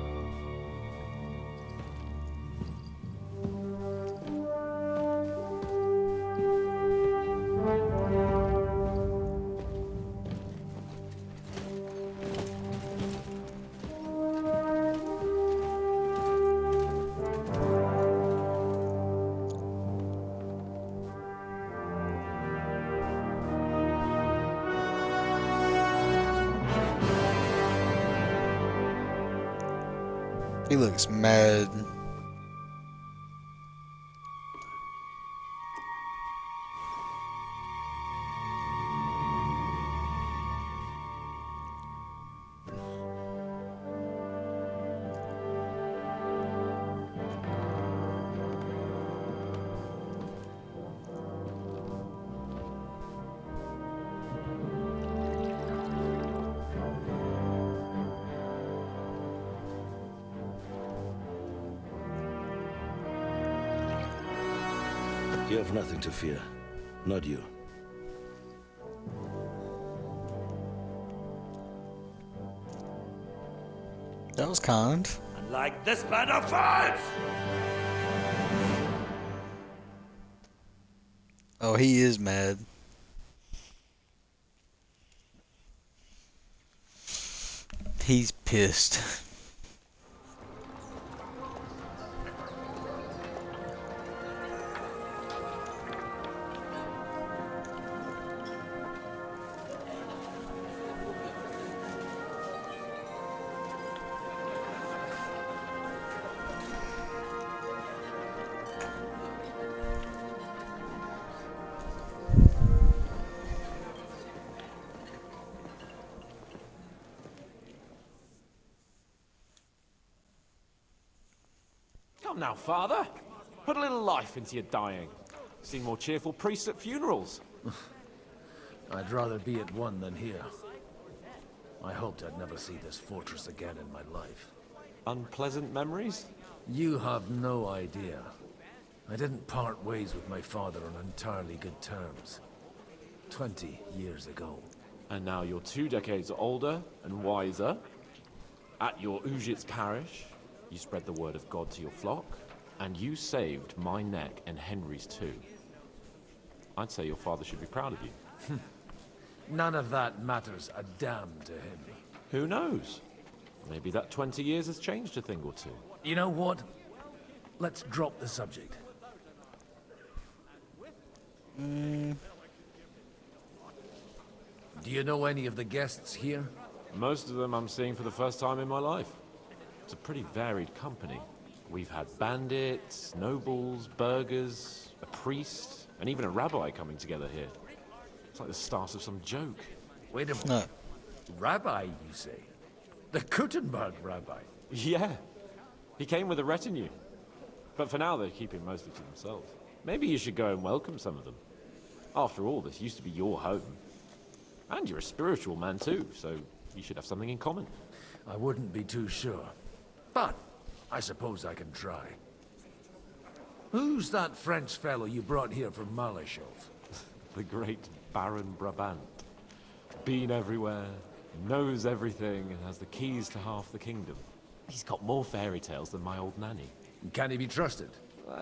Speaker 1: He looks mad.
Speaker 25: You have nothing to fear. Not you.
Speaker 1: That was kind.
Speaker 24: Unlike this band of fools!
Speaker 1: Oh, he is mad. He's pissed.
Speaker 2: Come now, Father. Put a little life into your dying. Seen more cheerful priests at funerals.
Speaker 26: I'd rather be at one than here. I hoped I'd never see this fortress again in my life.
Speaker 2: Unpleasant memories?
Speaker 26: You have no idea. I didn't part ways with my father on entirely good terms. 20 years ago.
Speaker 2: And now you're 2 decades older and wiser. At your Ujit's parish, you spread the word of God to your flock, and you saved my neck and Henry's too. I'd say your father should be proud of you.
Speaker 26: None of that matters a damn to him.
Speaker 2: Who knows? Maybe that 20 years has changed a thing or two.
Speaker 26: You know what? Let's drop the subject. Do you know any of the guests here?
Speaker 2: Most of them I'm seeing for the first time in my life. It's a pretty varied company. We've had bandits, nobles, burghers, a priest, and even a rabbi coming together here. It's like the start of some joke.
Speaker 26: Wait a minute. Rabbi, you say? The Gutenberg rabbi?
Speaker 2: Yeah. He came with a retinue. But for now, they're keeping mostly to themselves. Maybe you should go and welcome some of them. After all, this used to be your home. And you're a spiritual man too, so you should have something in common.
Speaker 26: I wouldn't be too sure. But I suppose I can try. Who's that French fellow you brought here from Malashov?
Speaker 2: The great Baron Brabant. Been everywhere, knows everything, and has the keys to half the kingdom. He's got more fairy tales than my old nanny.
Speaker 26: Can he be trusted?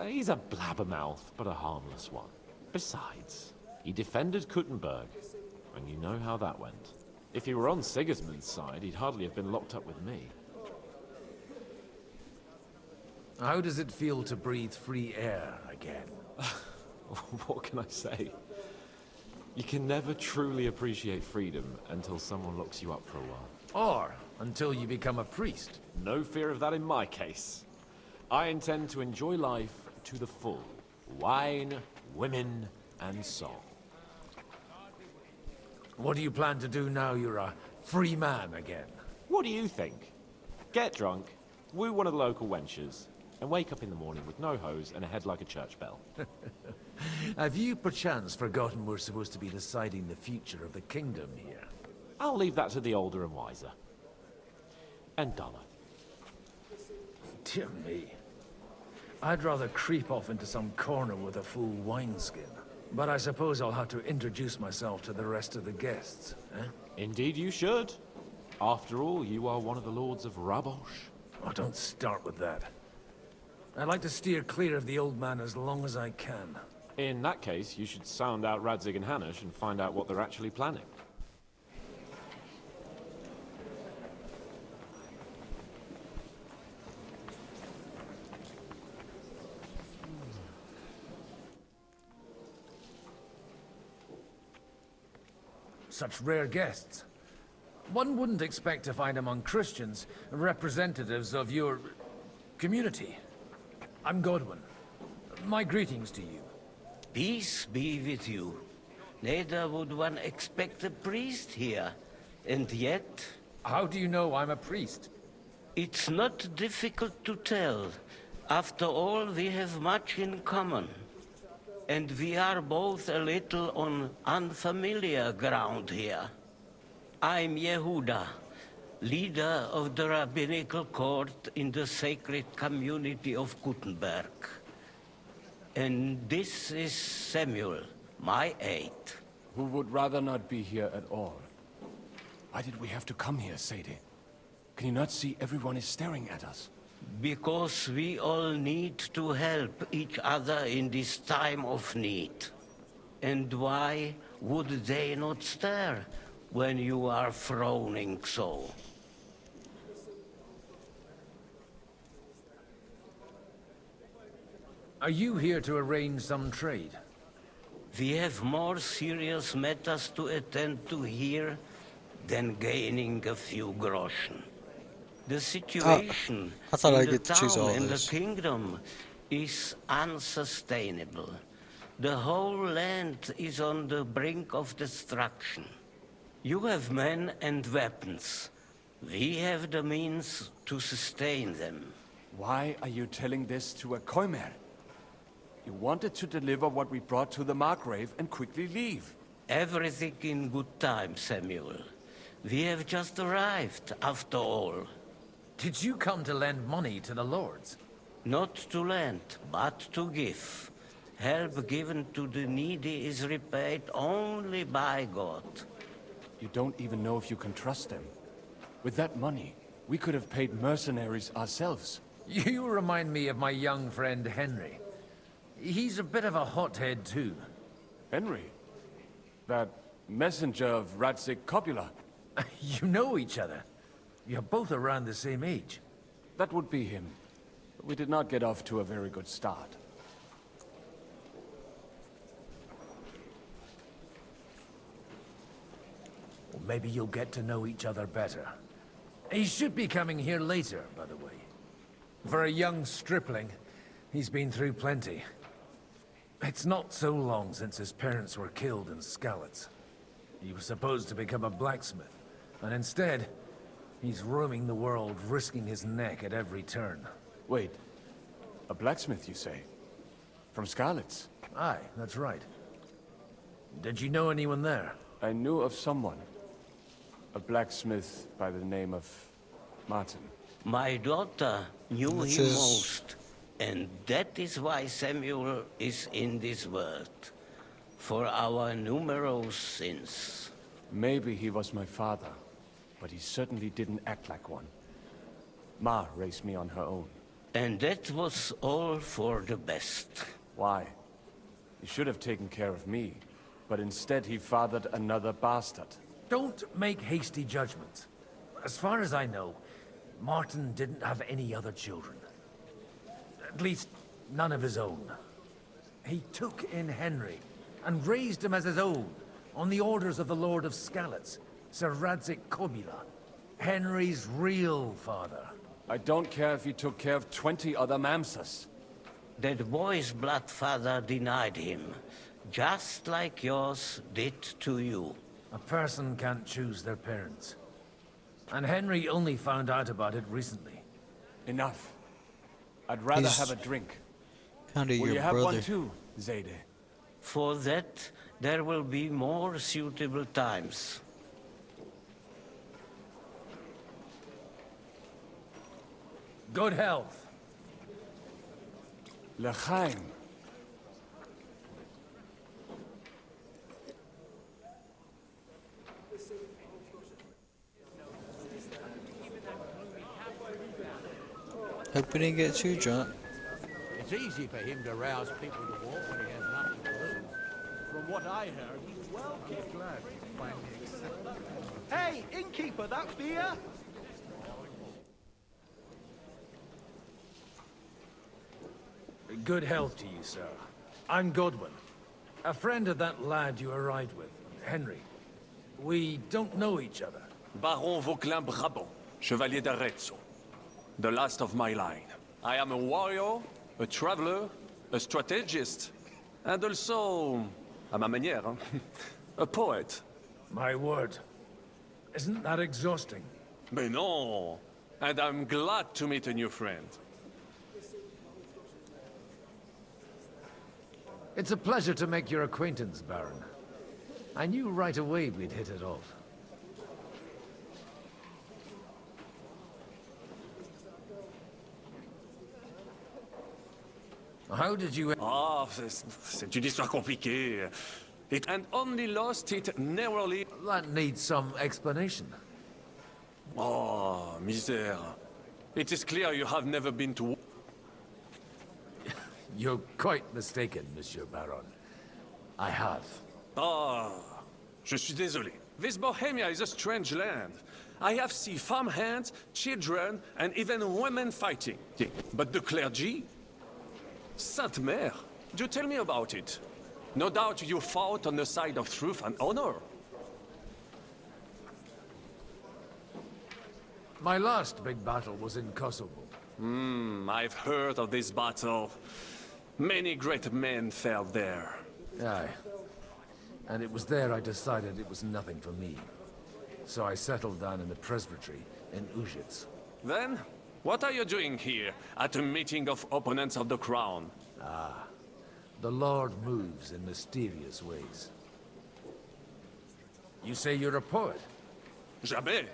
Speaker 2: He's a blabbermouth, but a harmless one. Besides, he defended Gutenberg, and you know how that went. If he were on Sigismund's side, he'd hardly have been locked up with me.
Speaker 26: How does it feel to breathe free air again?
Speaker 2: What can I say? You can never truly appreciate freedom until someone locks you up for a while.
Speaker 26: Or until you become a priest.
Speaker 2: No fear of that in my case. I intend to enjoy life to the full. Wine, women, and song.
Speaker 26: What do you plan to do now you're a free man again?
Speaker 2: What do you think? Get drunk, woo one of the local wenches, and wake up in the morning with no hose and a head like a church bell.
Speaker 26: Have you perchance forgotten we're supposed to be deciding the future of the kingdom here?
Speaker 2: I'll leave that to the older and wiser. And duller.
Speaker 26: Dear me. I'd rather creep off into some corner with a full wineskin. But I suppose I'll have to introduce myself to the rest of the guests, eh?
Speaker 2: Indeed you should. After all, you are one of the lords of Rabosh.
Speaker 26: Oh, don't start with that. I'd like to steer clear of the old man as long as I can.
Speaker 2: In that case, you should sound out Radzig and Hanush and find out what they're actually planning.
Speaker 26: Such rare guests. One wouldn't expect to find among Christians representatives of your community. I'm Godwin. My greetings to you.
Speaker 5: Peace be with you. Neither would one expect a priest here. And yet...
Speaker 26: How do you know I'm a priest?
Speaker 5: It's not difficult to tell. After all, we have much in common. And we are both a little on unfamiliar ground here. I'm Yehuda, leader of the rabbinical court in the sacred community of Gutenberg. And this is Samuel, my aide.
Speaker 14: Who would rather not be here at all. Why did we have to come here, Sadie? Can you not see everyone is staring at us?
Speaker 5: Because we all need to help each other in this time of need. And why would they not stare when you are frowning so?
Speaker 26: Are you here to arrange some trade?
Speaker 5: We have more serious matters to attend to here than gaining a few groschen. The situation
Speaker 1: I thought
Speaker 5: in
Speaker 1: I'd
Speaker 5: the
Speaker 1: get to choose all
Speaker 5: town and the
Speaker 1: this.
Speaker 5: kingdom is unsustainable. The whole land is on the brink of destruction. You have men and weapons. We have the means to sustain them.
Speaker 14: Why are you telling this to a Koimer? You wanted to deliver what we brought to the Margrave and quickly leave.
Speaker 5: Everything in good time, Samuel. We have just arrived, after all.
Speaker 26: Did you come to lend money to the lords?
Speaker 5: Not to lend, but to give. Help given to the needy is repaid only by God.
Speaker 14: You don't even know if you can trust them. With that money, we could have paid mercenaries ourselves.
Speaker 26: You remind me of my young friend Henry. He's a bit of a hothead too.
Speaker 14: Henry? That messenger of Radzik Copula?
Speaker 26: You know each other. You're both around the same age.
Speaker 14: That would be him. We did not get off to a very good start.
Speaker 26: Well, maybe you'll get to know each other better. He should be coming here later, by the way. For a young stripling, he's been through plenty. It's not so long since his parents were killed in Skalitz. He was supposed to become a blacksmith, and instead, he's roaming the world, risking his neck at every turn.
Speaker 14: Wait, a blacksmith, you say? From Skalitz?
Speaker 26: Aye, that's right. Did you know anyone there?
Speaker 14: I knew of someone. A blacksmith by the name of Martin.
Speaker 5: My daughter knew him most, and that is why Samuel is in this world. For our numerous sins.
Speaker 14: Maybe he was my father, but he certainly didn't act like one. Ma raised me on her own.
Speaker 5: And that was all for the best.
Speaker 14: Why? He should have taken care of me, but instead he fathered another bastard.
Speaker 26: Don't make hasty judgments. As far as I know, Martin didn't have any other children. At least, none of his own. He took in Henry, and raised him as his own, on the orders of the Lord of Skalitz, Sir Radzik Copula, Henry's real father.
Speaker 14: I don't care if he took care of 20 other mamsas.
Speaker 5: That boy's blood father denied him, just like yours did to you.
Speaker 26: A person can't choose their parents. And Henry only found out about it recently.
Speaker 14: Enough. I'd rather
Speaker 1: He's
Speaker 14: have a drink.
Speaker 1: Kinda
Speaker 14: Will
Speaker 1: your
Speaker 14: you have
Speaker 1: brother.
Speaker 14: one too, Zayde?
Speaker 5: For that, there will be more suitable times.
Speaker 26: Good health.
Speaker 14: L'chaim.
Speaker 1: Hope we didn't get too drunk.
Speaker 6: It's easy for him to rouse people to war when he has nothing to lose. From what I heard, he's well kept. Glad to finally accept.
Speaker 19: Hey, innkeeper, that's beer?
Speaker 26: Good health to you, sir. I'm Godwin. A friend of that lad you arrived with, Henry. We don't know each other.
Speaker 8: Baron Vauquelin Brabant, Chevalier d'Arezzo. The last of my line. I am a warrior, a traveler, a strategist, and also, à ma manière, a poet.
Speaker 26: My word. Isn't that exhausting?
Speaker 8: Mais non! And I'm glad to meet a new friend.
Speaker 26: It's a pleasure to make your acquaintance, Baron. I knew right away we'd hit it off. How did you...
Speaker 8: Ah, c'est une histoire compliquée. It and only lost it narrowly.
Speaker 26: That needs some explanation.
Speaker 8: Oh, misère. It is clear you have never been to...
Speaker 26: You're quite mistaken, Monsieur Baron. I have.
Speaker 8: Ah, je suis désolé. This Bohemia is a strange land. I have seen farmhands, children, and even women fighting. But the clergy? Sainte Mère, do tell me about it. No doubt you fought on the side of truth and honor.
Speaker 26: My last big battle was in Kosovo.
Speaker 8: I've heard of this battle. Many great men fell there.
Speaker 26: Aye. And it was there I decided it was nothing for me. So I settled down in the presbytery in Ujits.
Speaker 8: Then, what are you doing here, at a meeting of opponents of the crown?
Speaker 26: Ah, the Lord moves in mysterious ways. You say you're a poet?
Speaker 8: Jamais.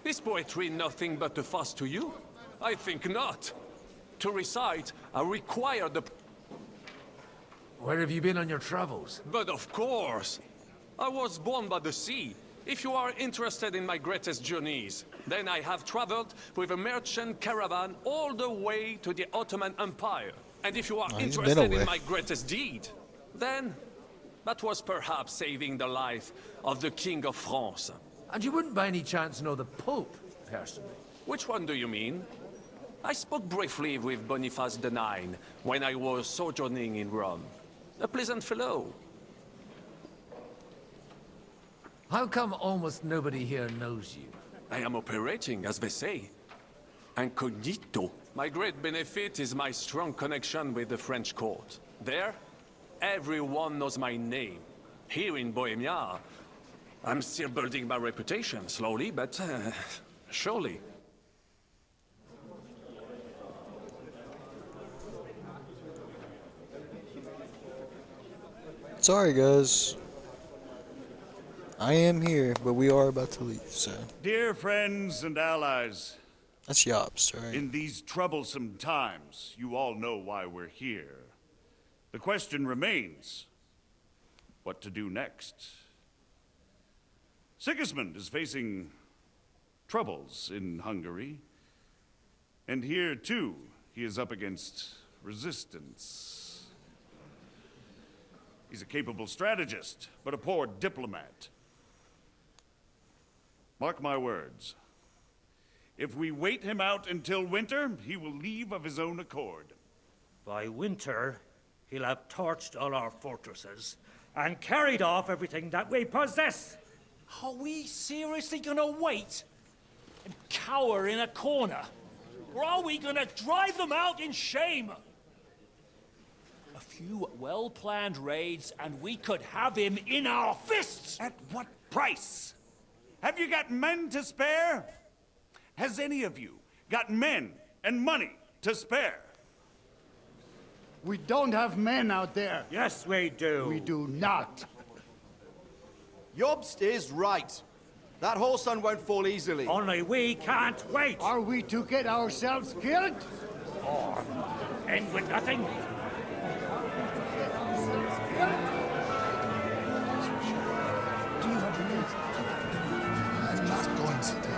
Speaker 8: Is poetry nothing but a fuss to you? I think not. To recite, I require the...
Speaker 26: Where have you been on your travels?
Speaker 8: But of course! I was born by the sea. If you are interested in my greatest journeys, then I have traveled with a merchant caravan all the way to the Ottoman Empire. And if you are
Speaker 1: he's been
Speaker 8: interested
Speaker 1: away.
Speaker 8: in my greatest deed, then That was perhaps saving the life of the King of France.
Speaker 26: And you wouldn't by any chance know the Pope, personally?
Speaker 8: Which one do you mean? I spoke briefly with Boniface IX when I was sojourning in Rome. A pleasant fellow.
Speaker 26: How come almost nobody here knows you?
Speaker 8: I am operating, as they say. Incognito. My great benefit is my strong connection with the French court. There, everyone knows my name. Here in Bohemia, I'm still building my reputation, slowly, but surely.
Speaker 1: Sorry, guys. I am here, but we are about to leave, so.
Speaker 7: Dear friends and allies.
Speaker 1: That's Jobst, right?
Speaker 7: In these troublesome times, you all know why we're here. The question remains, what to do next? Sigismund is facing troubles in Hungary. And here, too, he is up against resistance. He's a capable strategist, but a poor diplomat. Mark my words. If we wait him out until winter, he will leave of his own accord.
Speaker 24: By winter, he'll have torched all our fortresses and carried off everything that we possess.
Speaker 6: Are we seriously gonna wait and cower in a corner? Or are we gonna drive them out in shame? A few well-planned raids and we could have him in our fists!
Speaker 7: At what price? Have you got men to spare? Has any of you got men and money to spare?
Speaker 18: We don't have men out there.
Speaker 24: Yes, we do.
Speaker 18: We do not.
Speaker 9: Jobst is right. That whole sun won't fall easily.
Speaker 24: Only we can't wait.
Speaker 18: Are we to get ourselves killed?
Speaker 24: Or end with nothing?
Speaker 18: I'm not going to die.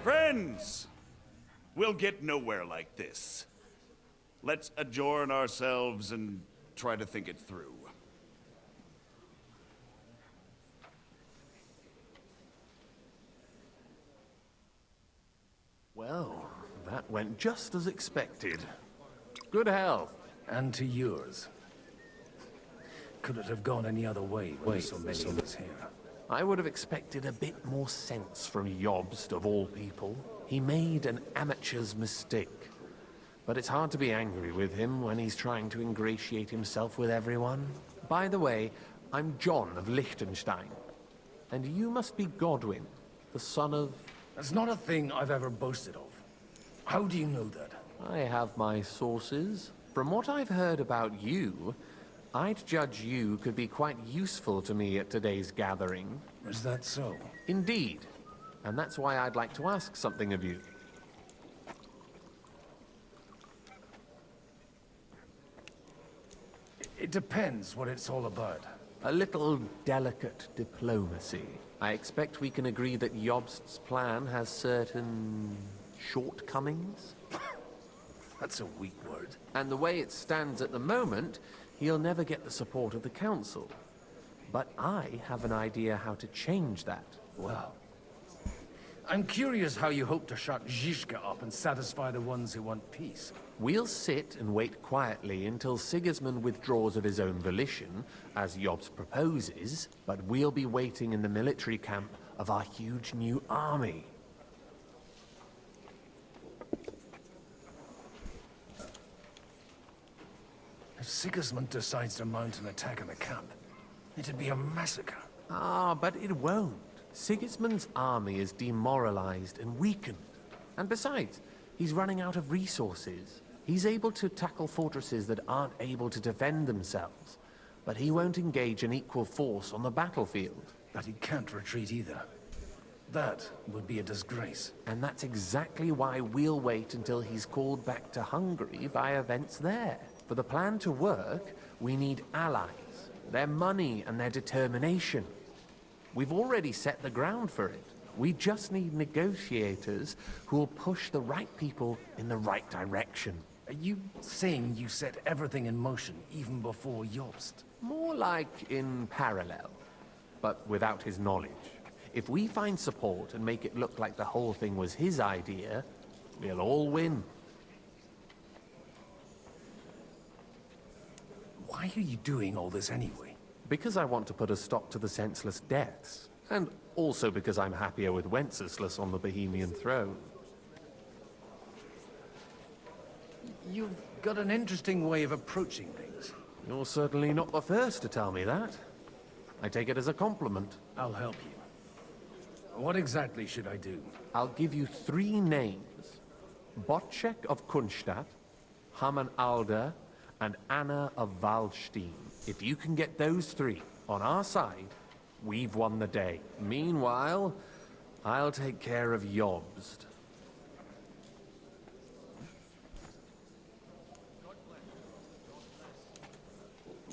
Speaker 7: Friends, we'll get nowhere like this. Let's adjourn ourselves and try to think it through.
Speaker 11: Well, that went just as expected. Good health.
Speaker 26: And to yours. Could it have gone any other way when so many of us here?
Speaker 11: I would have expected a bit more sense from Jobst, of all people. He made an amateur's mistake. But it's hard to be angry with him when he's trying to ingratiate himself with everyone. By the way, I'm John of Liechtenstein. And you must be Godwin, the son of...
Speaker 26: That's not a thing I've ever boasted of. How do you know that?
Speaker 11: I have my sources. From what I've heard about you, I'd judge you could be quite useful to me at today's gathering.
Speaker 26: Is that so?
Speaker 11: Indeed. And that's why I'd like to ask something of you.
Speaker 26: It depends what it's all about.
Speaker 11: A little delicate diplomacy. I expect we can agree that Jobst's plan has certain shortcomings.
Speaker 26: That's a weak word.
Speaker 11: And the way it stands at the moment, he'll never get the support of the council. But I have an idea how to change that.
Speaker 26: Well, I'm curious how you hope to shut Zizka up and satisfy the ones who want peace.
Speaker 11: We'll sit and wait quietly until Sigismund withdraws of his own volition, as Jobst proposes, but we'll be waiting in the military camp of our huge new army.
Speaker 26: If Sigismund decides to mount an attack on the camp, it'd be a massacre.
Speaker 11: Ah, but it won't. Sigismund's army is demoralized and weakened. And besides, he's running out of resources. He's able to tackle fortresses that aren't able to defend themselves. But he won't engage an equal force on the battlefield.
Speaker 26: But he can't retreat either. That would be a disgrace.
Speaker 11: And that's exactly why we'll wait until he's called back to Hungary by events there. For the plan to work, we need allies, their money and their determination. We've already set the ground for it. We just need negotiators who will push the right people in the right direction.
Speaker 14: Are you saying you set everything in motion even before Jobst?
Speaker 11: More like in parallel, but without his knowledge. If we find support and make it look like the whole thing was his idea, we'll all win.
Speaker 14: Why are you doing all this anyway?
Speaker 11: Because I want to put a stop to the senseless deaths. And also because I'm happier with Wenceslas on the Bohemian throne.
Speaker 14: You've got an interesting way of approaching things.
Speaker 11: You're certainly not the first to tell me that. I take it as a compliment.
Speaker 14: I'll help you. What exactly should I do?
Speaker 11: I'll give you 3 names. Botchek of Kunstadt, Haman Alder, and Anna of Waldstein. If you can get those 3 on our side, we've won the day. Meanwhile, I'll take care of Jobst.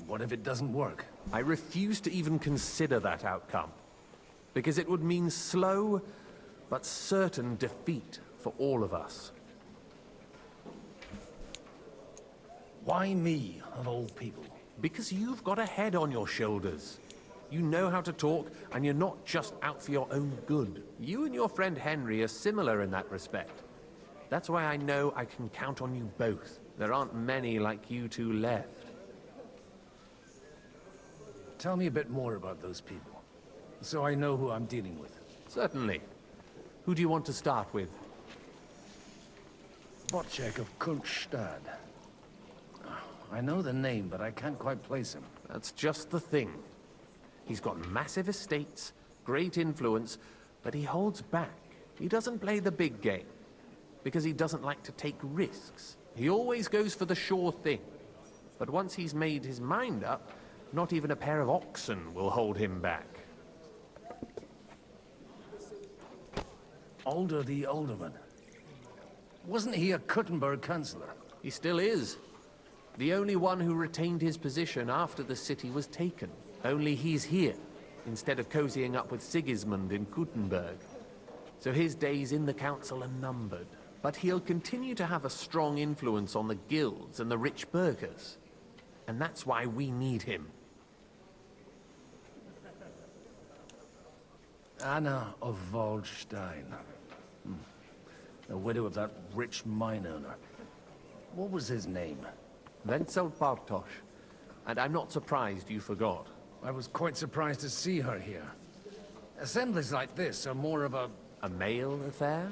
Speaker 14: What if it doesn't work?
Speaker 11: I refuse to even consider that outcome, because it would mean slow but certain defeat for all of us.
Speaker 14: Why me, of all people?
Speaker 11: Because you've got a head on your shoulders. You know how to talk, and you're not just out for your own good. You and your friend Henry are similar in that respect. That's why I know I can count on you both. There aren't many like you two left.
Speaker 14: Tell me a bit more about those people, so I know who I'm dealing with.
Speaker 11: Certainly. Who do you want to start with?
Speaker 14: Botchek of Kunstadt. I know the name, but I can't quite place him.
Speaker 11: That's just the thing. He's got massive estates, great influence, but he holds back. He doesn't play the big game, because he doesn't like to take risks. He always goes for the sure thing. But once he's made his mind up, not even a pair of oxen will hold him back.
Speaker 14: Alder the Alderman. Wasn't he a Kuttenberg councillor?
Speaker 11: He still is. The only one who retained his position after the city was taken. Only he's here, instead of cozying up with Sigismund in Kuttenberg. So his days in the council are numbered. But he'll continue to have a strong influence on the guilds and the rich burghers. And that's why we need him.
Speaker 14: Anna of Waldstein. The widow of that rich mine owner. What was his name?
Speaker 11: Wenzel Bartosz. And I'm not surprised you forgot.
Speaker 14: I was quite surprised to see her here. Assemblies like this are more of a
Speaker 11: male affair?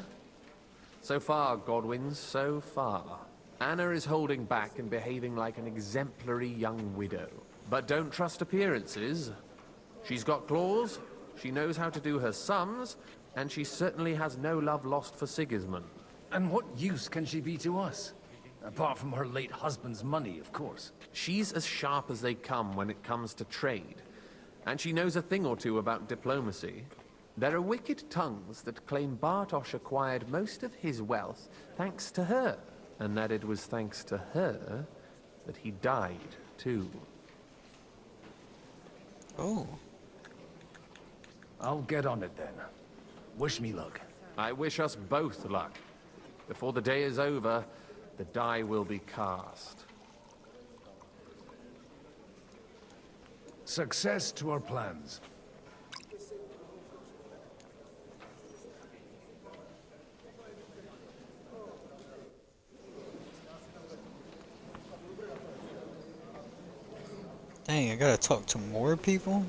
Speaker 11: So far, Godwin, so far. Anna is holding back and behaving like an exemplary young widow. But don't trust appearances. She's got claws, she knows how to do her sums, and she certainly has no love lost for Sigismund.
Speaker 14: And what use can she be to us? Apart from her late husband's money, of course.
Speaker 11: She's as sharp as they come when it comes to trade. And she knows a thing or two about diplomacy. There are wicked tongues that claim Bartosz acquired most of his wealth thanks to her. And that it was thanks to her that he died, too.
Speaker 1: Oh.
Speaker 14: I'll get on it then. Wish me luck.
Speaker 11: I wish us both luck. Before the day is over, the die will be cast.
Speaker 14: Success to our plans.
Speaker 1: Dang, I gotta talk to more people?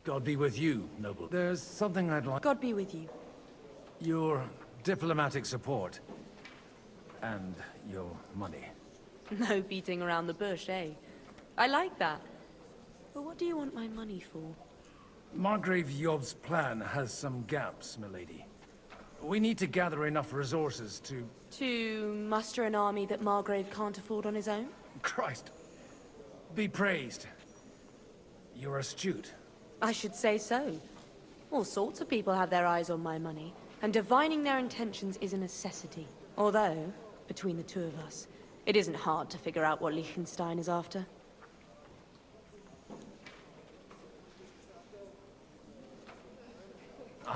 Speaker 14: God be with you, noble. There's something I'd like...
Speaker 12: God be with you.
Speaker 14: Your diplomatic support. And your money.
Speaker 12: No beating around the bush, eh? I like that. But what do you want my money for?
Speaker 14: Margrave Job's plan has some gaps, milady. We need to gather enough resources to...
Speaker 12: To muster an army that Margrave can't afford on his own?
Speaker 14: Christ. Be praised. You're astute.
Speaker 12: I should say so. All sorts of people have their eyes on my money, and divining their intentions is a necessity. Although, between the two of us, it isn't hard to figure out what Liechtenstein is after.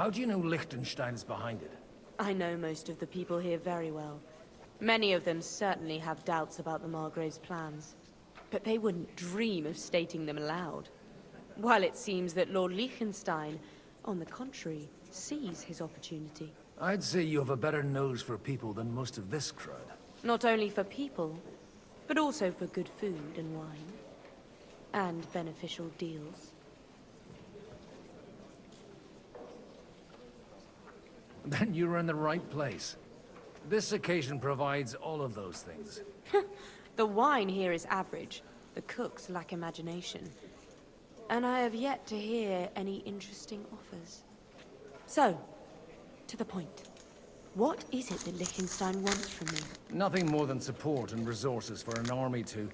Speaker 26: How do you know Liechtenstein's behind it?
Speaker 12: I know most of the people here very well. Many of them certainly have doubts about the Margrave's plans, but they wouldn't dream of stating them aloud. While it seems that Lord Liechtenstein, on the contrary, sees his opportunity.
Speaker 26: I'd say you have a better nose for people than most of this crowd.
Speaker 12: Not only for people, but also for good food and wine. And beneficial deals.
Speaker 26: Then you're in the right place. This occasion provides all of those things.
Speaker 12: The wine here is average. The cooks lack imagination. And I have yet to hear any interesting offers. So, to the point. What is it that Liechtenstein wants from me?
Speaker 26: Nothing more than support and resources for an army to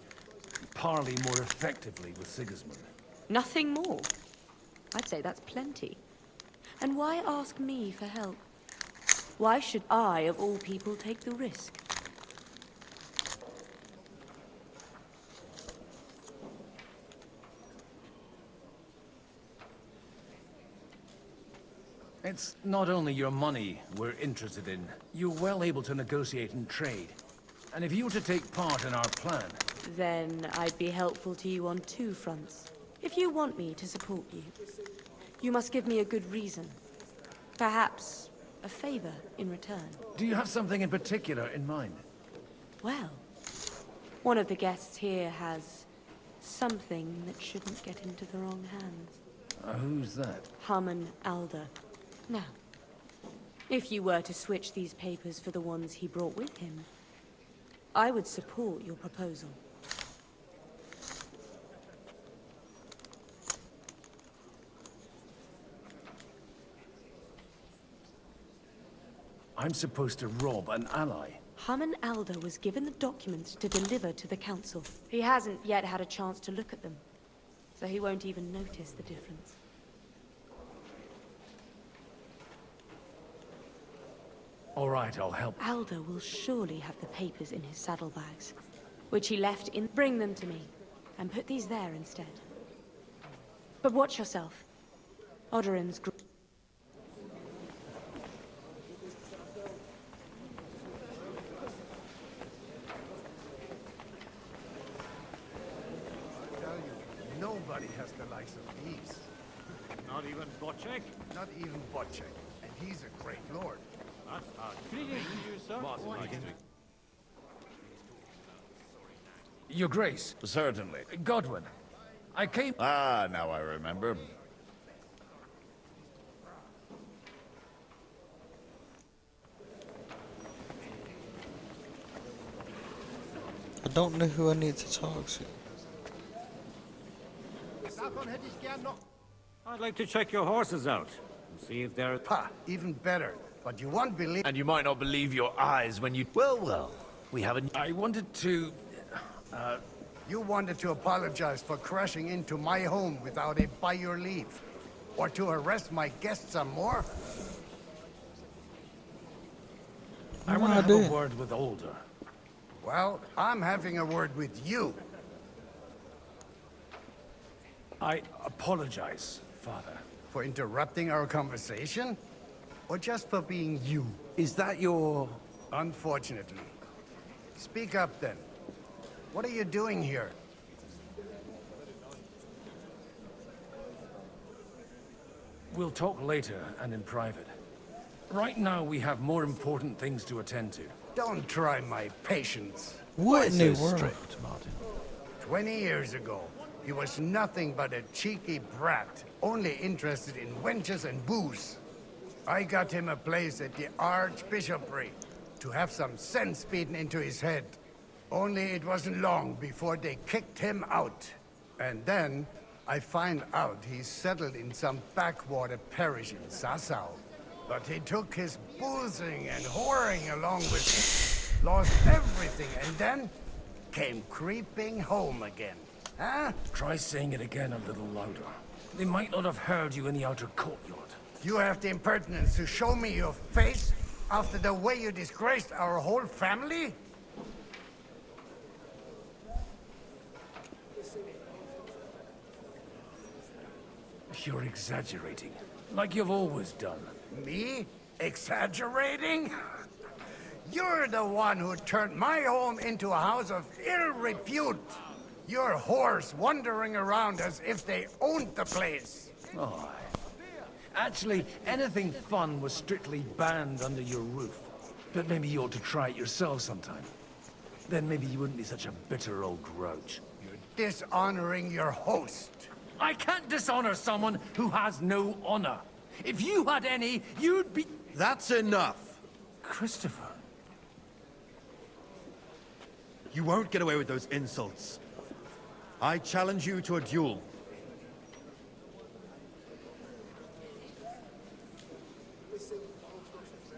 Speaker 26: parley more effectively with Sigismund.
Speaker 12: Nothing more? I'd say that's plenty. And why ask me for help? Why should I, of all people, take the risk?
Speaker 26: It's not only your money we're interested in. You're well able to negotiate and trade. And if you were to take part in our plan...
Speaker 12: Then I'd be helpful to you on two fronts. If you want me to support you, you must give me a good reason. Perhaps a favor in return.
Speaker 26: Do you have something in particular in mind?
Speaker 12: Well, one of the guests here has something that shouldn't get into the wrong hands.
Speaker 26: Who's that?
Speaker 12: Hamann Alder. Now, if you were to switch these papers for the ones he brought with him, I would support your proposal.
Speaker 26: I'm supposed to rob an ally.
Speaker 12: Hamann Alder was given the documents to deliver to the council. He hasn't yet had a chance to look at them, so he won't even notice the difference.
Speaker 26: All right, I'll help.
Speaker 12: Alder will surely have the papers in his saddlebags, which he left in... Bring them to me, and put these there instead. But watch yourself. Odorin's...
Speaker 18: Nobody has the likes of these.
Speaker 24: Not even Bocek?
Speaker 18: Not even Bocek. And he's a great lord.
Speaker 24: That's hard. Greetings, sir.
Speaker 26: Your Grace.
Speaker 3: Certainly.
Speaker 26: Godwin. I came...
Speaker 3: Ah, now I remember.
Speaker 1: I don't know who I need to talk to.
Speaker 24: I'd like to check your horses out and see if they're...
Speaker 18: Ha! Even better. But you won't believe...
Speaker 3: And you might not believe your eyes when you... Well, we haven't...
Speaker 26: I wanted to...
Speaker 18: You wanted to apologize for crashing into my home without a by your leave. Or to arrest my guests some more?
Speaker 26: I want to have a word with Alder.
Speaker 18: Well, I'm having a word with you.
Speaker 26: I apologize, Father.
Speaker 18: For interrupting our conversation? Or just for being you?
Speaker 3: Is that your...
Speaker 18: Unfortunately. Speak up, then. What are you doing here?
Speaker 26: We'll talk later and in private. Right now, we have more important things to attend to.
Speaker 18: Don't try my patience.
Speaker 1: What in the world?
Speaker 3: Strict, Martin.
Speaker 18: 20 years ago, he was nothing but a cheeky brat, only interested in wenches and booze. I got him a place at the Archbishopric to have some sense beaten into his head. Only it wasn't long before they kicked him out. And then I find out he's settled in some backwater parish in Sassau. But he took his boozing and whoring along with him, lost everything, and then came creeping home again. Huh?
Speaker 26: Try saying it again a little louder. They might not have heard you in the outer courtyard.
Speaker 18: You have the impertinence to show me your face after the way you disgraced our whole family?
Speaker 26: You're exaggerating. Like you've always done.
Speaker 18: Me? Exaggerating? You're the one who turned my home into a house of ill repute. Your whores wandering around as if they owned the place.
Speaker 26: Oh, actually, anything fun was strictly banned under your roof. But maybe you ought to try it yourself sometime. Then maybe you wouldn't be such a bitter old grouch.
Speaker 18: You're dishonoring your host.
Speaker 26: I can't dishonor someone who has no honor. If you had any, you'd be...
Speaker 10: That's enough.
Speaker 26: Christopher.
Speaker 10: You won't get away with those insults. I challenge you to a duel.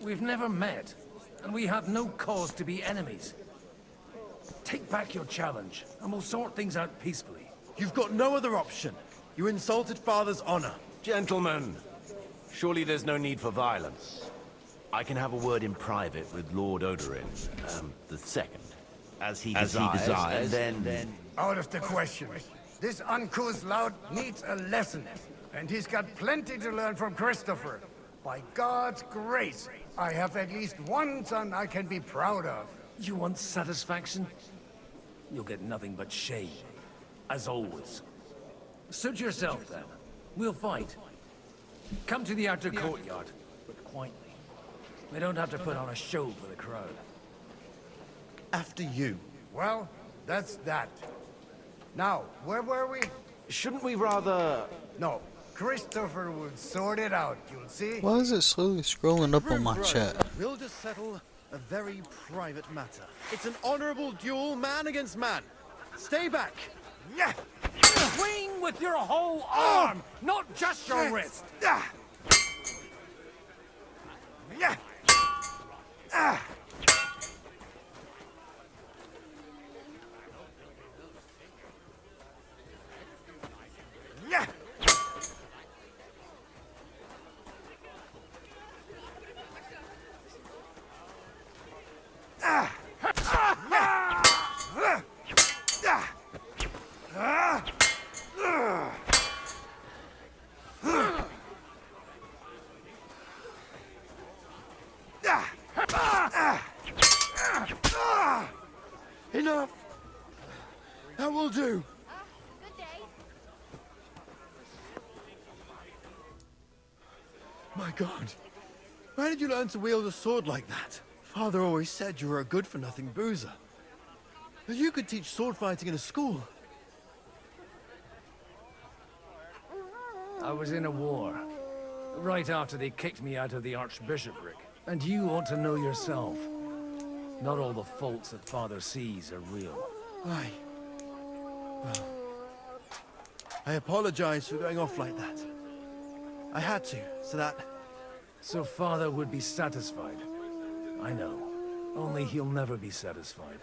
Speaker 26: We've never met, and we have no cause to be enemies. Take back your challenge, and we'll sort things out peacefully.
Speaker 10: You've got no other option. You insulted Father's honor.
Speaker 3: Gentlemen, surely there's no need for violence. I can have a word in private with Lord Odorin, the second, as he desires, and then...
Speaker 18: Out of the question. This uncouth lout needs a lesson, and he's got plenty to learn from Christopher. By God's grace, I have at least one son I can be proud of.
Speaker 26: You want satisfaction? You'll get nothing but shame, as always. Suit yourself, then. We'll fight. Come to the outer courtyard, but quietly. We don't have to put on a show for the crowd.
Speaker 10: After you.
Speaker 18: Well, that's that. Now, where were we?
Speaker 3: Shouldn't we rather...
Speaker 18: No, Christopher will sort it out, you'll see.
Speaker 1: Why is it slowly scrolling up on my chat?
Speaker 10: We'll just settle a very private matter. It's an honorable duel, man against man. Stay back.
Speaker 26: Yeah. Swing with your whole arm, not just your wrist.
Speaker 18: Yeah.
Speaker 10: Enough! That will do. My God. Where did you learn to wield a sword like that? Father always said you were a good-for-nothing boozer. That you could teach sword fighting in a school.
Speaker 26: I was in a war. Right after they kicked me out of the archbishopric. And you ought to know yourself. Not all the faults that Father sees are real.
Speaker 10: Aye. Well, I apologize for going off like that. I had to, so that...
Speaker 26: So Father would be satisfied. I know. Only he'll never be satisfied.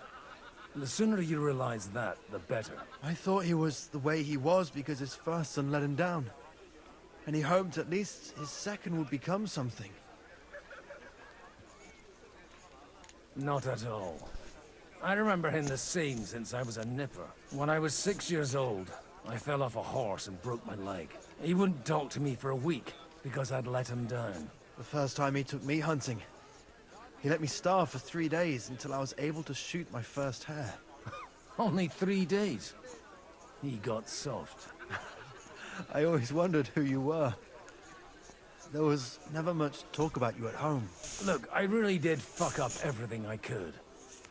Speaker 26: The sooner you realize that, the better.
Speaker 10: I thought he was the way he was because his first son let him down. And he hoped at least his second would become something.
Speaker 26: Not at all. I remember him the same since I was a nipper. When I was 6 years old, I fell off a horse and broke my leg. He wouldn't talk to me for a week because I'd let him down.
Speaker 10: The first time he took me hunting, he let me starve for 3 days until I was able to shoot my first hare.
Speaker 26: Only 3 days? He got soft.
Speaker 10: I always wondered who you were. There was never much talk about you at home.
Speaker 26: Look, I really did fuck up everything I could.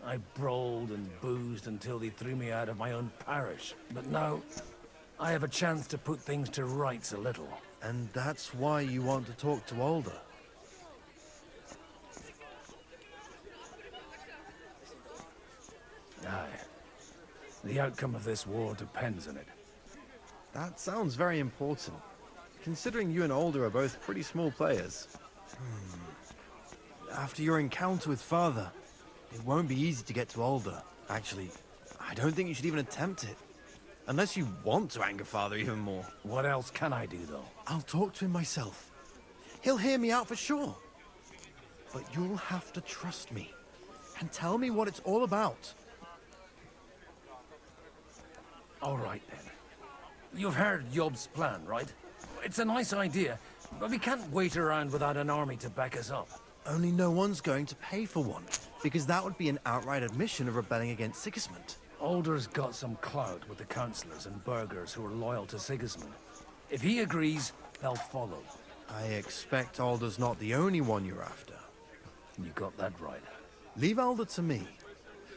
Speaker 26: I brawled and boozed until they threw me out of my own parish. But now, I have a chance to put things to rights a little.
Speaker 10: And that's why you want to talk to Alder.
Speaker 26: Aye. The outcome of this war depends on it.
Speaker 10: That sounds very important, considering you and Alder are both pretty small players. After your encounter with Father, it won't be easy to get to Alder. Actually, I don't think you should even attempt it. Unless you want to anger Father even more.
Speaker 26: What else can I do, though?
Speaker 10: I'll talk to him myself. He'll hear me out for sure. But you'll have to trust me and tell me what it's all about.
Speaker 26: All right, then. You've heard Yob's plan, right? It's a nice idea, But we can't wait around without an army to back us up.
Speaker 10: Only no one's going to pay for one, because that would be an outright admission of rebelling against Sigismund.
Speaker 26: Alder's got some clout with the councillors and burghers who are loyal to Sigismund. If he agrees, they'll follow.
Speaker 10: I expect Alder's not the only one you're after.
Speaker 26: You got that right.
Speaker 10: Leave Alder to me.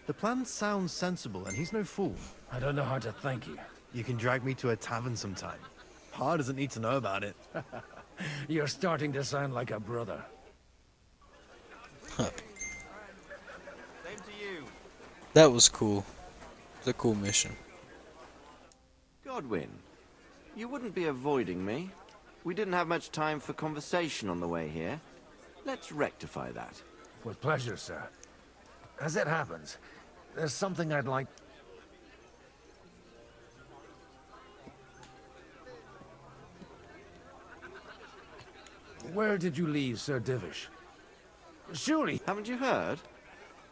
Speaker 10: The plan sounds sensible, and he's no fool.
Speaker 26: I don't know how to thank you.
Speaker 10: You can drag me to a tavern sometime. Pa doesn't need to know about it.
Speaker 26: You're starting to sound like a brother.
Speaker 1: Huh.
Speaker 3: Same to you.
Speaker 1: That was cool. It's a cool mission.
Speaker 3: Godwin, you wouldn't be avoiding me. We didn't have much time for conversation on the way here. Let's rectify that.
Speaker 26: With pleasure, sir. As it happens, there's something I'd like... Where did you leave Sir Divish? Surely...
Speaker 3: Haven't you heard?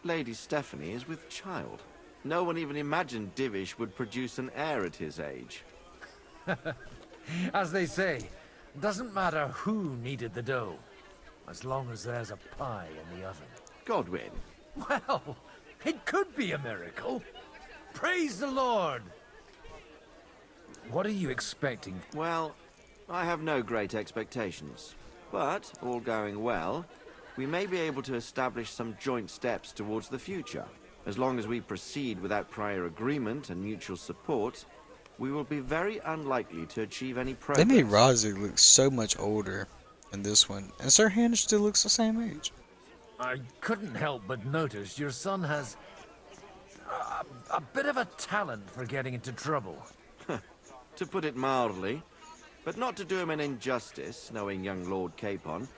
Speaker 3: Lady Stephanie is with child. No one even imagined Divish would produce an heir at his age.
Speaker 26: As they say, doesn't matter who kneaded the dough, as long as there's a pie in the oven.
Speaker 3: Godwin.
Speaker 26: Well, it could be a miracle. Praise the Lord! What are you expecting?
Speaker 3: Well, I have no great expectations. But, all going well, we may be able to establish some joint steps towards the future. As long as we proceed without prior agreement and mutual support, we will be very unlikely to achieve any progress.
Speaker 1: They made Rozig look so much older in this one, and Sir Hannah still looks the same age.
Speaker 26: I couldn't help but notice your son has a bit of a talent for getting into trouble.
Speaker 3: To put it mildly, but not to do him an injustice, knowing young Lord Capon,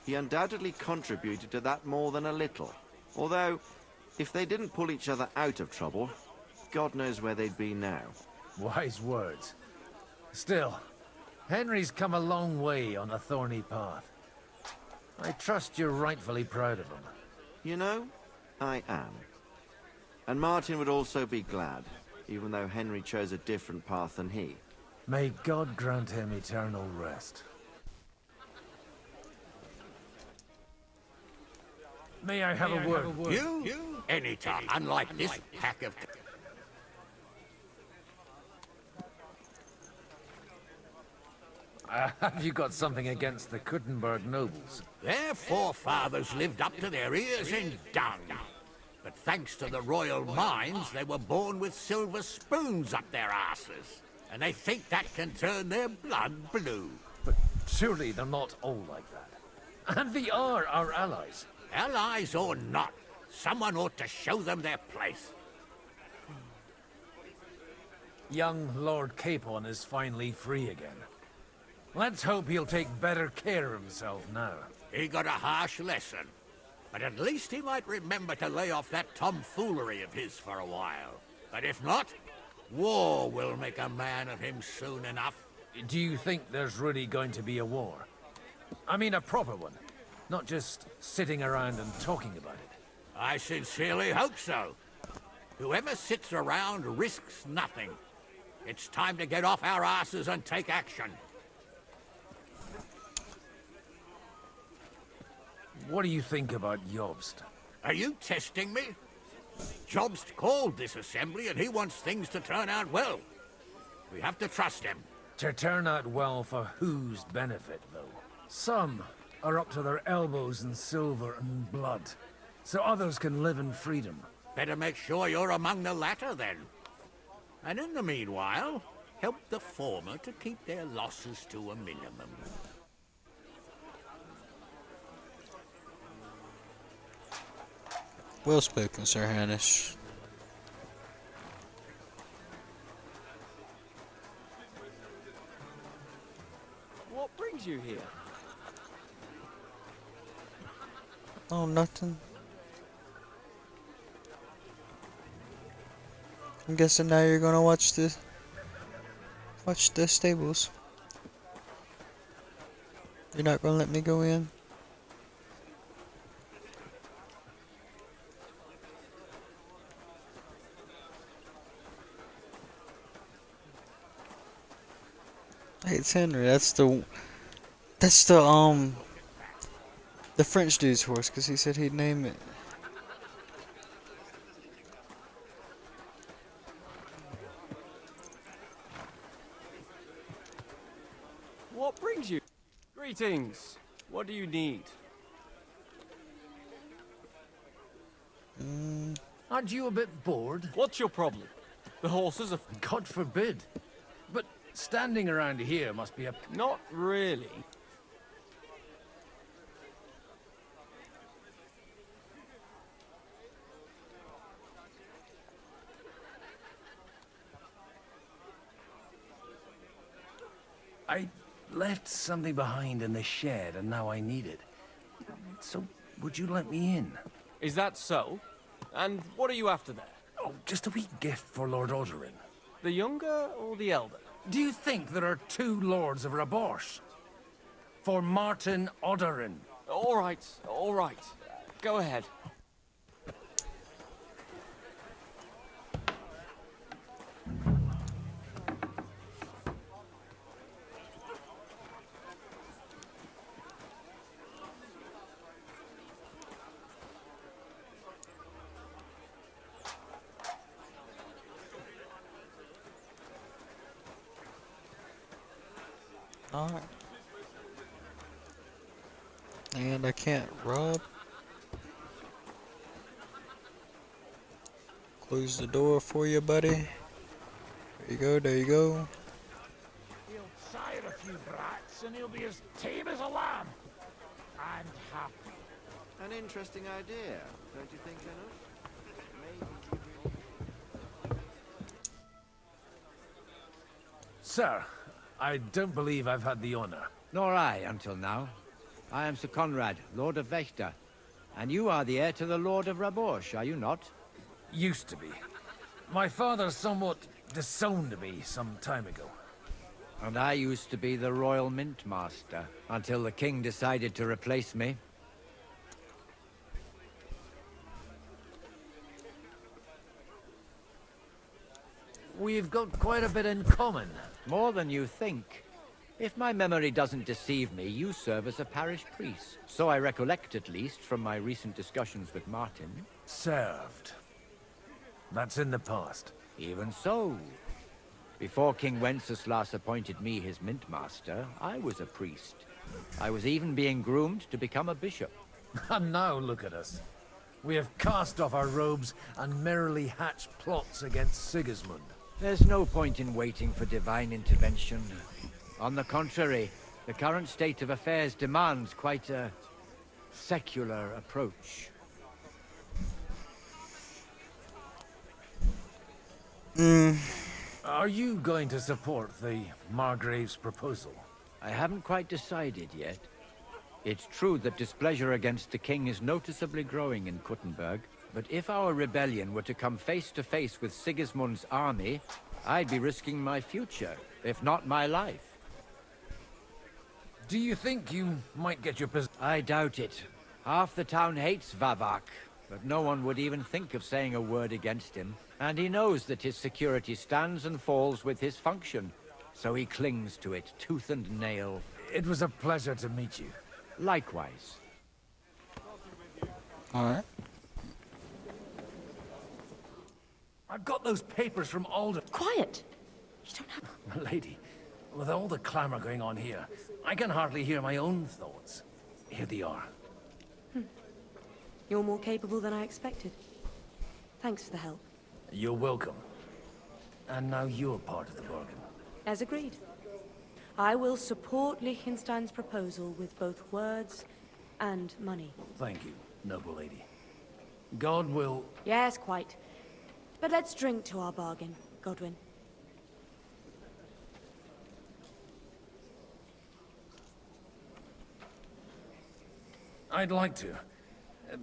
Speaker 3: he undoubtedly contributed to that more than a little. Although, if they didn't pull each other out of trouble, God knows where they'd be now.
Speaker 26: Wise words. Still, Henry's come a long way on a thorny path. I trust you're rightfully proud of him.
Speaker 3: You know, I am. And Martin would also be glad, even though Henry chose a different path than he.
Speaker 26: May God grant him eternal rest. May I have a word?
Speaker 4: You? Anytime. Unlike this pack of...
Speaker 26: Have you got something against the Kuttenberg nobles?
Speaker 4: Their forefathers lived up to their ears in dung. But thanks to the royal mines, they were born with silver spoons up their asses. And they think that can turn their blood blue.
Speaker 26: But surely they're not all like that. And they are our allies.
Speaker 4: Allies or not, someone ought to show them their place.
Speaker 26: Young Lord Capon is finally free again. Let's hope he'll take better care of himself now.
Speaker 4: He got a harsh lesson. But at least he might remember to lay off that tomfoolery of his for a while. But if not, war will make a man of him soon enough.
Speaker 26: Do you think there's really going to be a war? I mean a proper one, not just sitting around and talking about it.
Speaker 4: I sincerely hope so. Whoever sits around risks nothing. It's time to get off our asses and take action.
Speaker 26: What do you think about Jobst?
Speaker 4: Are you testing me? Jobst called this assembly and he wants things to turn out well. We have to trust him.
Speaker 26: To turn out well for whose benefit, though? Some are up to their elbows in silver and blood, so others can live in freedom.
Speaker 4: Better make sure you're among the latter, then. And in the meanwhile, help the former to keep their losses to a minimum.
Speaker 1: Well spoken, Sir Hannish.
Speaker 15: What brings you here?
Speaker 1: Oh, nothing. I'm guessing now you're gonna watch the stables. You're not gonna let me go in? Hey, it's Henry. That's the French dude's horse, because he said he'd name it.
Speaker 15: What brings you? Greetings. What do you need?
Speaker 26: Aren't you a bit bored?
Speaker 15: What's your problem? The horses are...
Speaker 26: God forbid. But standing around here must be a...
Speaker 15: Not really.
Speaker 26: I left something behind in the shed, and now I need it. So, would you let me in?
Speaker 15: Is that so? And what are you after there?
Speaker 26: Oh, just a wee gift for Lord Odorin.
Speaker 15: The younger or the elder?
Speaker 26: Do you think there are two lords of Rabosh? For Martin Odorin.
Speaker 15: All right, all right. Go ahead.
Speaker 1: Alright. And I can't rob. Close the door for you, buddy. There you go, there you go.
Speaker 4: He'll sire a few brats, and he'll be as tame as a lamb. And happy.
Speaker 3: An interesting idea, don't you think, Enoch?
Speaker 26: Sir, I don't believe I've had the honor.
Speaker 13: Nor I, until now. I am Sir Conrad, Lord of Wächter. And you are the heir to the Lord of Rabosh, are you not?
Speaker 26: Used to be. My father somewhat disowned me some time ago.
Speaker 13: And I used to be the Royal Mint Master, until the King decided to replace me.
Speaker 26: We've got quite a bit in common.
Speaker 13: More than you think. If my memory doesn't deceive me, you serve as a parish priest. So I recollect, at least, from my recent discussions with Martin.
Speaker 26: Served. That's in the past.
Speaker 13: Even so. Before King Wenceslas appointed me his mint master, I was a priest. I was even being groomed to become a bishop.
Speaker 26: And now look at us. We have cast off our robes and merrily hatched plots against Sigismund.
Speaker 13: There's no point in waiting for divine intervention. On the contrary, the current state of affairs demands quite a secular approach.
Speaker 26: Are you going to support the Margrave's proposal?
Speaker 13: I haven't quite decided yet. It's true that displeasure against the king is noticeably growing in Kuttenberg, but if our rebellion were to come face to face with Sigismund's army, I'd be risking my future, if not my life.
Speaker 26: Do you think you might get your position?
Speaker 13: I doubt it. Half the town hates Vavak, but no one would even think of saying a word against him. And he knows that his security stands and falls with his function, so he clings to it tooth and nail.
Speaker 26: It was a pleasure to meet you.
Speaker 13: Likewise.
Speaker 1: Alright.
Speaker 26: I've got those papers from Alder.
Speaker 12: Quiet! You don't have...
Speaker 26: My lady, with all the clamor going on here, I can hardly hear my own thoughts. Here they are.
Speaker 12: You're more capable than I expected. Thanks for the help.
Speaker 26: You're welcome. And now you're part of the bargain.
Speaker 12: As agreed. I will support Liechtenstein's proposal with both words and money.
Speaker 26: Thank you, noble lady. God will...
Speaker 12: Yes, quite. But let's drink to our bargain, Godwin.
Speaker 26: I'd like to,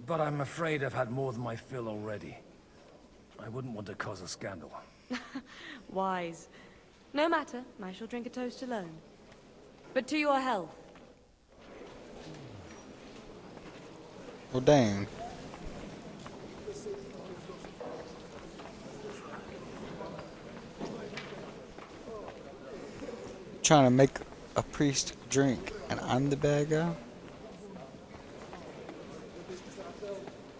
Speaker 26: but I'm afraid I've had more than my fill already. I wouldn't want to cause a scandal.
Speaker 12: Wise. No matter, I shall drink a toast alone. But to your health.
Speaker 1: Well, dang. Trying to make a priest drink. And I'm the bad guy?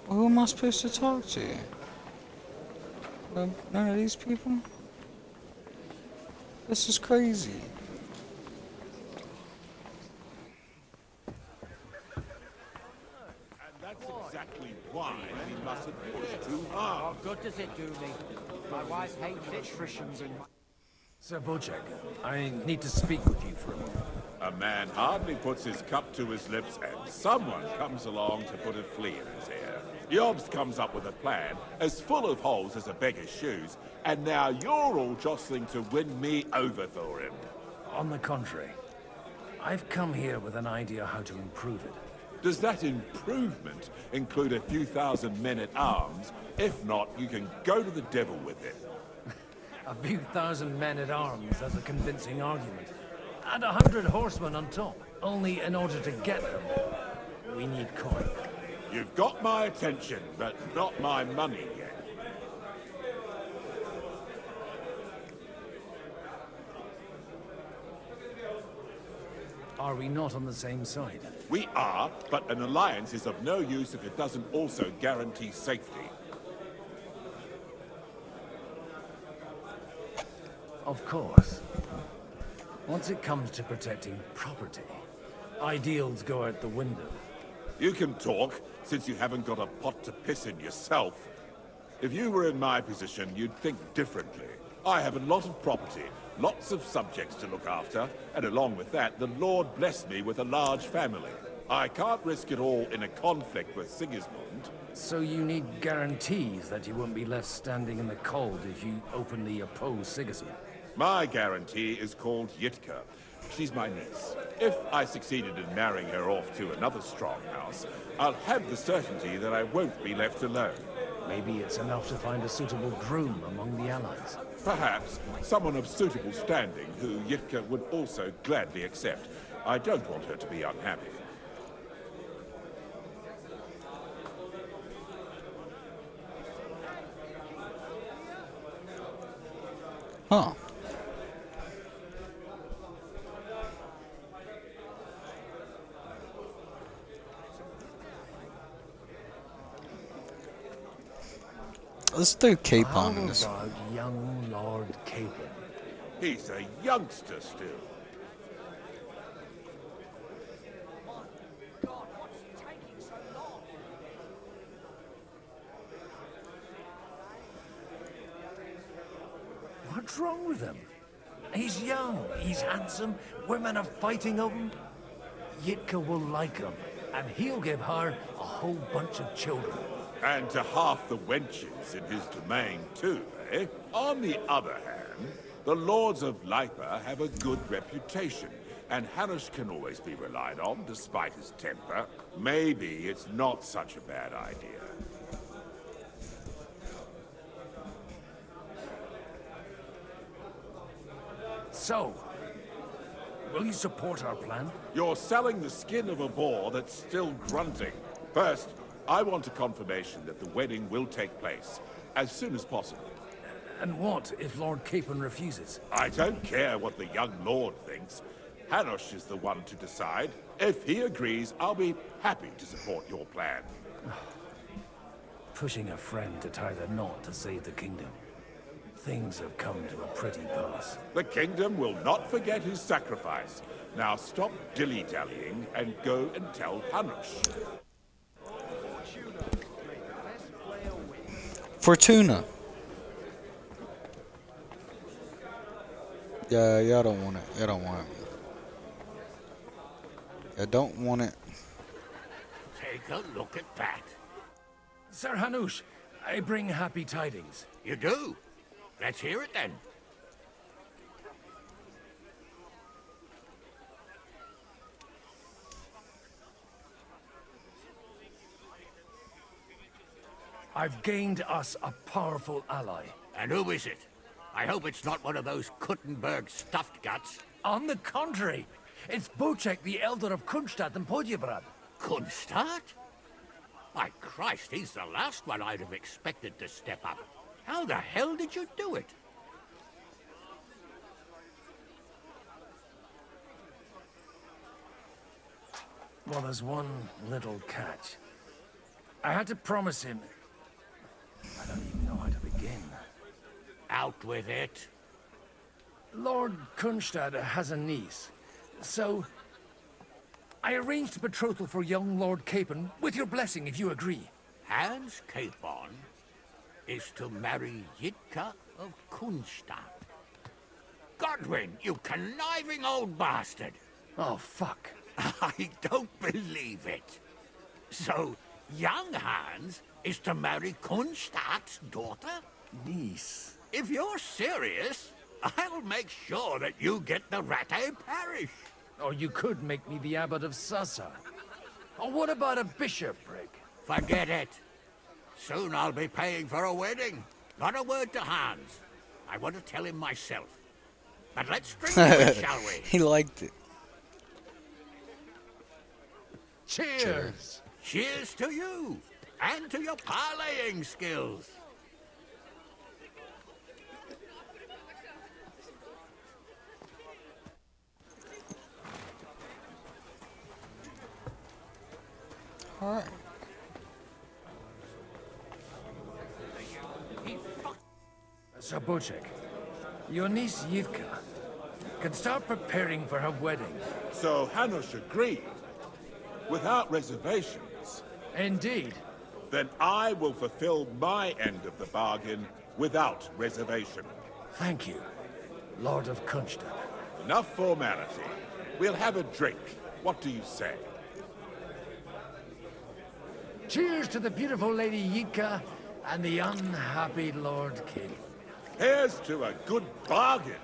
Speaker 1: Well, who am I supposed to talk to? None of these people? This is crazy.
Speaker 16: That's exactly why we mustn't push too hard.
Speaker 13: What good does it do me? My wife hates it.
Speaker 26: Sir Bocek, I need to speak with you for a moment.
Speaker 16: A man hardly puts his cup to his lips and someone comes along to put a flea in his ear. Yobs comes up with a plan as full of holes as a beggar's shoes, and now you're all jostling to win me over for him.
Speaker 26: On the contrary, I've come here with an idea how to improve it.
Speaker 16: Does that improvement include a few thousand men-at-arms? If not, you can go to the devil with it.
Speaker 26: A few thousand men-at-arms has a convincing argument. And 100 horsemen on top. Only in order to get them, we need coin.
Speaker 16: You've got my attention, but not my money yet.
Speaker 26: Are we not on the same side?
Speaker 16: We are, but an alliance is of no use if it doesn't also guarantee safety.
Speaker 26: Of course. Once it comes to protecting property, ideals go out the window.
Speaker 16: You can talk, since you haven't got a pot to piss in yourself. If you were in my position, you'd think differently. I have a lot of property, lots of subjects to look after, and along with that, the Lord blessed me with a large family. I can't risk it all in a conflict with Sigismund.
Speaker 26: So you need guarantees that you won't be left standing in the cold if you openly oppose Sigismund?
Speaker 16: My guarantee is called Yitka. She's my niece. If I succeeded in marrying her off to another strong house, I'll have the certainty that I won't be left alone.
Speaker 26: Maybe it's enough to find a suitable groom among the allies.
Speaker 16: Perhaps someone of suitable standing who Yitka would also gladly accept. I don't want her to be unhappy.
Speaker 1: Huh. Let's do Capon in this.
Speaker 26: How about young Lord Capon?
Speaker 16: He's a youngster still.
Speaker 26: What's wrong with him? He's young, he's handsome, women are fighting over him. Yitka will like him, and he'll give her a whole bunch of children.
Speaker 16: And to half the wenches in his domain too, eh? On the other hand, the lords of Lipa have a good reputation, and Hannes can always be relied on despite his temper. Maybe it's not such a bad idea.
Speaker 26: So, will you support our plan?
Speaker 16: You're selling the skin of a boar that's still grunting. First, I want a confirmation that the wedding will take place as soon as possible.
Speaker 26: And what if Lord Capon refuses?
Speaker 16: I don't care what the young lord thinks. Hanush is the one to decide. If he agrees, I'll be happy to support your plan.
Speaker 26: Pushing a friend to tie the knot to save the kingdom. Things have come to a pretty pass.
Speaker 16: The kingdom will not forget his sacrifice. Now stop dilly-dallying and go and tell Hanush.
Speaker 1: Fortuna. Yeah, y'all don't want it. Y'all don't want it. I don't want it.
Speaker 4: Take a look at that.
Speaker 26: Sir Hanush, I bring happy tidings.
Speaker 4: You do? Let's hear it then.
Speaker 26: I've gained us a powerful ally.
Speaker 4: And who is it? I hope it's not one of those Kuttenberg stuffed guts.
Speaker 26: On the contrary, it's Bocek, the elder of Kunstadt and Podjebrad.
Speaker 4: Kunstadt? My Christ, he's the last one I'd have expected to step up. How the hell did you do it?
Speaker 26: Well, there's one little catch. I had to promise him... I don't even know how to begin.
Speaker 4: Out with it.
Speaker 26: Lord Kunstad has a niece, so... I arranged a betrothal for young Lord Capon, with your blessing if you agree.
Speaker 4: Hans Capon is to marry Yitka of Kunstadt. Godwin, you conniving old bastard!
Speaker 26: Oh, fuck.
Speaker 4: I don't believe it. So, young Hans is to marry Kunstadt's daughter?
Speaker 26: Niece.
Speaker 4: If you're serious, I'll make sure that you get the Rattay parish.
Speaker 26: Or you could make me the abbot of Sassa. Or what about a bishopric?
Speaker 4: Forget it. Soon I'll be paying for a wedding. Not a word to Hans. I want to tell him myself. But let's drink to it, shall we?
Speaker 1: He liked it.
Speaker 4: Cheers! Cheers to you, and to your parleying skills.
Speaker 1: Alright.
Speaker 26: Sir Bocek, your niece Yivka can start preparing for her wedding.
Speaker 16: So Hanush agreed? Without reservations?
Speaker 26: Indeed.
Speaker 16: Then I will fulfill my end of the bargain without reservation.
Speaker 26: Thank you, Lord of Kunstad.
Speaker 16: Enough formality. We'll have a drink. What do you say?
Speaker 26: Cheers to the beautiful Lady Yitka and the unhappy Lord Capon.
Speaker 16: Here's to a good bargain.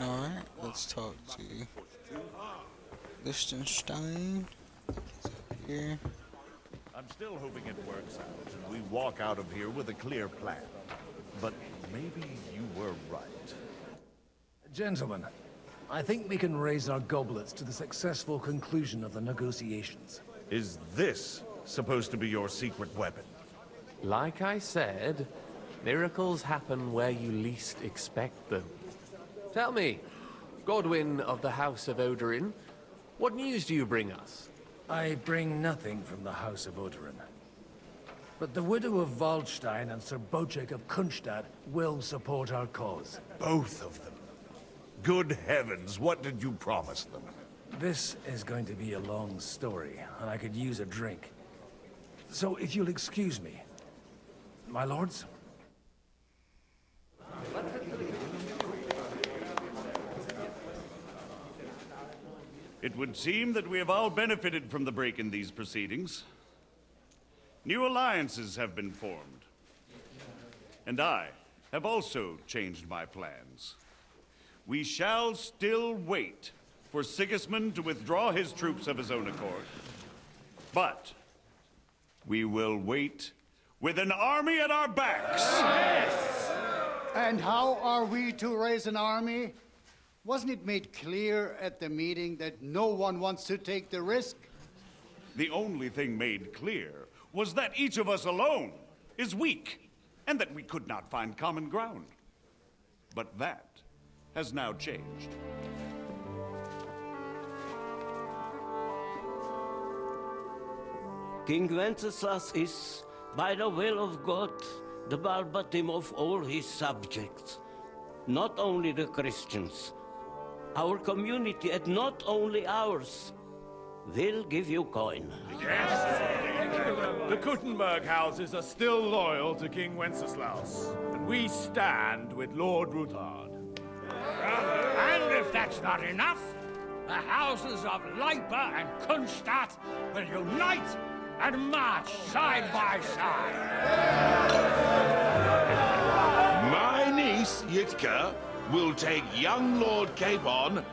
Speaker 1: Alright, let's talk to Liechtenstein. Here.
Speaker 7: I'm still hoping it works out and we walk out of here with a clear plan. But maybe you were right.
Speaker 26: Gentlemen, I think we can raise our goblets to the successful conclusion of the negotiations.
Speaker 7: Is this supposed to be your secret weapon?
Speaker 11: Like I said, miracles happen where you least expect them. Tell me, Godwin of the House of Odorin, what news do you bring us?
Speaker 26: I bring nothing from the House of Odorin. But the widow of Waldstein and Sir Bocek of Kunstad will support our cause.
Speaker 7: Both of them. Good heavens, what did you promise them?
Speaker 26: This is going to be a long story, and I could use a drink. So if you'll excuse me, my lords?
Speaker 7: It would seem that we have all benefited from the break in these proceedings. New alliances have been formed. And I have also changed my plans. We shall still wait for Sigismund to withdraw his troops of his own accord. But we will wait with an army at our backs.
Speaker 18: Yes! And how are we to raise an army? Wasn't it made clear at the meeting that no one wants to take the risk?
Speaker 7: The only thing made clear was that each of us alone is weak, and that we could not find common ground. But that has now changed.
Speaker 5: King Wenceslas is, by the will of God, the balbatim of all his subjects. Not only the Christians, our community, and not only ours, will give you coin.
Speaker 17: The Kuttenberg houses are still loyal to King Wenceslaus, and we stand with Lord Ruthard.
Speaker 4: And if that's not enough, the houses of Leipa and Kunstadt will unite and march side by side.
Speaker 16: My niece, Yitka, will take young Lord Capon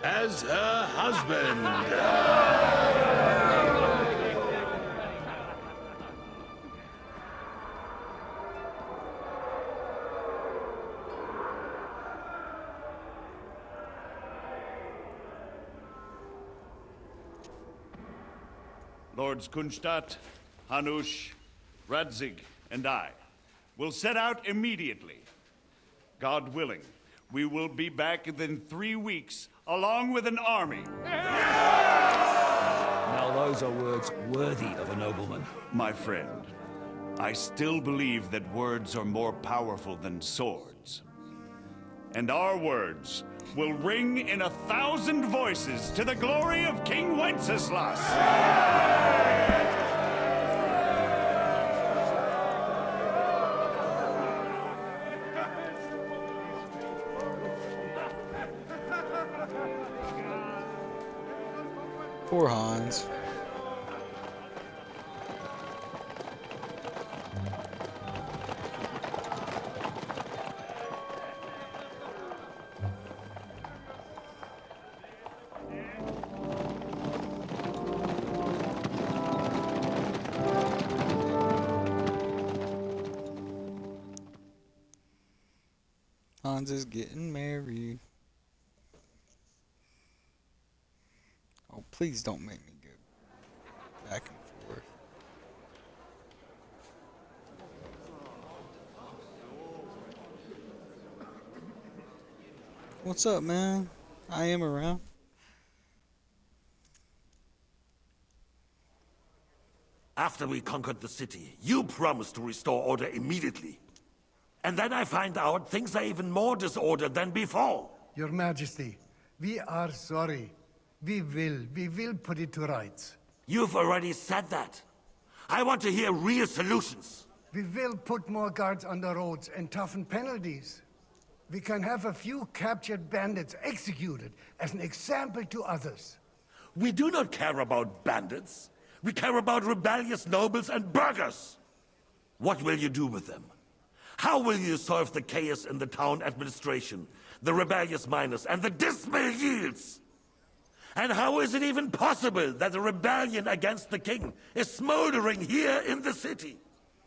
Speaker 16: as her husband.
Speaker 7: Lords Kunstadt, Hanush, Radzig, and I will set out immediately. God willing, we will be back within 3 weeks, along with an army.
Speaker 6: Now those are words worthy of a nobleman.
Speaker 7: My friend, I still believe that words are more powerful than swords. And our words will ring in 1,000 voices to the glory of King Wenceslas!
Speaker 1: Poor Hans. Hans is getting married. Oh, please don't make me go back and forth. What's up, man? I am around.
Speaker 2: After we conquered the city, you promised to restore order immediately. And then I find out things are even more disordered than before.
Speaker 18: Your Majesty, we are sorry. We will put it to rights.
Speaker 2: You've already said that. I want to hear real solutions.
Speaker 18: We will put more guards on the roads and toughen penalties. We can have a few captured bandits executed as an example to others.
Speaker 2: We do not care about bandits. We care about rebellious nobles and burghers. What will you do with them? How will you solve the chaos in the town administration, the rebellious miners, and the dismal yields? And how is it even possible that a rebellion against the king is smoldering here in the city?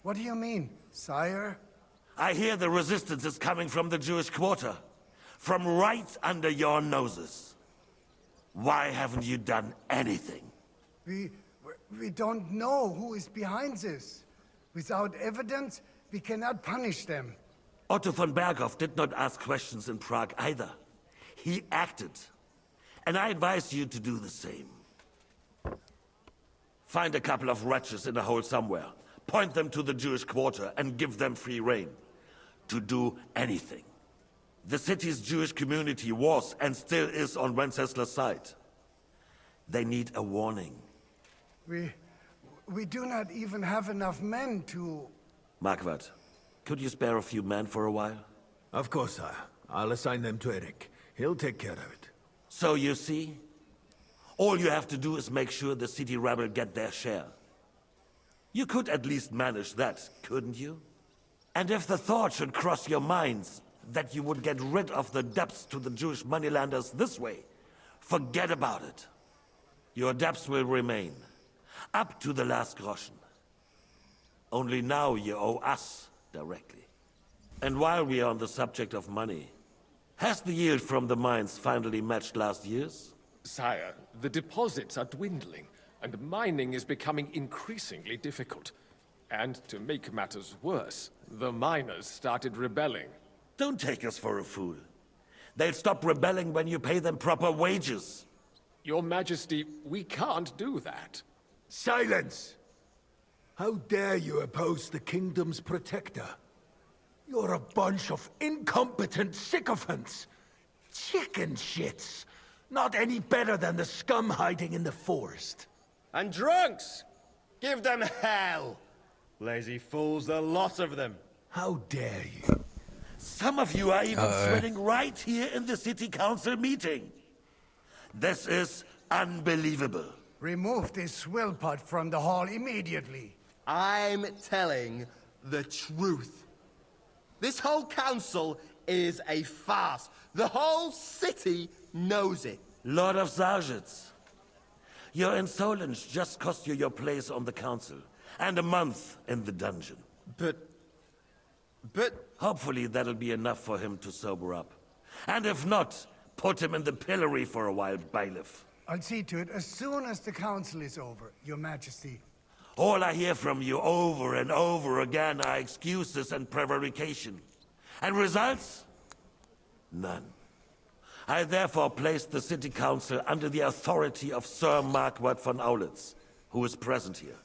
Speaker 18: What do you mean, sire?
Speaker 2: I hear the resistance is coming from the Jewish quarter, from right under your noses. Why haven't you done anything?
Speaker 18: We don't know who is behind this. Without evidence, we cannot punish them.
Speaker 2: Otto von Berghoff did not ask questions in Prague either. He acted. And I advise you to do the same. Find a couple of wretches in a hole somewhere, point them to the Jewish quarter, and give them free rein to do anything. The city's Jewish community was and still is on Wenceslas' side. They need a warning.
Speaker 18: We do not even have enough men to...
Speaker 2: Marquardt, could you spare a few men for a while?
Speaker 10: Of course, sire. I'll assign them to Eric. He'll take care of it.
Speaker 2: So you see, all you have to do is make sure the city rebel get their share. You could at least manage that, couldn't you? And if the thought should cross your minds that you would get rid of the debts to the Jewish moneylenders this way, forget about it. Your debts will remain, up to the last groschen. Only now you owe us directly. And while we are on the subject of money, has the yield from the mines finally matched last year's?
Speaker 11: Sire, the deposits are dwindling, and mining is becoming increasingly difficult. And to make matters worse, the miners started rebelling.
Speaker 2: Don't take us for a fool. They'll stop rebelling when you pay them proper wages.
Speaker 11: Your Majesty, we can't do that.
Speaker 20: Silence! How dare you oppose the kingdom's protector? You're a bunch of incompetent sycophants! Chicken shits! Not any better than the scum hiding in the forest.
Speaker 19: And drunks! Give them hell! Lazy fools, the lot of them.
Speaker 20: How dare you?
Speaker 2: Some of you are even sweating right here in the city council meeting. This is unbelievable.
Speaker 18: Remove this swillpot from the hall immediately.
Speaker 19: I'm telling the truth. This whole council is a farce. The whole city knows it.
Speaker 2: Lord of Zarzhitz, your insolence just cost you your place on the council, and a month in the dungeon.
Speaker 19: But...
Speaker 2: Hopefully that'll be enough for him to sober up. And if not, put him in the pillory for a while, bailiff.
Speaker 18: I'll see to it as soon as the council is over, Your Majesty.
Speaker 2: All I hear from you over and over again are excuses and prevarication. And results? None. I therefore place the city council under the authority of Sir Marquardt von Aulitz, who is present here,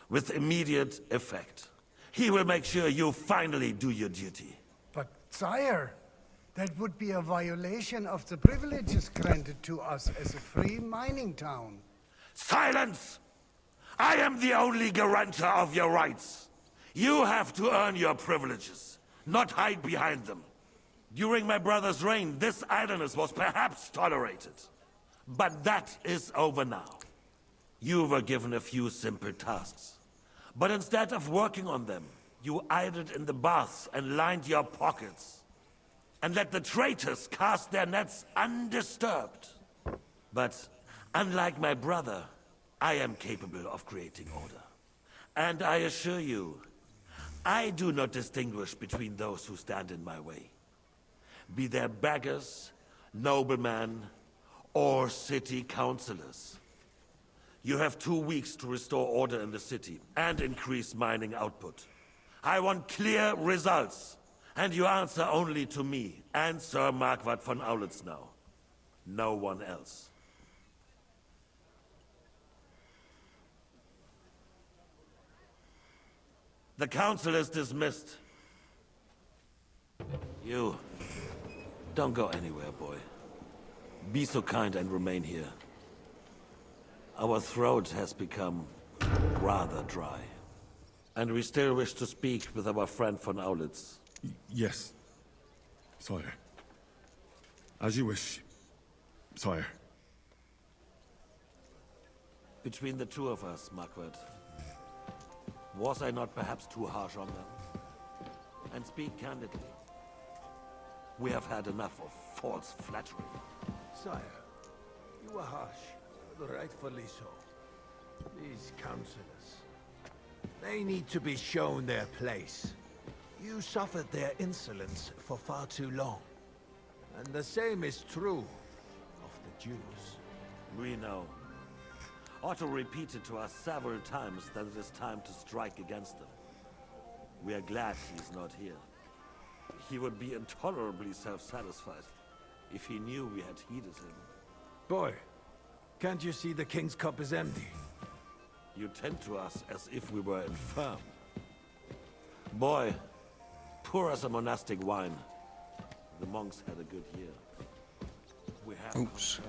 Speaker 2: with immediate effect. He will make sure you finally do your duty.
Speaker 18: But, sire, that would be a violation of the privileges granted to us as a free mining town.
Speaker 2: Silence! I am the only guarantor of your rights. You have to earn your privileges, not hide behind them. During my brother's reign, this idleness was perhaps tolerated. But that is over now. You were given a few simple tasks. But instead of working on them, you idled in the baths and lined your pockets. And let the traitors cast their nets undisturbed. But unlike my brother, I am capable of creating order. And I assure you, I do not distinguish between those who stand in my way. Be they beggars, noblemen, or city councillors. You have 2 weeks to restore order in the city and increase mining output. I want clear results, and you answer only to me and Sir Marquardt von Aulitz now. No one else. The council is dismissed. You, don't go anywhere, boy. Be so kind and remain here. Our throat has become rather dry. And we still wish to speak with our friend von Aulitz.
Speaker 8: Yes, sire. As you wish, sire.
Speaker 2: Between the two of us, Marquardt, was I not perhaps too harsh on them? And speak candidly. We have had enough of false flattery.
Speaker 20: Sire, you are harsh, but rightfully so. These councillors, they need to be shown their place. You suffered their insolence for far too long. And the same is true of the Jews.
Speaker 2: We know. Otto repeated to us several times that it is time to strike against them. We are glad he's not here. He would be intolerably self-satisfied if he knew we had heeded him.
Speaker 20: Boy, can't you see the king's cup is empty?
Speaker 2: You tend to us as if we were infirm. Boy, pour us a monastic wine. The monks had a good year. We have
Speaker 1: Oops.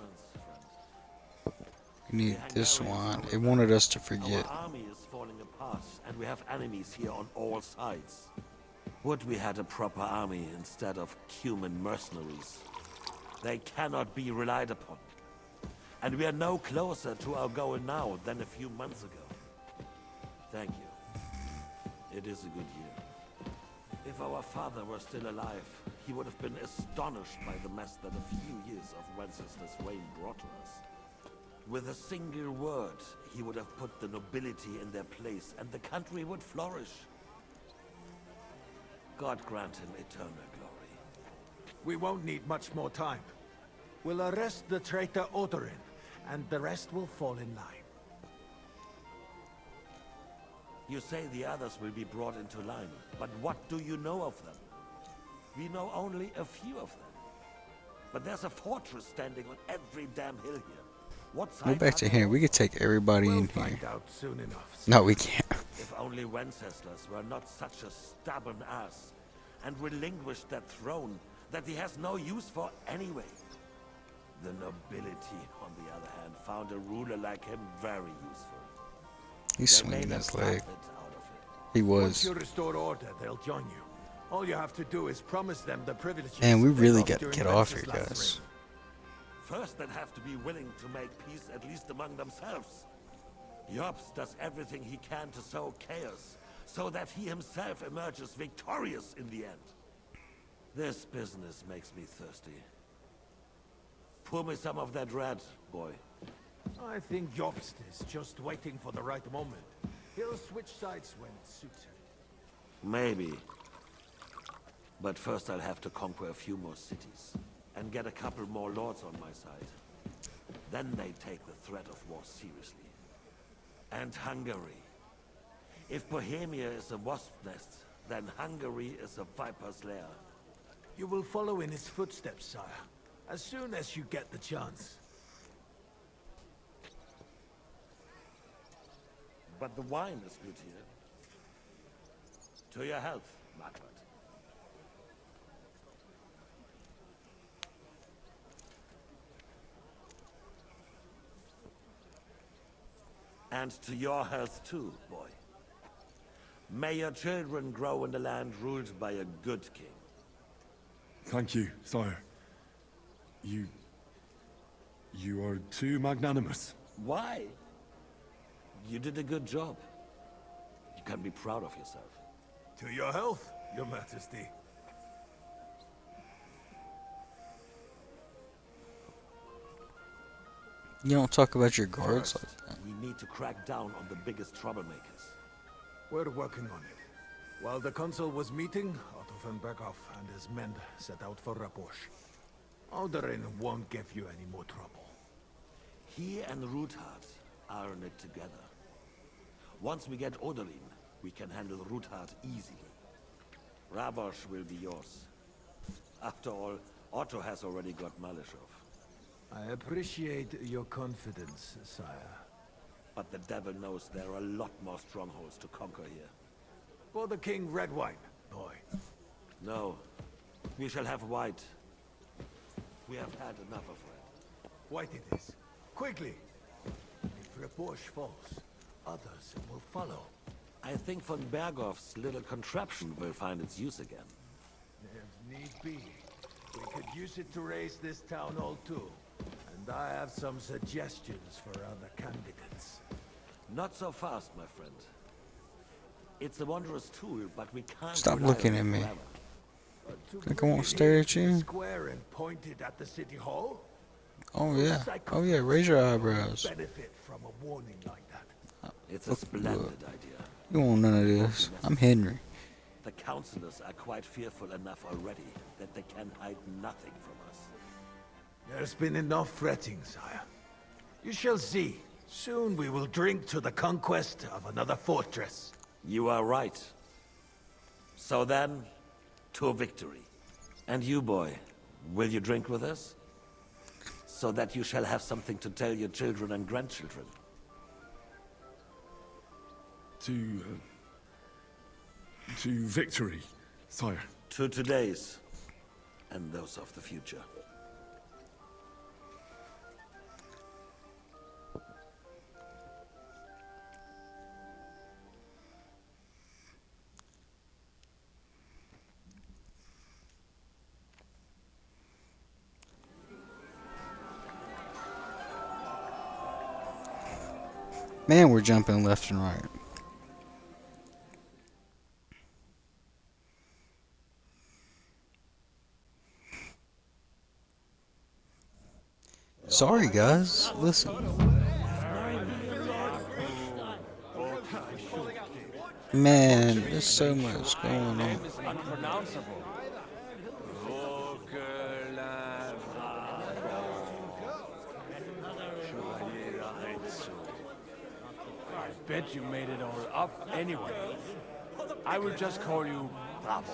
Speaker 1: We need this one. It wanted us to forget.
Speaker 2: Our army is falling apart, and we have enemies here on all sides. Would we had a proper army instead of human mercenaries. They cannot be relied upon. And we are no closer to our goal now than a few months ago. Thank you. It is a good year. If our father were still alive, he would have been astonished by the mess that a few years of Wenceslas' reign brought to us. With a single word, he would have put the nobility in their place, and the country would flourish. God grant him eternal glory.
Speaker 20: We won't need much more time. We'll arrest the traitor Odorin, and the rest will fall in line.
Speaker 2: You say the others will be brought into line, but what do you know of them? We know only a few of them. But there's a fortress standing on every damn hill here. What
Speaker 1: Go back to here. We could take everybody in here.
Speaker 20: Find out soon enough.
Speaker 1: No, we can't.
Speaker 2: If only Wenceslas were not such a stubborn ass, and relinquished that throne that he has no use for anyway. The nobility, on the other hand, found a ruler like him very useful.
Speaker 1: He's
Speaker 2: They
Speaker 1: swinging
Speaker 2: made a
Speaker 1: his leg.
Speaker 2: profit out of it.
Speaker 1: He
Speaker 20: Once
Speaker 1: was.
Speaker 20: you restore order, they'll join you. All you have to do is promise them the privileges.
Speaker 1: Man, we
Speaker 20: they
Speaker 1: really
Speaker 20: lost
Speaker 1: got to
Speaker 20: during
Speaker 1: get off here,
Speaker 20: Wenceslas'
Speaker 1: guys.
Speaker 2: reign. First, they'd have to be willing to make peace at least among themselves. Jobs does everything he can to sow chaos, so that he himself emerges victorious in the end. This business makes me thirsty. Pour me some of that red, boy.
Speaker 20: I think Jobst is just waiting for the right moment. He'll switch sides when it suits him.
Speaker 2: Maybe. But first I'll have to conquer a few more cities. And get a couple more lords on my side. then they take the threat of war seriously. And Hungary. If Bohemia is a wasp nest, then Hungary is a viper's lair.
Speaker 20: You will follow in his footsteps, sire, as soon as you get the chance.
Speaker 2: But the wine is good here. To your health, Margaret. And to your health too, boy. May your children grow in a land ruled by a good king.
Speaker 8: Thank you, sire. You are too magnanimous.
Speaker 2: Why? You did a good job. You can be proud of yourself.
Speaker 20: To your health, your majesty.
Speaker 1: You don't talk about your guards
Speaker 2: First,
Speaker 1: like that.
Speaker 2: we need to crack down on the biggest troublemakers.
Speaker 20: We're working on it. While the consul was meeting, Otto von Berghoff and his men set out for Raposh. Alderin won't give you any more trouble.
Speaker 2: He and Ruthard are in it together. Once we get Oderin, we can handle Ruthard easily. Rabosh will be yours. After all, Otto has already got Malishov.
Speaker 20: I appreciate your confidence, sire.
Speaker 2: But the devil knows there are a lot more strongholds to conquer here.
Speaker 20: For the king, red wine, boy.
Speaker 2: No. We shall have white. We have had enough of red.
Speaker 20: White it is. Quickly! If Raposh falls, others will follow.
Speaker 2: I think von Berghoff's little contraption will find its use again.
Speaker 20: If need be, we could use it to raise this town hall too. And I have some suggestions for other candidates.
Speaker 2: Not so fast, my friend. It's a wondrous tool, but we can't
Speaker 1: Stop
Speaker 2: rely
Speaker 1: looking
Speaker 2: on it
Speaker 1: at me.
Speaker 2: forever.
Speaker 1: Think I won't stare at you?
Speaker 20: Square and pointed at the city hall?
Speaker 1: Oh yeah. Oh yeah, raise your eyebrows.
Speaker 20: Benefit from a warning like that.
Speaker 2: It's a splendid idea.
Speaker 1: You want none of this. I'm Henry.
Speaker 2: The councillors are quite fearful enough already that they can hide nothing from us.
Speaker 20: There's been enough fretting, sire. You shall see. Soon we will drink to the conquest of another fortress.
Speaker 2: You are right. So then, to victory. And you, boy, will you drink with us? So that you shall have something to tell your children and grandchildren.
Speaker 8: To victory, sire.
Speaker 2: To today's, and those of the future.
Speaker 1: Man, we're jumping left and right. Sorry guys, listen. Man, there's so much going on.
Speaker 15: Unpronounceable. I bet you made it all up anyway. I will just call you Bravo.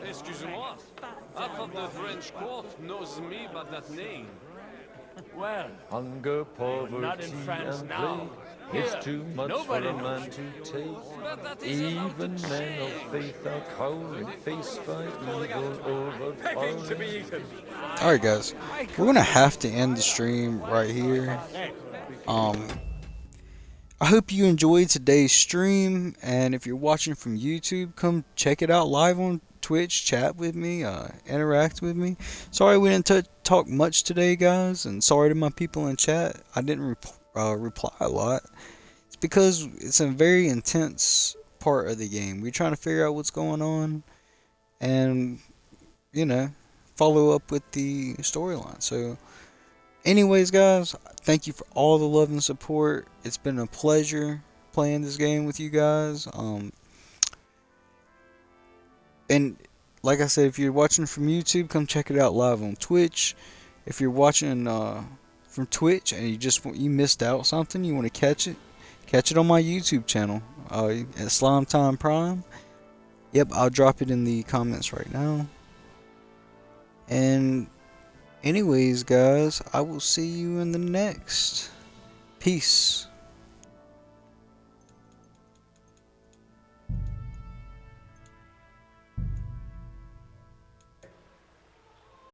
Speaker 9: Excuse-moi. I thought the French court knows me by that name.
Speaker 15: Well,
Speaker 14: Hunger, poverty,
Speaker 15: not in France
Speaker 14: and
Speaker 15: now.
Speaker 14: plague. It's
Speaker 15: Here,
Speaker 14: too much for
Speaker 15: nobody
Speaker 14: a
Speaker 15: knows
Speaker 14: man to
Speaker 15: you.
Speaker 14: take.
Speaker 9: But that is about
Speaker 14: Even
Speaker 9: to
Speaker 14: men of
Speaker 9: change.
Speaker 14: faith are cowed, faced by evil
Speaker 15: Begging to be
Speaker 14: overpowered.
Speaker 15: eaten.
Speaker 1: Alright guys, we're gonna have to end the stream right here. I hope you enjoyed today's stream, and if you're watching from YouTube, come check it out live on Twitch, chat with me, interact with me. Sorry we didn't talk much today guys, and sorry to my people in chat, I didn't reply a lot. It's because it's a very intense part of the game. We're trying to figure out what's going on, and, you know, follow up with the storyline. So, anyways guys, thank you for all the love and support. It's been a pleasure playing this game with you guys. And like I said, if you're watching from YouTube, come check it out live on Twitch. If you're watching from Twitch and you missed out something, you want to catch it on my YouTube channel at Slime Time Prime. Yep, I'll drop it in the comments right now. And anyways, guys, I will see you in the next. Peace.